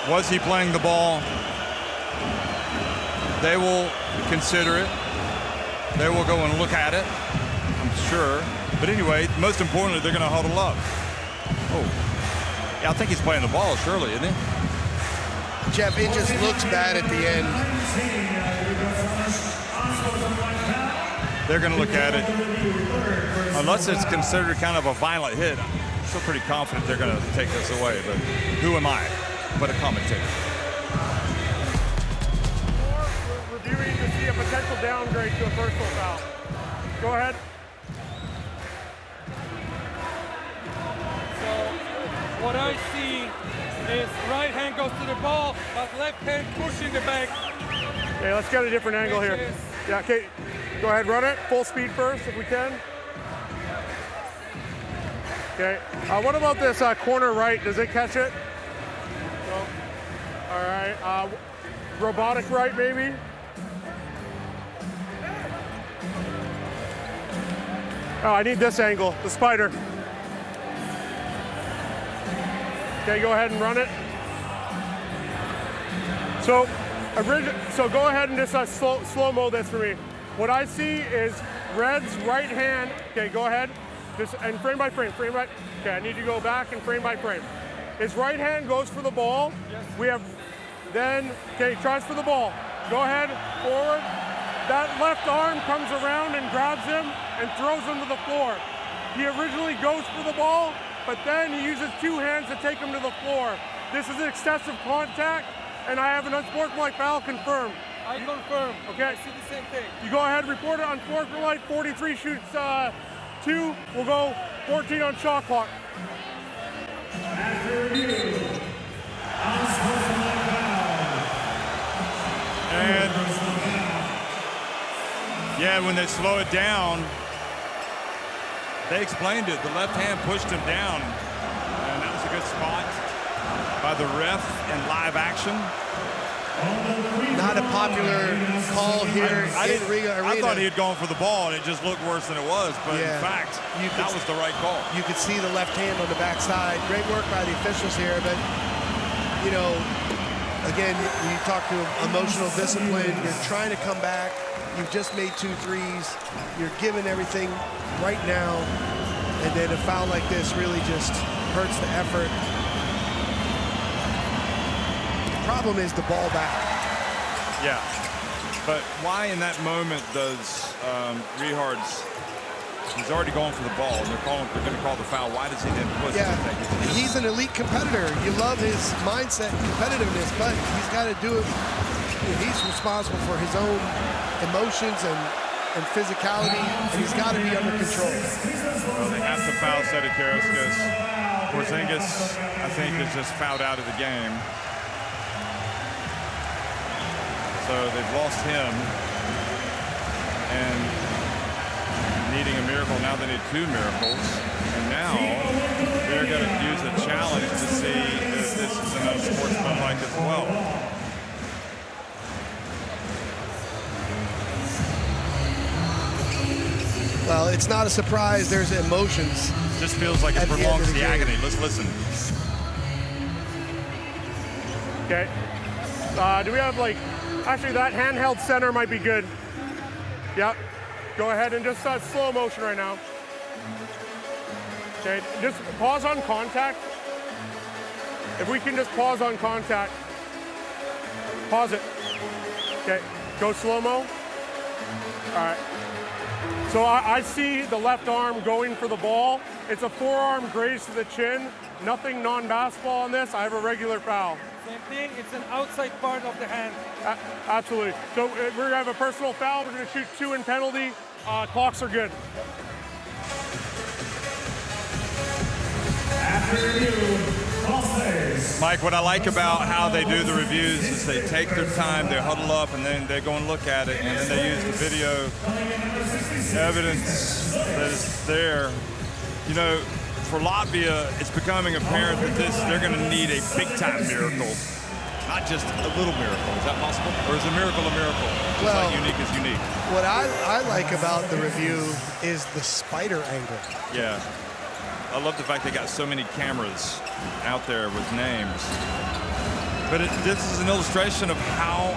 Was he playing the ball? They will consider it. They will go and look at it, I'm sure. But anyway, most importantly, they're going to huddle up. Oh, yeah, I think he's playing the ball, surely, isn't he? Jeff, it just looks bad at the end. They're going to look at it. Unless it's considered kind of a violent hit, I'm still pretty confident they're going to take this away. But who am I but a commentator? We're reviewing to see a potential downgrade to a personal foul. Go ahead. So what I see is right hand goes to the ball, but left hand pushing the back. Okay, let's get a different angle here. Yeah, okay. Go ahead, run it. Full speed first, if we can. Okay. What about this corner right? Does it catch it? No. All right. Robotic right, maybe? Oh, I need this angle, the spider. Okay, go ahead and run it. So go ahead and just slow-mo this for me. What I see is Red's right hand. Okay, go ahead. Just and frame by frame, Okay, I need you to go back and frame by frame. His right hand goes for the ball. Yes. We have then, okay, tries for the ball. Go ahead, forward. That left arm comes around and grabs him and throws him to the floor. He originally goes for the ball, but then he uses 2 hands to take him to the floor. This is excessive contact, and I have an unsportsmanlike foul confirmed. I confirm. Okay. I see the same thing. You go ahead, report it on unsportsmanlike. 43 shoots 2. We'll go 14 on shot clock. After review, unsportsmanlike foul. And yeah, when they slow it down, they explained it. The left hand pushed him down, and that was a good spot by the ref in live action. Not a popular call here in Riga Arena. I thought he had gone for the ball, and it just looked worse than it was. But in fact, that was the right call. You could see the left hand on the backside. Great work by the officials here. But, you know, again, you talk to emotional discipline. You're trying to come back. You've just made 2 threes. You're giving everything right now. And then a foul like this really just hurts the effort. The problem is the ball back. Yeah, but why in that moment does Richards, he's already going for the ball, and they're going to call the foul. Why does he then push it? He's an elite competitor. You love his mindset and competitiveness, but he's got to do it. He's responsible for his own emotions and physicality, and he's got to be under control. Well, they have to foul Sedekaris because Porzingis, I think, is just fouled out of the game. So they've lost him, and needing a miracle. Now they need 2 miracles, and now they're going to use a challenge to see if this is an unsportsmanlike as well. Well, it's not a surprise. There's emotions. Just feels like it prolongs the agony. Let's listen. Okay. Do we have actually that handheld center might be good. Yep. Go ahead and just slow motion right now. Okay, just pause on contact. If we can just pause on contact. Pause it. Okay, go slow-mo. All right. So I see the left arm going for the ball. It's a forearm graze to the chin. Nothing non-basketball on this. I have a regular foul. Same thing, it's an outside part of the hand. Absolutely. So we're going to have a personal foul. We're going to shoot 2 in penalty. Clocks are good. After review, Mike, what I like about how they do the reviews is they take their time, they huddle up, and then they go and look at it, and then they use the video evidence that is there. You know, for Latvia, it's becoming apparent that they're going to need a big-time miracle, not just a little miracle. Is that possible? Or is a miracle a miracle? Just like unique is unique. What I like about the review is the spider angle. Yeah. I love the fact they got so many cameras out there with names. But this is an illustration of how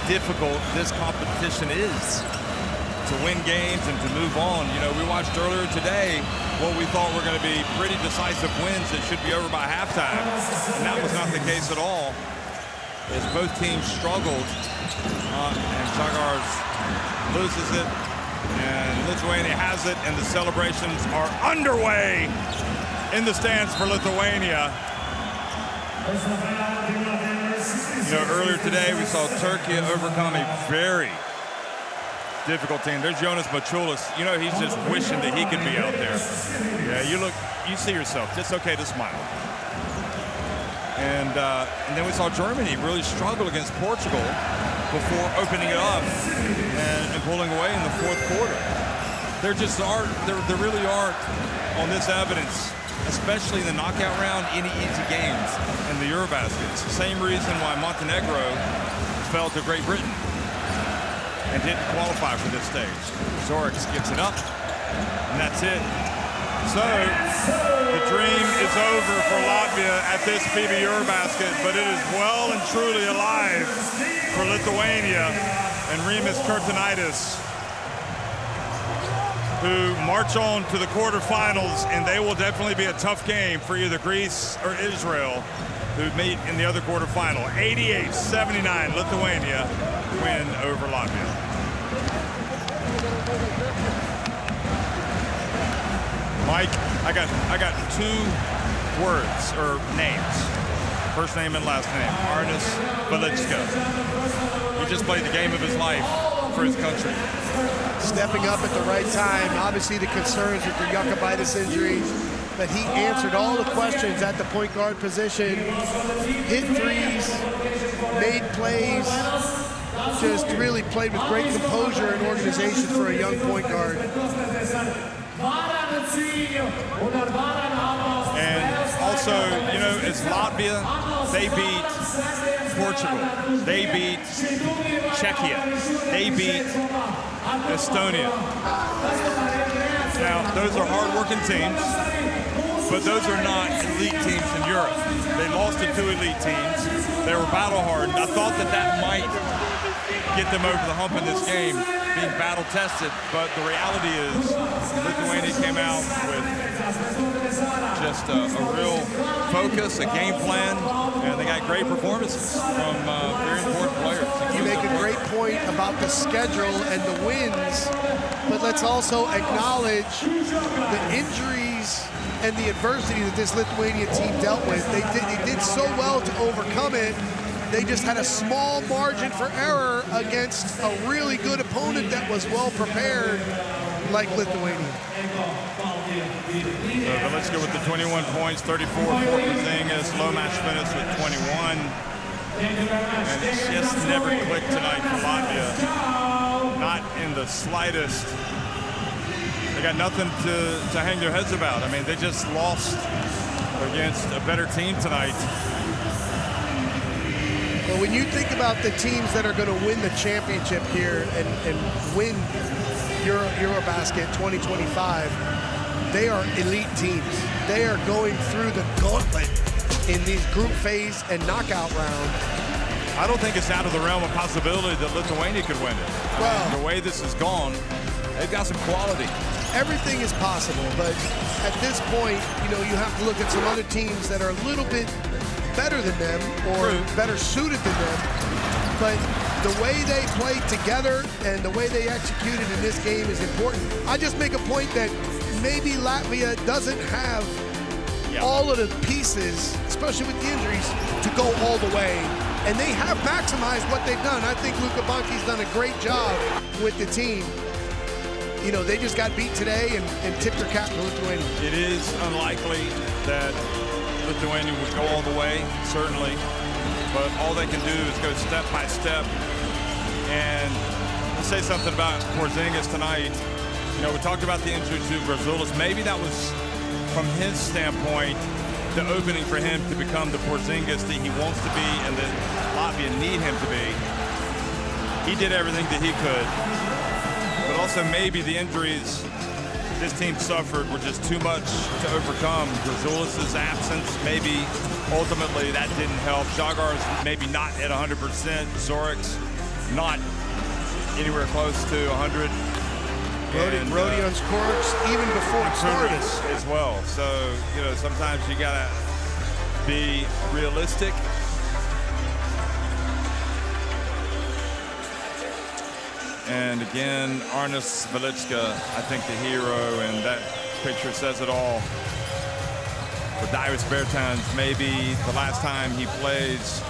difficult this competition is to win games and to move on. You know, we watched earlier today what we thought were going to be pretty decisive wins that should be over by halftime. And that was not the case at all, as both teams struggled. And Žalgiris loses it. And Lithuania has it, and the celebrations are underway in the stands for Lithuania. You know, earlier today we saw Turkey overcome a very difficult team. There's Jonas Machulis. You know, he's just wishing that he could be out there. Yeah, you see yourself. It's okay to smile. And then we saw Germany really struggle against Portugal before opening it up and pulling away in the 4th quarter. There really aren't, on this evidence, especially in the knockout round, any easy games in the EuroBasket. It's the same reason why Montenegro fell to Great Britain and didn't qualify for this stage. Zorix gets it up, and that's it. So, the dream is over for Latvia at this FIBA EuroBasket, but it is well and truly alive for Lithuania and Rimas Kurtinaitis, who march on to the quarterfinals, and they will definitely be a tough game for either Greece or Israel, who meet in the other quarterfinal. 88-79, Lithuania win over Latvia. Mike, I got 2 words or names. First name and last name. Arnis Velichka. He just played the game of his life for his country. Stepping up at the right time. Obviously the concerns with the Jokubaitis injury, but he answered all the questions at the point guard position. Hit threes, made plays, just really played with great composure and organization for a young point guard. And also, you know, it's Latvia. They beat Portugal. They beat Czechia. They beat Estonia. Now, those are hard-working teams, but those are not elite teams in Europe. They lost to 2 elite teams. They were battle-hardened. I thought that might get them over the hump in this game, being battle-tested, but the reality is Lithuania came out with just a real focus, a game plan, and they got great performances from very important players. You make a great point about the schedule and the wins, but let's also acknowledge the injuries and the adversity that this Lithuania team dealt with. They did so well to overcome it. They just had a small margin for error against a really good opponent that was well prepared, like Lithuania. So let's go with the 21 points, 34 for Porzingis. Lomas finished with 21. And it's just never clicked tonight for Latvia. Not in the slightest. They got nothing to hang their heads about. I mean, they just lost against a better team tonight. Well, when you think about the teams that are going to win the championship here and win EuroBasket 2025, they are elite teams. They are going through the gauntlet in these group phase and knockout round. I don't think it's out of the realm of possibility that Lithuania could win it. I mean, the way this has gone, they've got some quality. Everything is possible, but at this point, you have to look at some other teams that are a little bit better than them or better suited than them. But the way they played together and the way they executed in this game is important. I just make a point that maybe Latvia doesn't have all of the pieces, especially with the injuries, to go all the way. And they have maximized what they've done. I think Luka Banki's done a great job with the team. They just got beat today and tipped their cap to Lithuania. It is unlikely that Lithuania would go all the way, certainly. But all they can do is go step by step. And let's say something about Porzingis tonight. We talked about the injury to Brazulis. Maybe that was, from his standpoint, the opening for him to become the Porzingis that he wants to be and that Latvia need him to be. He did everything that he could. But also maybe the injuries this team suffered were just too much to overcome. Brazulis' absence, maybe ultimately that didn't help. Jagar's maybe not at 100%. Zorik's not anywhere close to 100. Rodion's course, even before it started. As well. So, sometimes you gotta be realistic. And again, Arnas Velicka, I think the hero, and that picture says it all. For Darius Bertans, maybe the last time he plays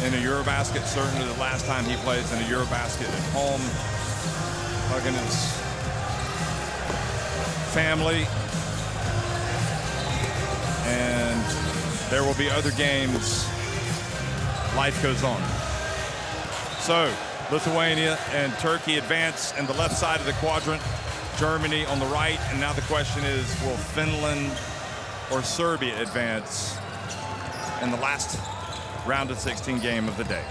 in a EuroBasket, certainly the last time he plays in a EuroBasket at home, hugging his family. And there will be other games. Life goes on. So, Lithuania and Turkey advance in the left side of the quadrant. Germany on the right. And now the question is, will Finland or Serbia advance in the last round of 16 game of the day?